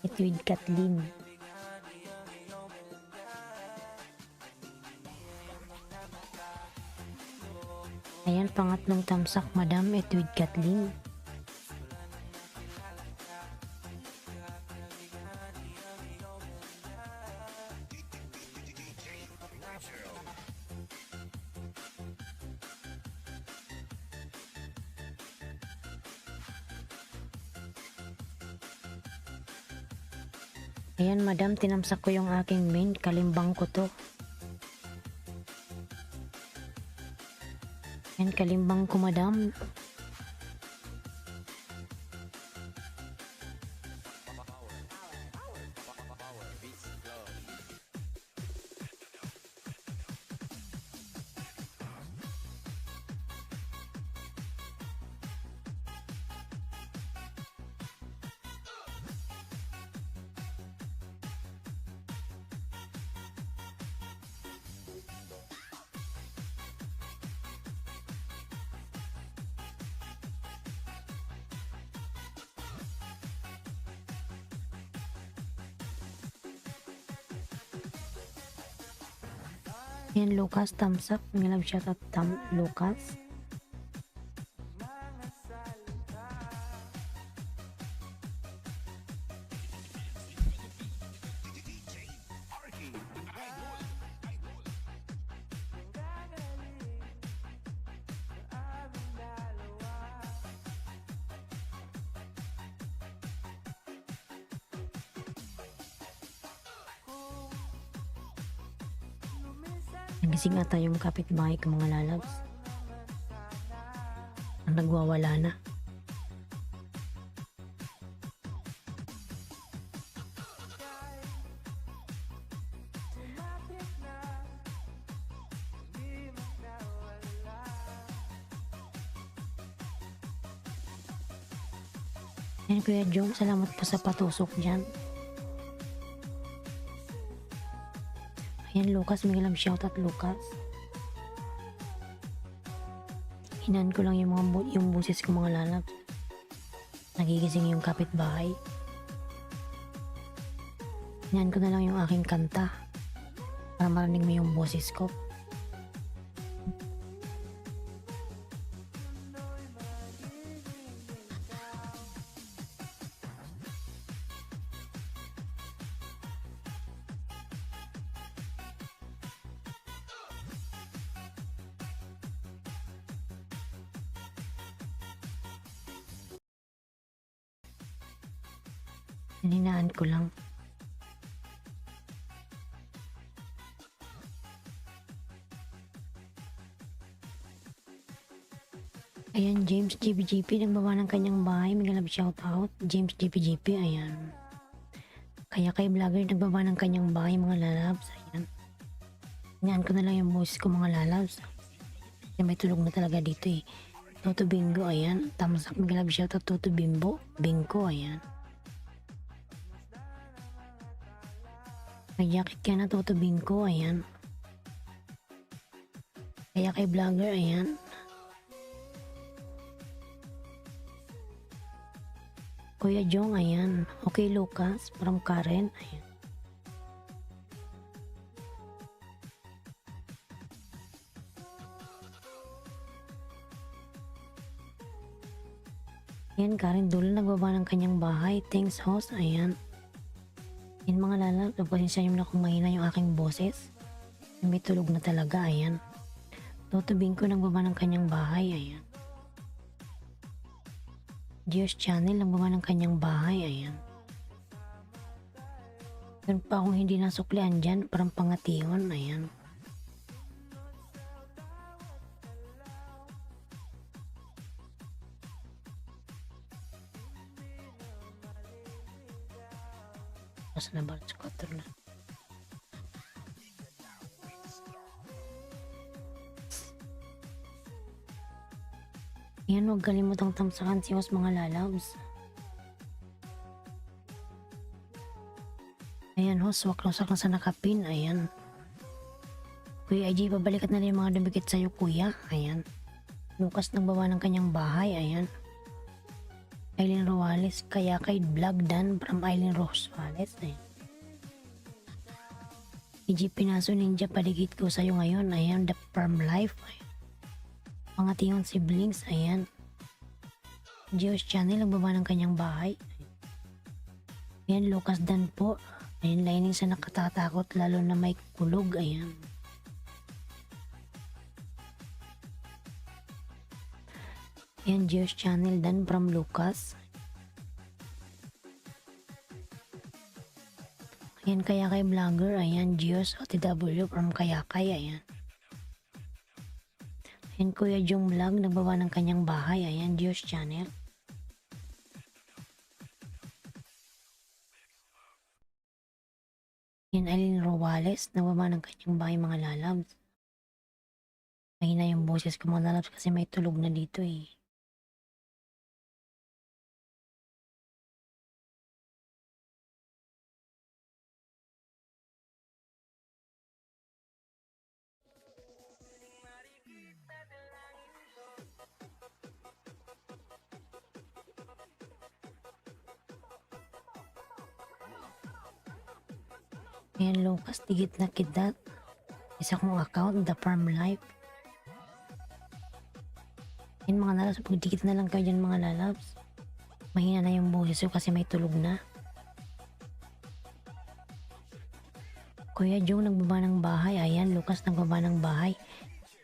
Itwid Kathleen. Ayan, pangatlong tamsak, Madam Itwid Kathleen. Ayan, Madam, tinamsak ko yung aking main. Kalimbang ko to. Ayan, kalimbang ko, Madam. Ayan, Lucas, thumbs up. May love shoutout, Lucas. Nagising ata yung kapitbahay ko, mga lalabs. Ang nagwawala na. Yan, Kuya Jong, salamat po sa patusok dyan. Ayan, Lucas, may lang shoutout, Lucas. Hinan ko lang yung busis ko, mga lalabs. Nagigising yung kapitbahay. Hinan ko na lang yung aking kanta para marinig mo yung boses ko. Hininaan ko lang. Ayan, James GPGP, nagbaba ng kanyang bahay. May galab shoutout. James GPGP, ayan. Kaya kay vlogger, nagbaba ng kanyang bahay, mga lalabs. Ayan. Hinaan ko na lang yung boses ko, mga lalabs. Kasi may tulog na talaga dito eh. Toto Bingo, ayan. Tamsak, may galab shoutout, Toto Bimbo. Bingo, ayan. May jacket ka na, Toto Bingo, ayan. Kaya kay vlogger, ayan. Kuya Jong, ayan. Okay, Lucas, from Karen, ayan. Ayan, Karen Dulo, nagbaba ng kanyang bahay. Thanks, host, ayan. Yan, mga lalab, pasensya nyo na kung mahina yung aking boses. May tulog na talaga, ayan. Tutubing ko nagbaba ng kanyang bahay, ayan. Geo's channel, nagbaba ng kanyang bahay, ayan. Meron pa akong hindi nasuklian dyan, parang pangatingon, ayan. Mas na ba? 4 na. Ayan, huwag kalimutang tamsakan si Os mga lalabs. Ayan, host, waklosak na sa nakapin. Ayan. Kuya AJ, pabalikat na rin yung mga dumikit sa'yo, kuya. Ayan. Lucas nagbaba ng kanyang bahay. Ayan. Aileen Roales, kaya kay Vlog Dan from Aileen Rosales. Ayan. AJ Pinaso Ninja, paligid ko sa'yo ngayon. Ayan, The Farm Life. Ayan. Mga tingong siblings. Ayan. Geo's Channel, nagbaba ng kanyang bahay. Ayan, Lucas Dan po. Ayan, lining sa nakatatakot, lalo na may kulog. Ayan. Ayan, Geo's Channel Dan from Lucas. Ayan, kaya kay vlogger. Ayan, Geo's OTW from Kayakay. Ayan. Ayan, Kuya Jong Vlog, nagbaba ng kanyang bahay. Ayan, Geo's Channel. Ayan, Aileen Roales, nagbaba ng kanyang bahay mga lalabs. Mahina yung boses ko mga lalabs kasi may tulog na dito eh. Ayan, Lucas, tigit na kidat. Isa kong account, The Farm Life. Ayan mga lalabs, pagdikit na lang kayo dyan mga lalabs. Mahina na yung boses ko kasi may tulog na. Kuya Jong nagbaba ng bahay. Ayan, Lucas nagbaba ng bahay.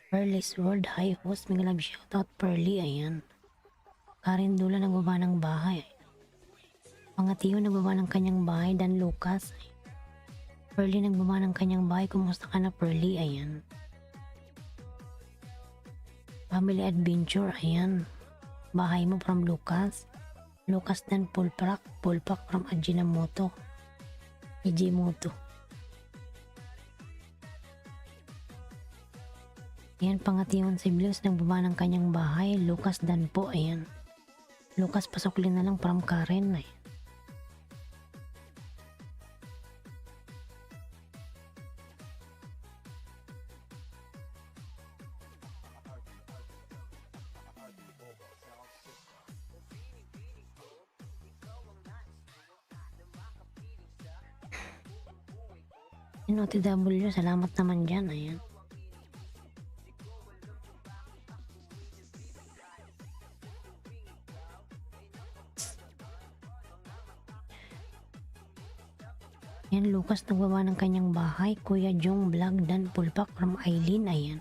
Pearly's World, hi host, may love shoutout Pearly. Ayan. Karen Dula nagbaba ng bahay. Mga tiyo nagbaba ng kanyang bahay. Dan Lucas. Pearly nagbaba ng kanyang bahay. Kumusta ka na Pearly? Ayan. Family Adventure. Ayan. Bahay mo from Lucas. Lucas Dan Pulpak from Ajinomoto. Ijimoto. Ayan, pangatingon siblings nagbaba ng kanyang bahay. Lucas Dan po. Ayan. Lucas, pasuklin na lang from Karen. Ayan. Ayan, OTW, salamat naman dyan. Ayan. Ayan, Lucas nagbaba ng kanyang bahay. Kuya Jong Vlog Dan Pulpak from Aileen. Ayan.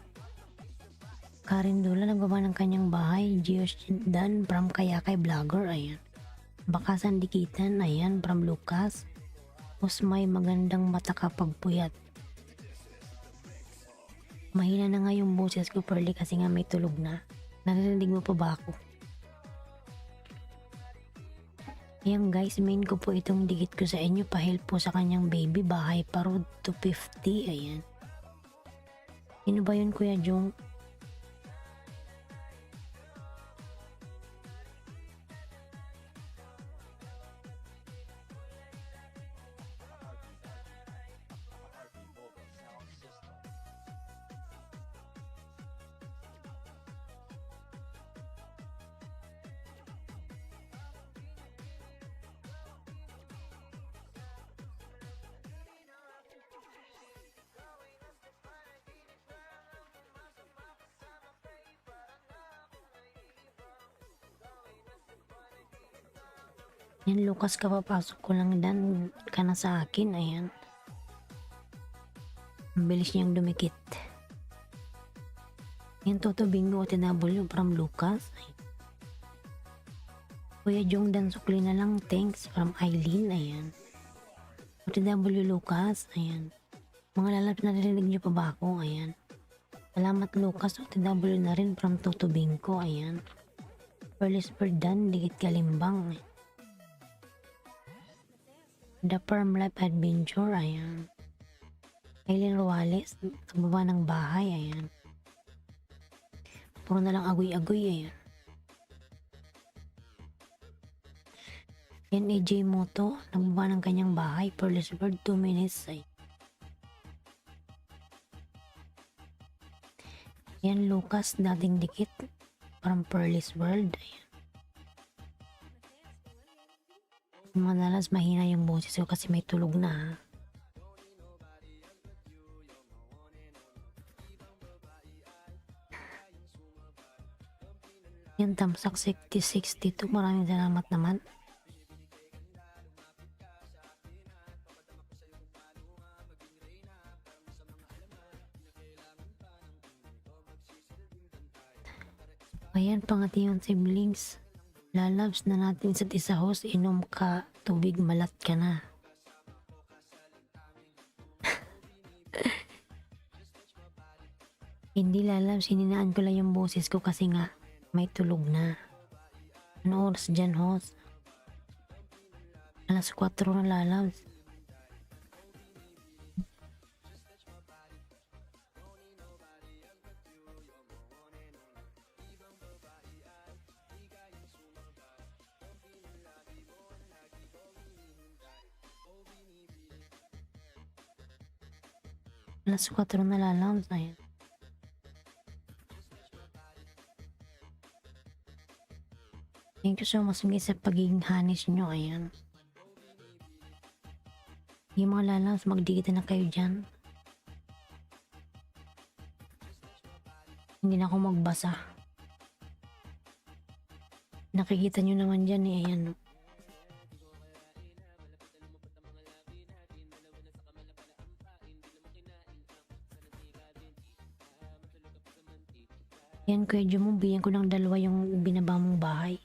Karen Dula nagbaba ng kanyang bahay. Geo's Dan from Kayakay Vlogger. Ayan. Bakasan Dikitan. Ayan, from Lucas. Usmay, magandang mata kapag puyat. Mahina na nga yung boses ko Pearly kasi nga may tulog na. Narinig mo pa ba ako? Ayan guys, main ko po itong dikit ko sa inyo. Pa-help po sa kanyang baby. Bahay pa road to 50. Ayan. Sino ba yun Kuya Jong? Yan Lucas, kapapasok ko lang dan ka na sa akin. Ayan. Ang bilis niyang dumikit. Yan Toto Bingo OTW from Lucas. Ayan. Kuya Jong Dan sukli na lang. Thanks from Aileen. Ayan. OTW Lucas. Ayan. Mga lalap, narinig niyo pa ba ako? Ayan. Salamat Lucas. OTW na rin from Toto Bingo. Ayan. Perlis Perdan. Dikit Kalimbang. Ayan. The Farm Life Adventure. Ayan. Aileen Roales. Sa baba ng bahay. Ayan. Puro na lang agoy-agoy. Ayan. Yan, AJ Moto, nagbaba ng kanyang bahay. Pearl's World, 2 minutes. Yan, Lucas, dating dikit. From Pearl's World. Ayan. Madalas mahina yung boses ko kasi may tulog na, ha. Yan, Tamsak 6062. Maraming salamat naman. Ayan, pangati yung siblings. Lalabs na natin sa isa, host. Inom ka tubig, malat ka na. Hindi lalabs, hininaan ko lang yung boses ko kasi nga may tulog na. Ano oras dyan, host? Alas 4 na lalabs. Alas 4 na lalabs. Ayan. Thank you so much sa pagiging hanis nyo. Ayan. Yung mga lalabs, magdikita na kayo dyan. Hindi na ako magbasa. Nakikita nyo naman dyan eh. Ayan. Yan, Kuya Jumo, bigyan ko ng 2 yung binaba mong bahay.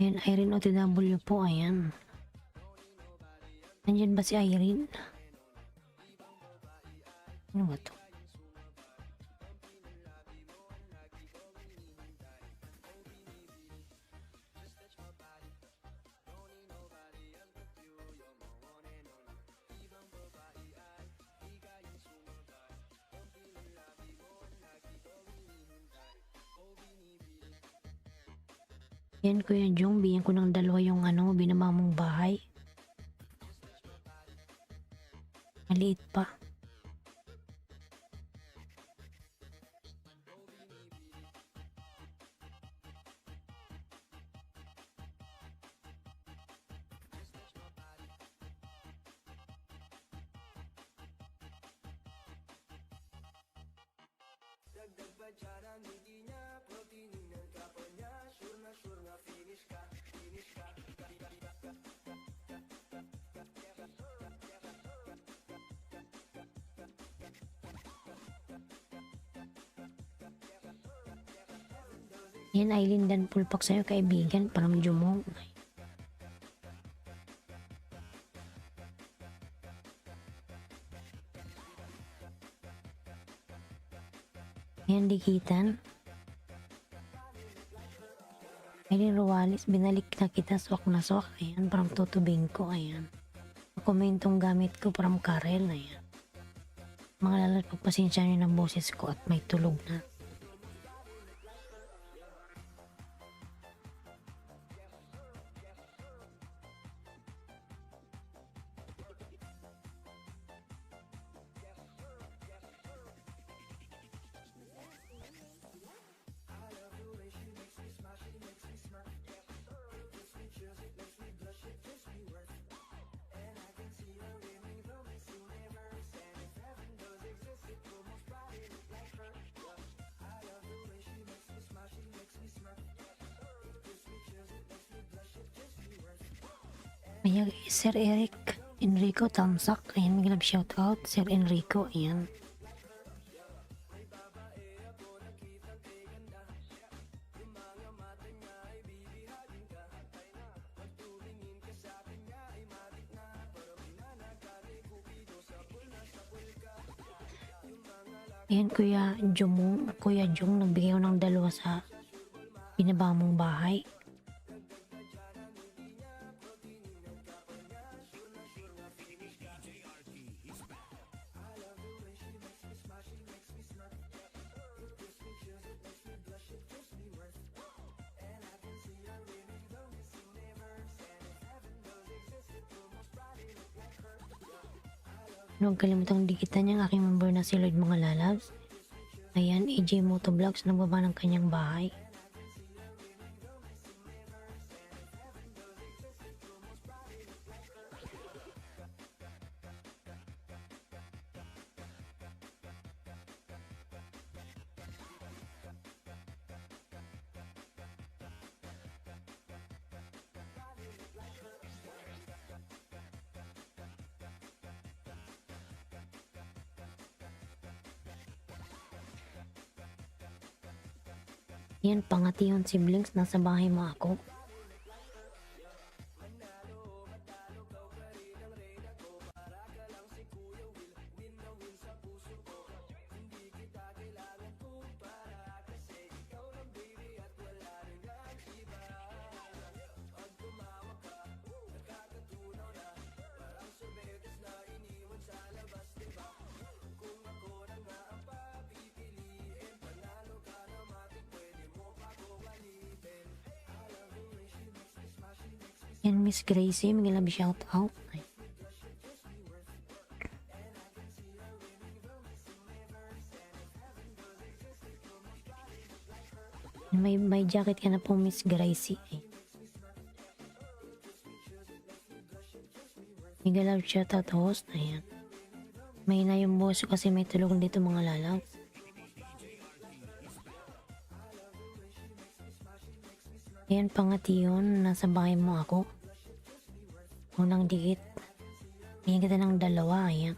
Yan, Irene OTW po, ayan. Nandyan ba si Irene? Ano ba to? Yan, Kuya Jong, bigyan ko ng 2 yung binaba mong bahay. Maliit pa. Dagdag pa dyan ang hindi niya, proteinin ng kapo niya. Sure na finish ka, finish ka. Yan, Aileen Dan Pulpak sa'yo, kaibigan, parang Jumong. Yan, dikitan. Aileen Rualis, binalik na kita, swak na swak. Ayan, parang tutubing ko, ayan. Komentong gamit ko, parang Karel, ayan. Mga lalat, pagpasensya nyo ng boses ko at may tulog na. Ayan, Sir Eric Enrico Tamsak. Ayan, may love shoutout. Sir Enrico, ayan. Ayan, Kuya Jong, nagbigay ko ng 2 sa binaba mong bahay. Huwag kalimutang dikitan yung aking member na si Lloyd mga lalabs. Ayan, AJ Motovlogs nagbaba ng kanyang bahay. Yan, pangati yung siblings, nasa bahay mo ako. Yan, Miss Gracie, may love shout out. Ay. May jacket ka na po, Miss Gracie. Ay. May love shout out host. Ayan. May na yung boss ko kasi may tulog dito mga lalaw. Ayan, pangati yun. Nasa bahay mo ako. Unang dikit. Bigyan kita ng dalawa. Ayan.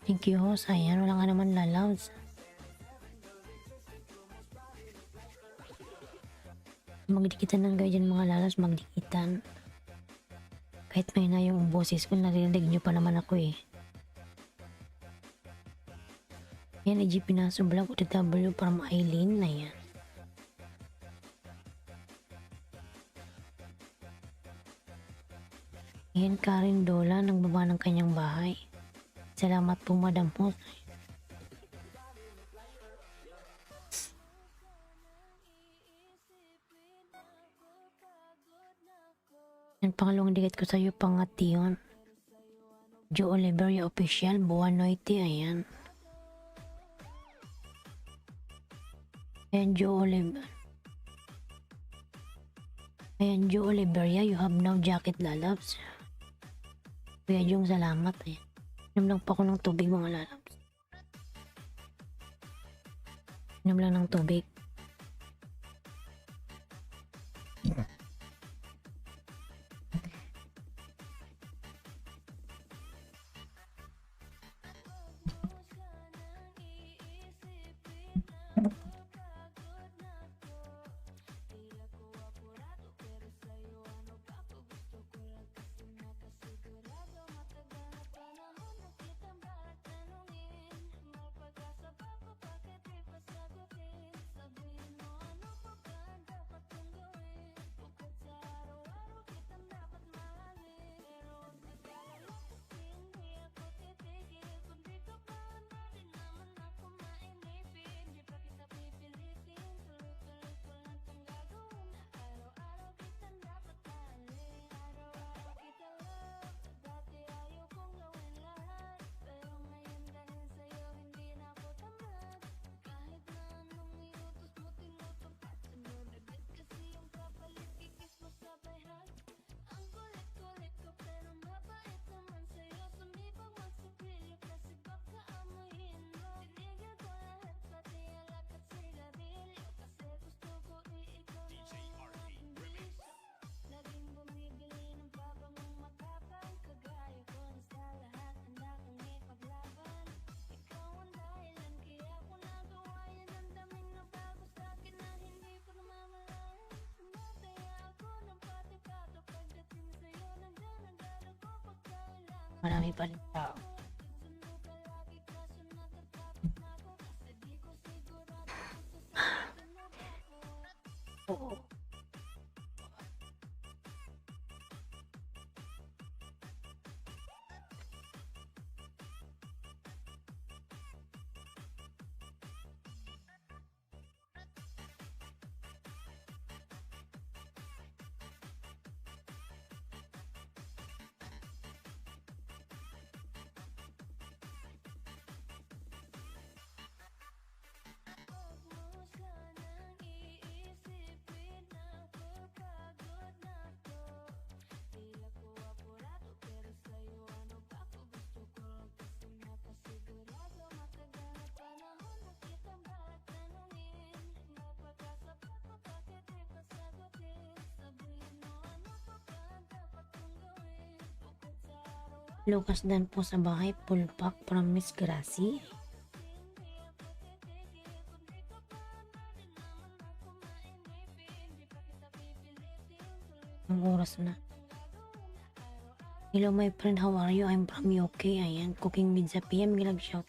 Thank you, host. Ayan, wala nga naman lalaws. Magdikitan ng kayo dyan mga lalas. Magdikitan. Kahit may na yung boses ko, narinig nyo pa naman ako eh. Yan, EG Pinaso Vlog, OTW from Aileen na yan. Yan, Karen Dola, nagbaba ng kanyang bahay. Salamat po, Madam Host. Yan, pangalawang dikit ko sa'yo, pangati yun. Joe Oliveria Official, buwan noite, ayan. Ayan, Joe Oliveria. Ayan, Joe Oliveria, you have now jacket lalabs. Kuya Jong, salamat, ayan. Inom lang pa ako ng tubig, mga lalabs. Inom lang ng tubig. Marami pa rin tao. Oo. Lucas Dan po sa bahay, full pack from Miss Gracie. Ang oras na. Hello my friend, how are you? I'm from UK. Ayan, cooking with sa PM. Gilag shout.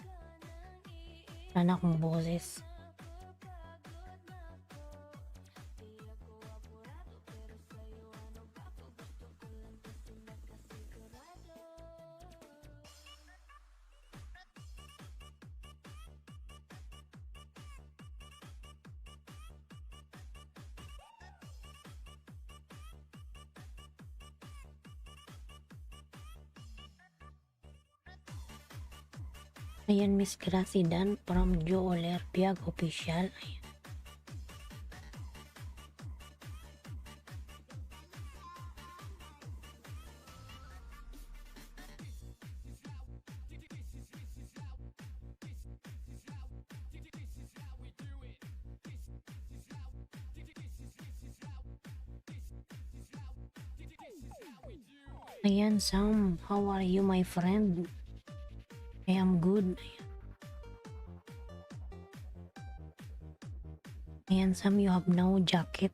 Sana akong boses. Ayan, Miss Gracie Dan from Joe Oler Piag Official. Ayan. Ayan, Sam, how are you my friend? I am good. Ayan, Sam, you have no jacket.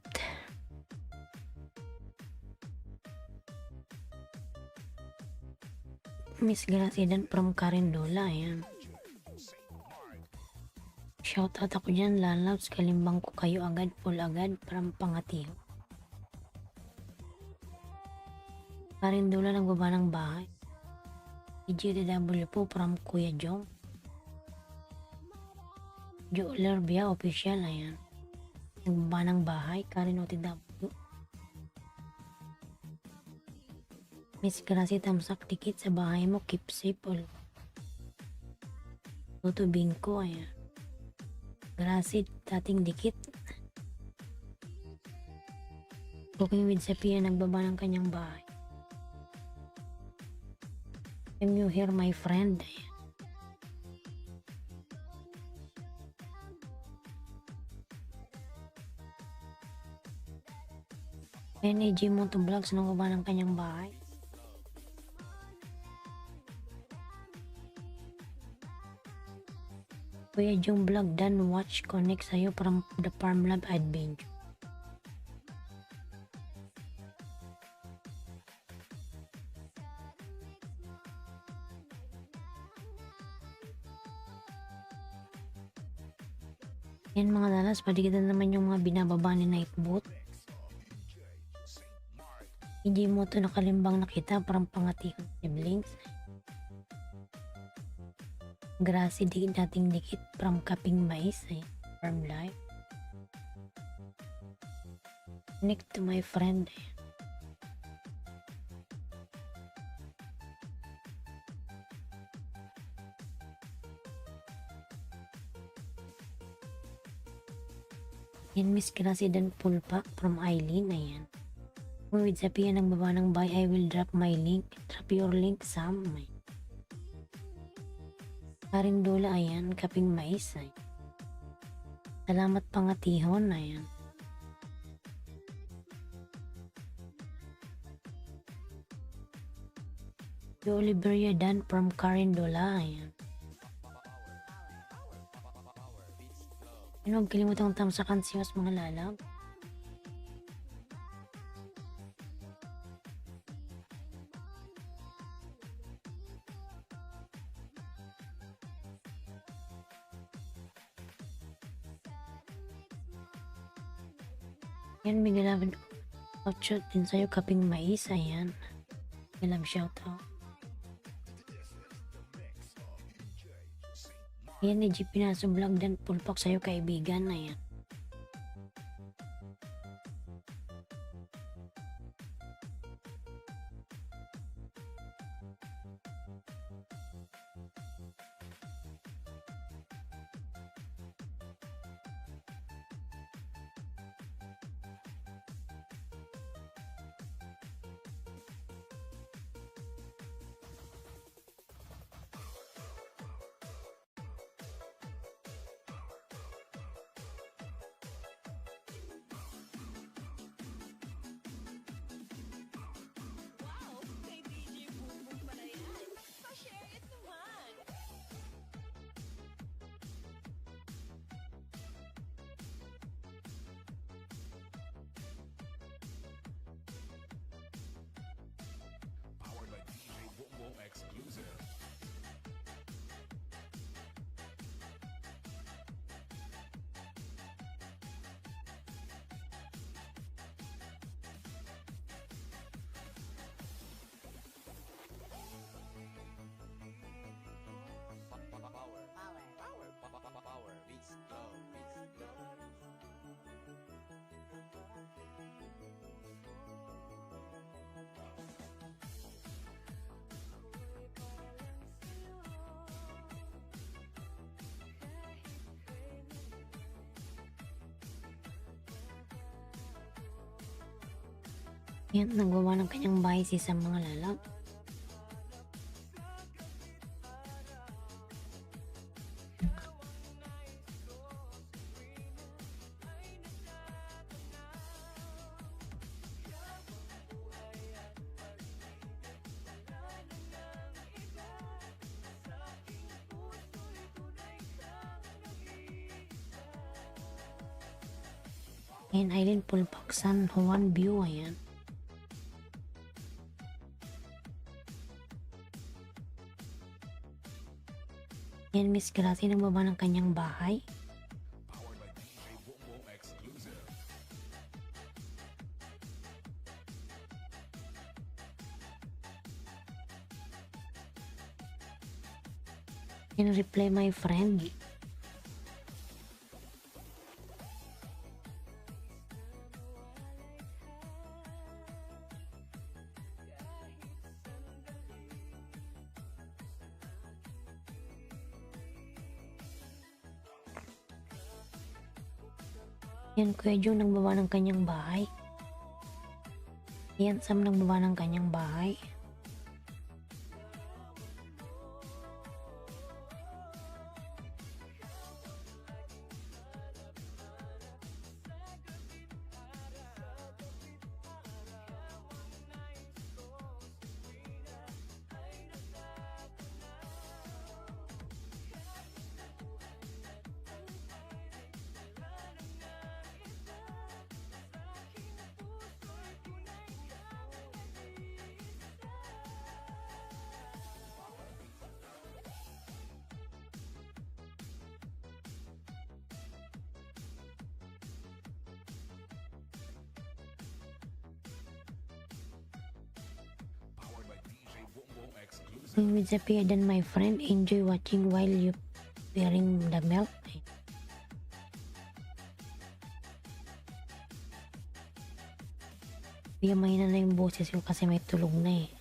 Miss Gracie Dan from Carindola. Ayan. Shout out ako dyan, lalabs, kalimbang ko kayo agad, full agad, from Pangatiho. Carindola, nagbaba ng bahay. GDW po from Kuya Jong. Joe Lerbia Official, ayan. Nagbaba ng bahay, Karin OTW. Miss Gracie, tamsak dikit sa bahay mo, keep safe all. Toto Bingko, ayan. Gracie, dating dikit. Cooking with Sophia, nagbaba ng kanyang bahay. Am you here my friend? NAG Moto Vlogs, nagbaba ng kanyang bahay. Kuya Jong Vlog Dan watch connect sa'yo from the Farm Lab Adventure. Yan mga lalas, padikitan naman yung mga binababa ni Nightbot. Hindi mo ito nakalimbang nakita, parang pangatihon siblings. Gracie dating dikit from Kaping Mais, Farm Life. Connect to my friend. Yan, Miss Gracie Dan full pack from Eileen, ayan. Kung with Sophia ng baba ng buy, I will drop my link. Drop your link, Sam. Carindola, ayan, Kaping Mais, ay. Salamat Pangatihon, ayan. Oliveria Dan from Carindola, ayan. Huwag kalimutang tamsakan siyos mga lalab. Yan, may galabin outshot din sa'yo, Kaping Mais, ayan. Galab shoutout. Ayan, ni GP na sa vlog Dan pulpak sa'yo kaibigan, ayan. Yan, naggawa ng kanyang bahay si Sam mga lalab. Ayan, Aileen Pulpaksan, Juan View, ayan. Ayan, Miss Gracie nagbaba ng kanyang bahay. Ayan, reply my friend. Yan, Kuya Joe nagbaba ng kanyang bahay. Yan, Sam nagbaba ng kanyang bahay. With Zapier dan my friend, enjoy watching while you wearing the milk. Kaya mahina na yung boses ko kasi may tulog na eh.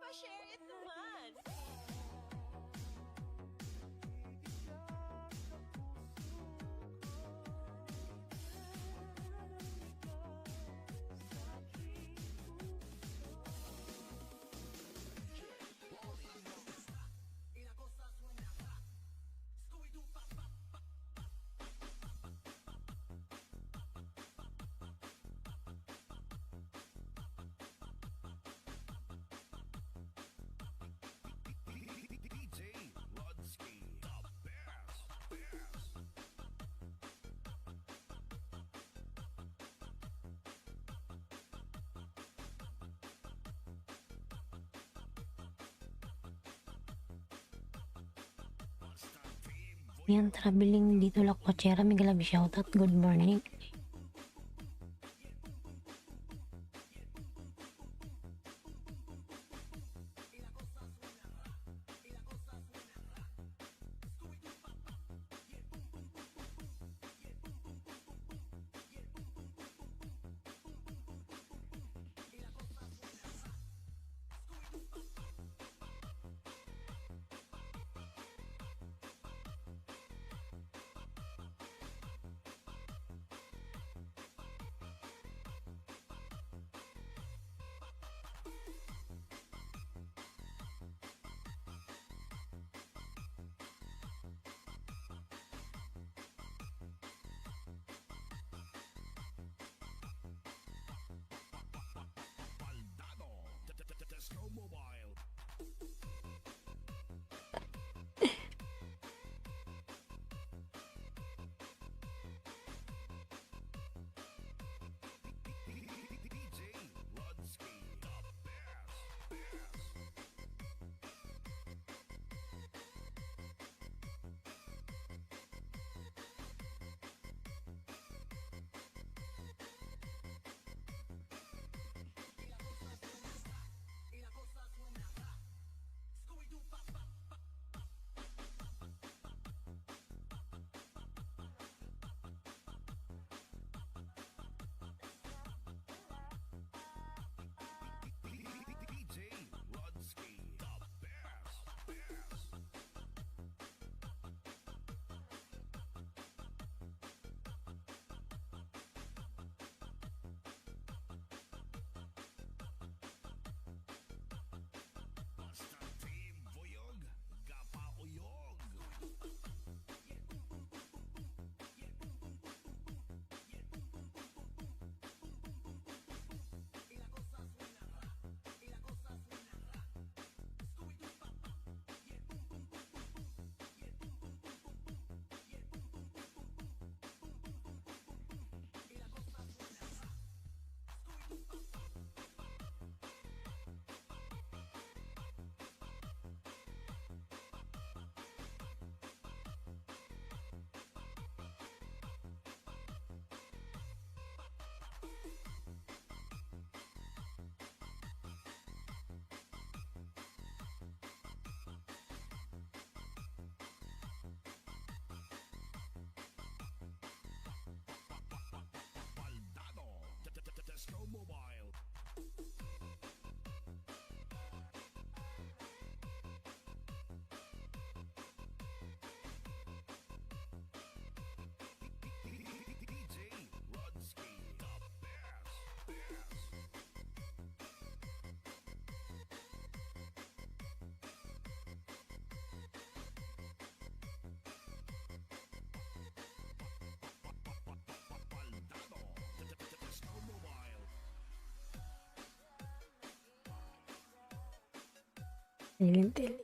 Pa-share it naman! Yan, traveling dito la Coachera, may galab shoutout, good morning. Nilintili.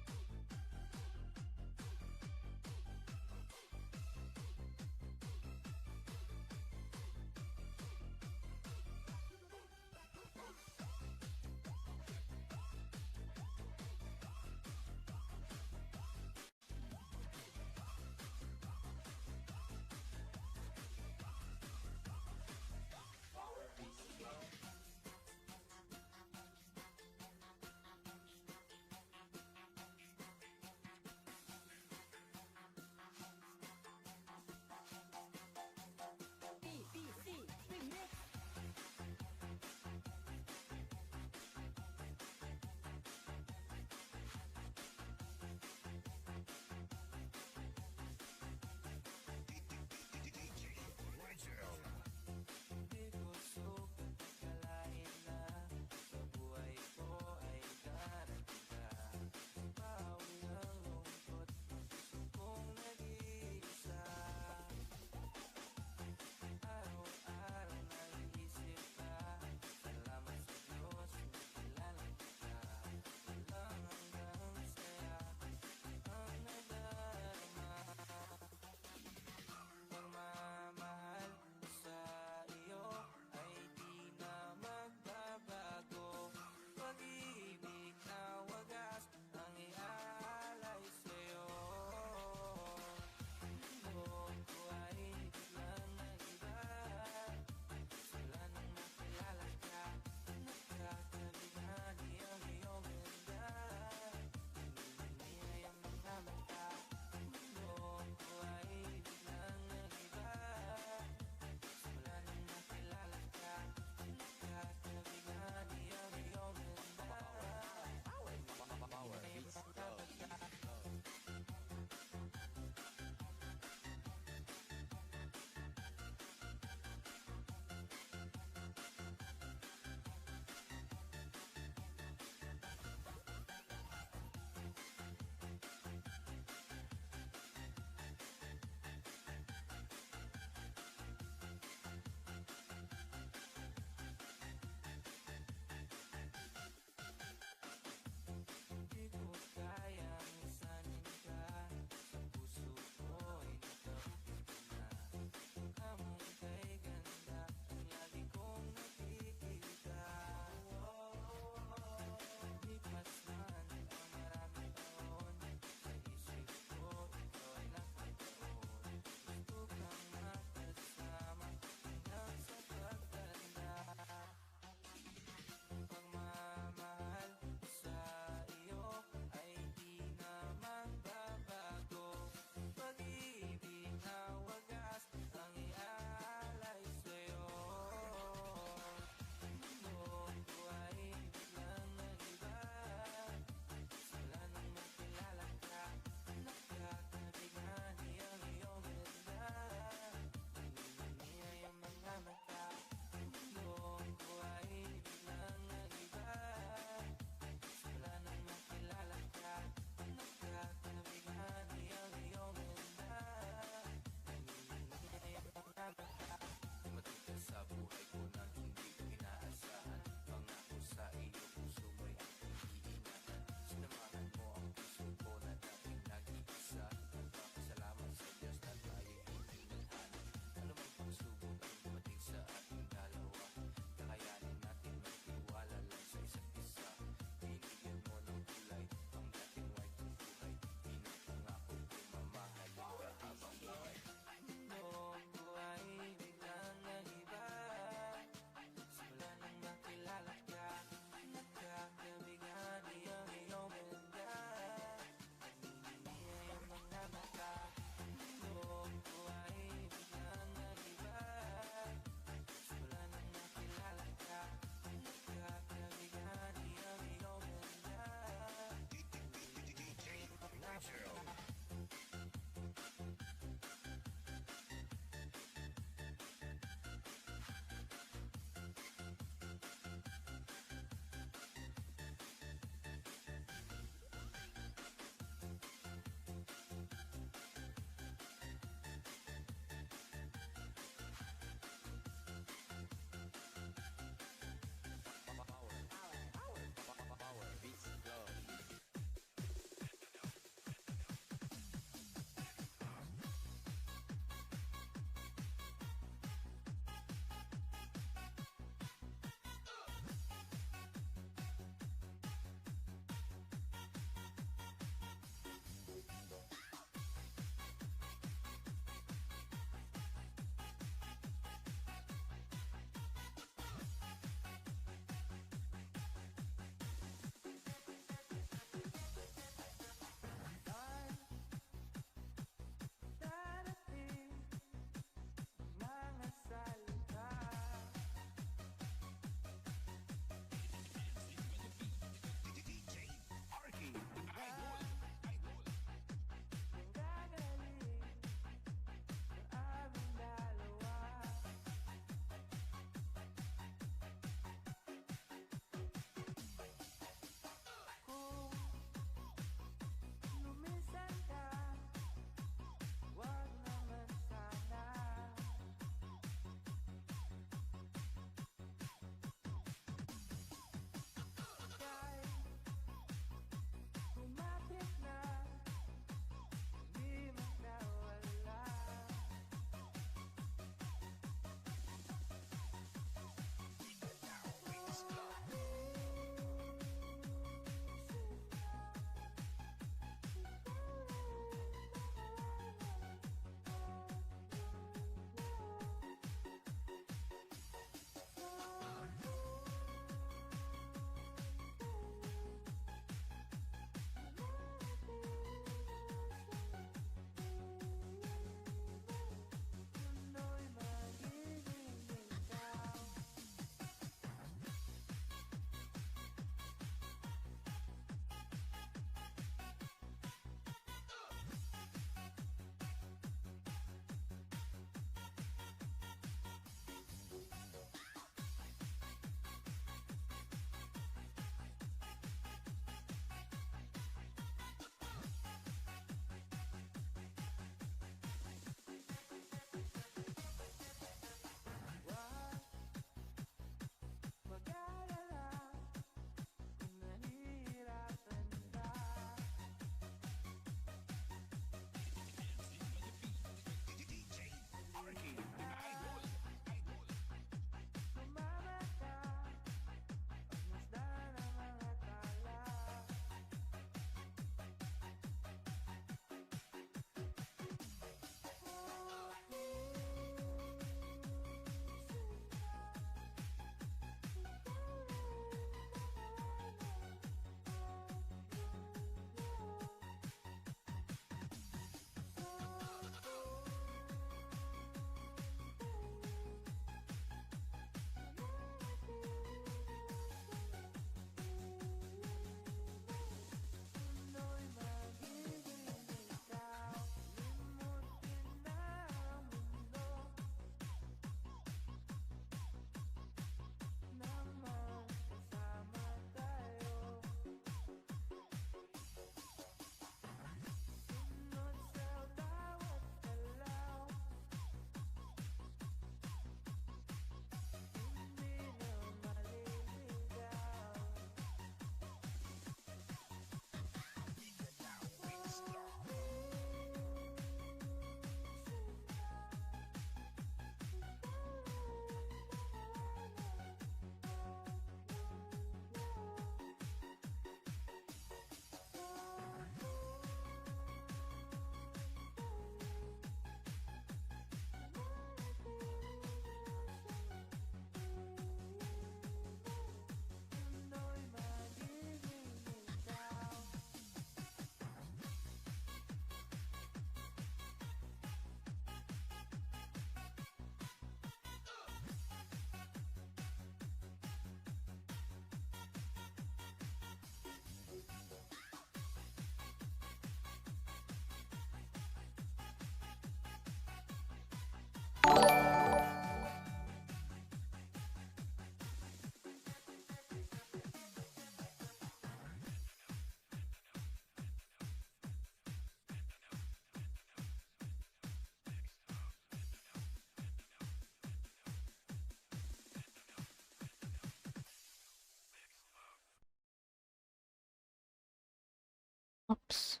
Oops.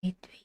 Wait.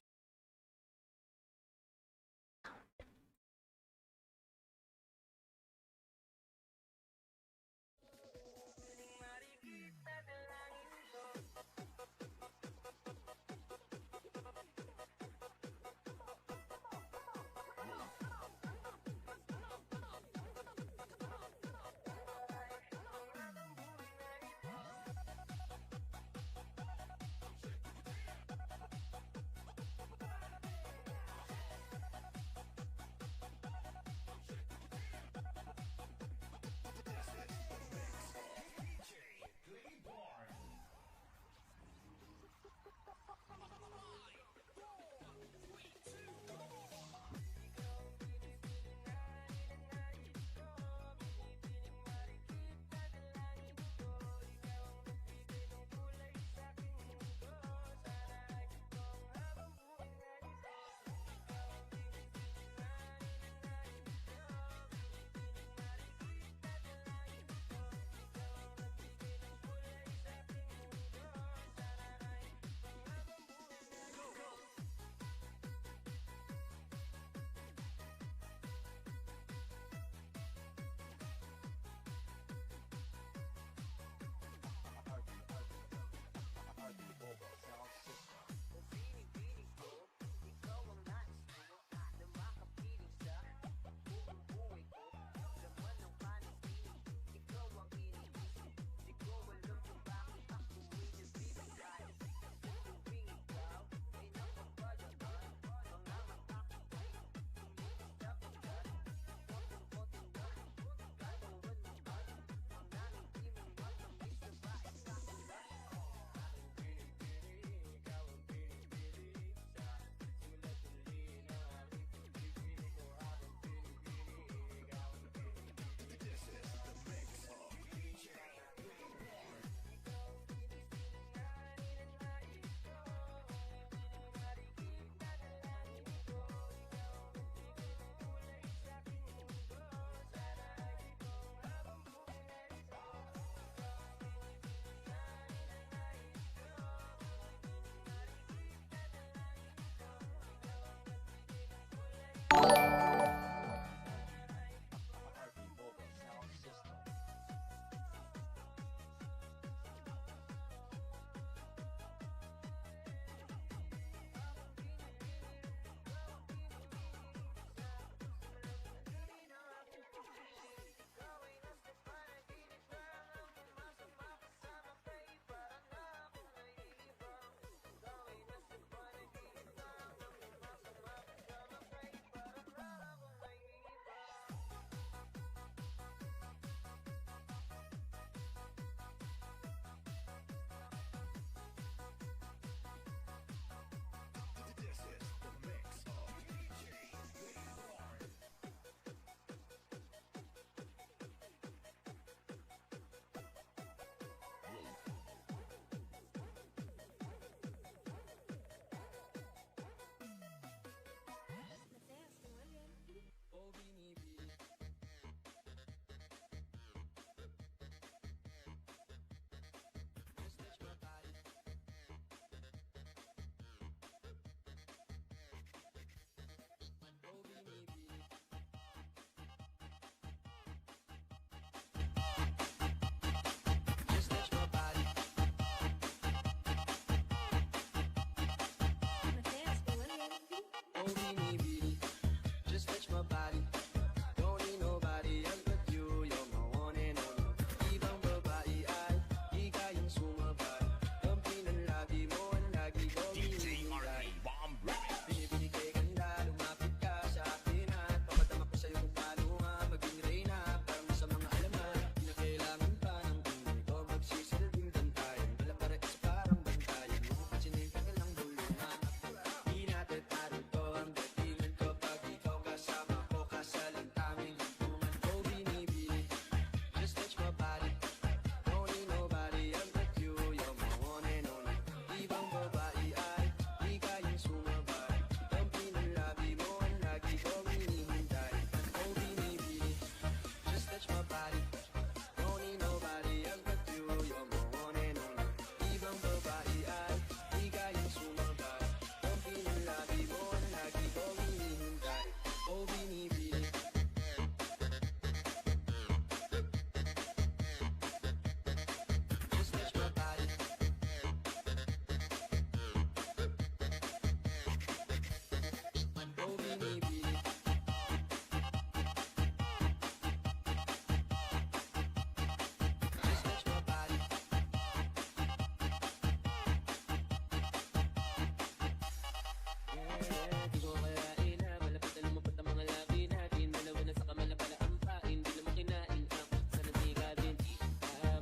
Di ko kalain na malapit na lumapot ang mga labi natin. Dalawa na sa kamala pala ang pain. Di naman kinain ang sa nantika din.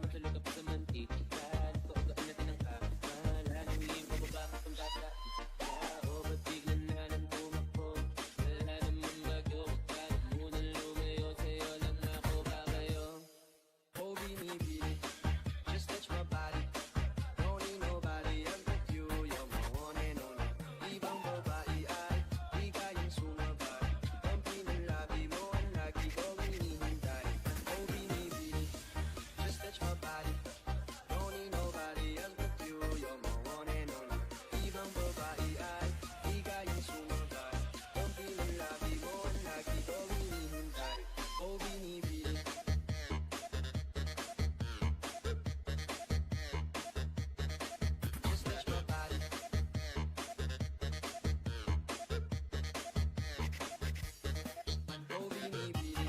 Matulog ka pa sa mantika. Tuogaan natin ang kamala. Nangihim pa ba kung bata? O ba't biglan na lang tumakbo? Wala naman bago. Huwag ka muna lumayo. Sa'yo lang ako babayo. Oh, binibini, just touch my body. Don't need nobody else but you. You're my one and only. Ibang babae ay di kayang sumabay. Ang pinalabi mo ang lagi kong hinihintay. Oh, binibini, just touch my body. Don't need nobody else but you. You're my one and only. Ibang babae ay di kayang sumabay. Ang pinalabi mo ang lagi kong hinihintay. Oh, binibini. Just touch my body. Oh, binibini.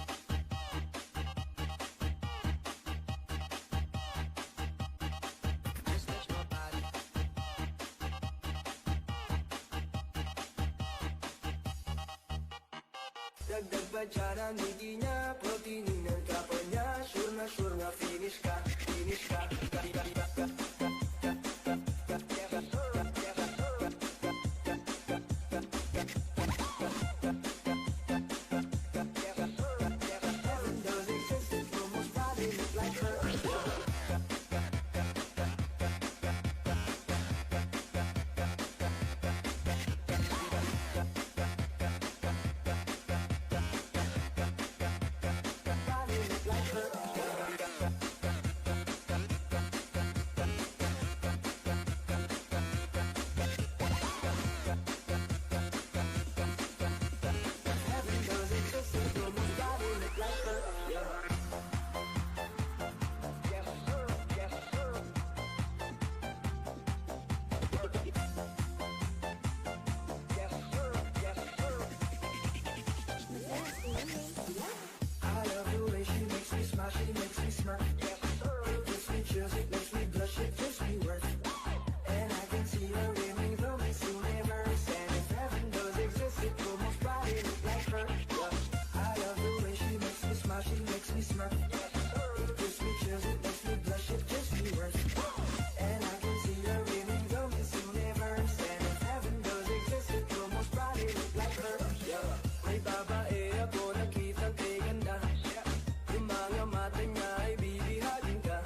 Just touch my body. Dagdag pa dyan ang ngiti niya, proteinin ng kapal niya. Sure nga, finish ka, finish ka. Heaven does exist, it almost probably look like her. Probably look like her. Heaven does exist, it almost probably look like her. Yeah. Yeah, yeah. I love the way she makes me smile, she makes me smirk. It gives me chills, it makes me blush, it gives me worth. And I can see her in me, though Miss Universe. And if heaven does exist, it will most probably look like her. I love the way she makes me smile, she makes me smirk. It gives me chills, it makes me blush, it gives me worth. And I can see her in me, though Miss Universe. And if heaven does exist, it will most probably look like her. May babae ako nakitang kay ganda. Yung mga mata niya ay bibihagin ka.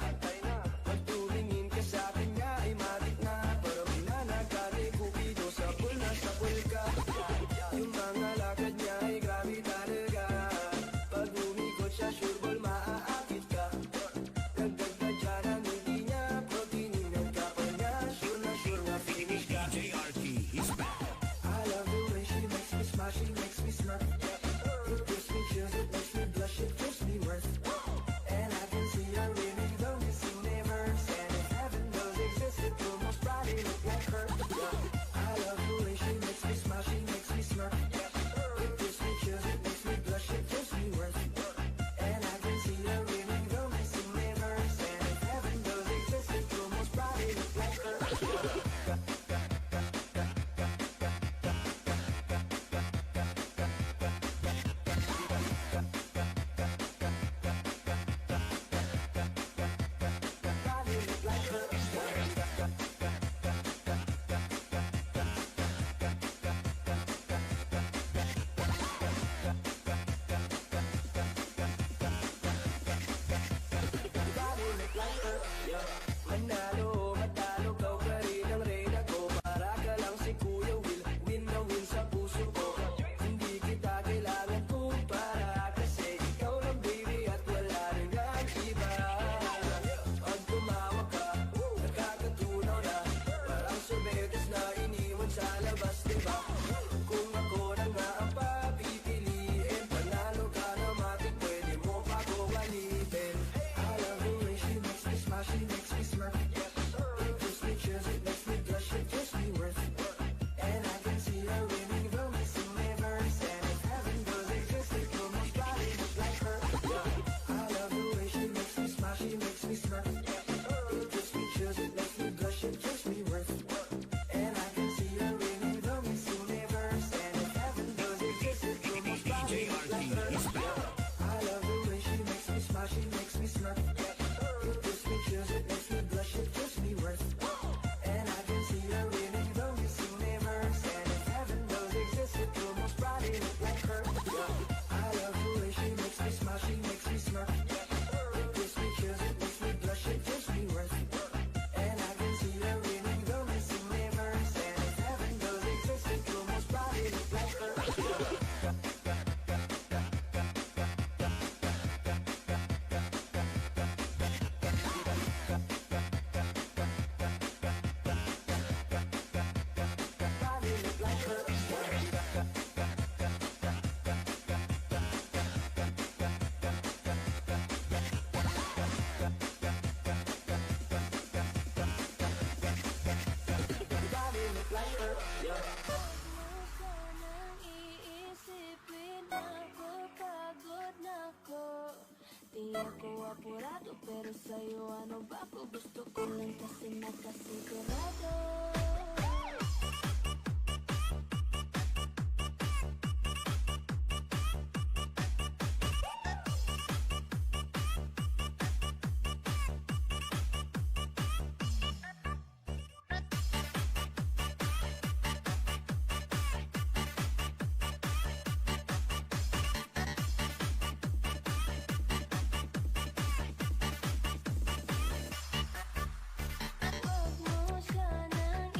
Pag tumingin ka sa akin niya ay matik na. Parang pinanagkani kupido sa pool na sa pool ka. Yung mga lakad niya ay grabe talaga. Pag umikot siya sure ball maaakit ka. Dagdag na dyan ang hindi niya, proteinin ang kapal niya. Sure nga finish ka. JRT is back. I love the way she makes me smile, she makes me smirk. It gives me chills, it makes me blush, it gives me worth. And I can see her in me, though Miss Universe. And if heaven does exist, it will most probably look like her. I love the way she makes me smile, she makes me smirk. It gives me chills, it makes me blush, it gives me worth. And I can see her in me, though Miss Universe. And if heaven does exist, it will most probably look like her. Probably look like her. Probably look like her. Manalo o matalo, kau pa rin ang I love the way she makes me smile, she makes me smirk. It gives me chills, it makes me blush, it gives me worth. And I can see her winning, though we seem neighbors. And if heaven does exist, it will most probably look like her. I love the way she makes me smile, she makes me smirk. It gives me chills, it makes me blush, it gives me worth. And I can see her winning, though we seem neighbors. And if heaven does exist, it will most probably look like her. Probably look like her. Probably look like her. Mo sanang iisipin ako, pagod na ko. Di ako apurado, pero sa'yo ano ba ko? Gusto ko lang kasi nakasigurado. Huwag mo sanang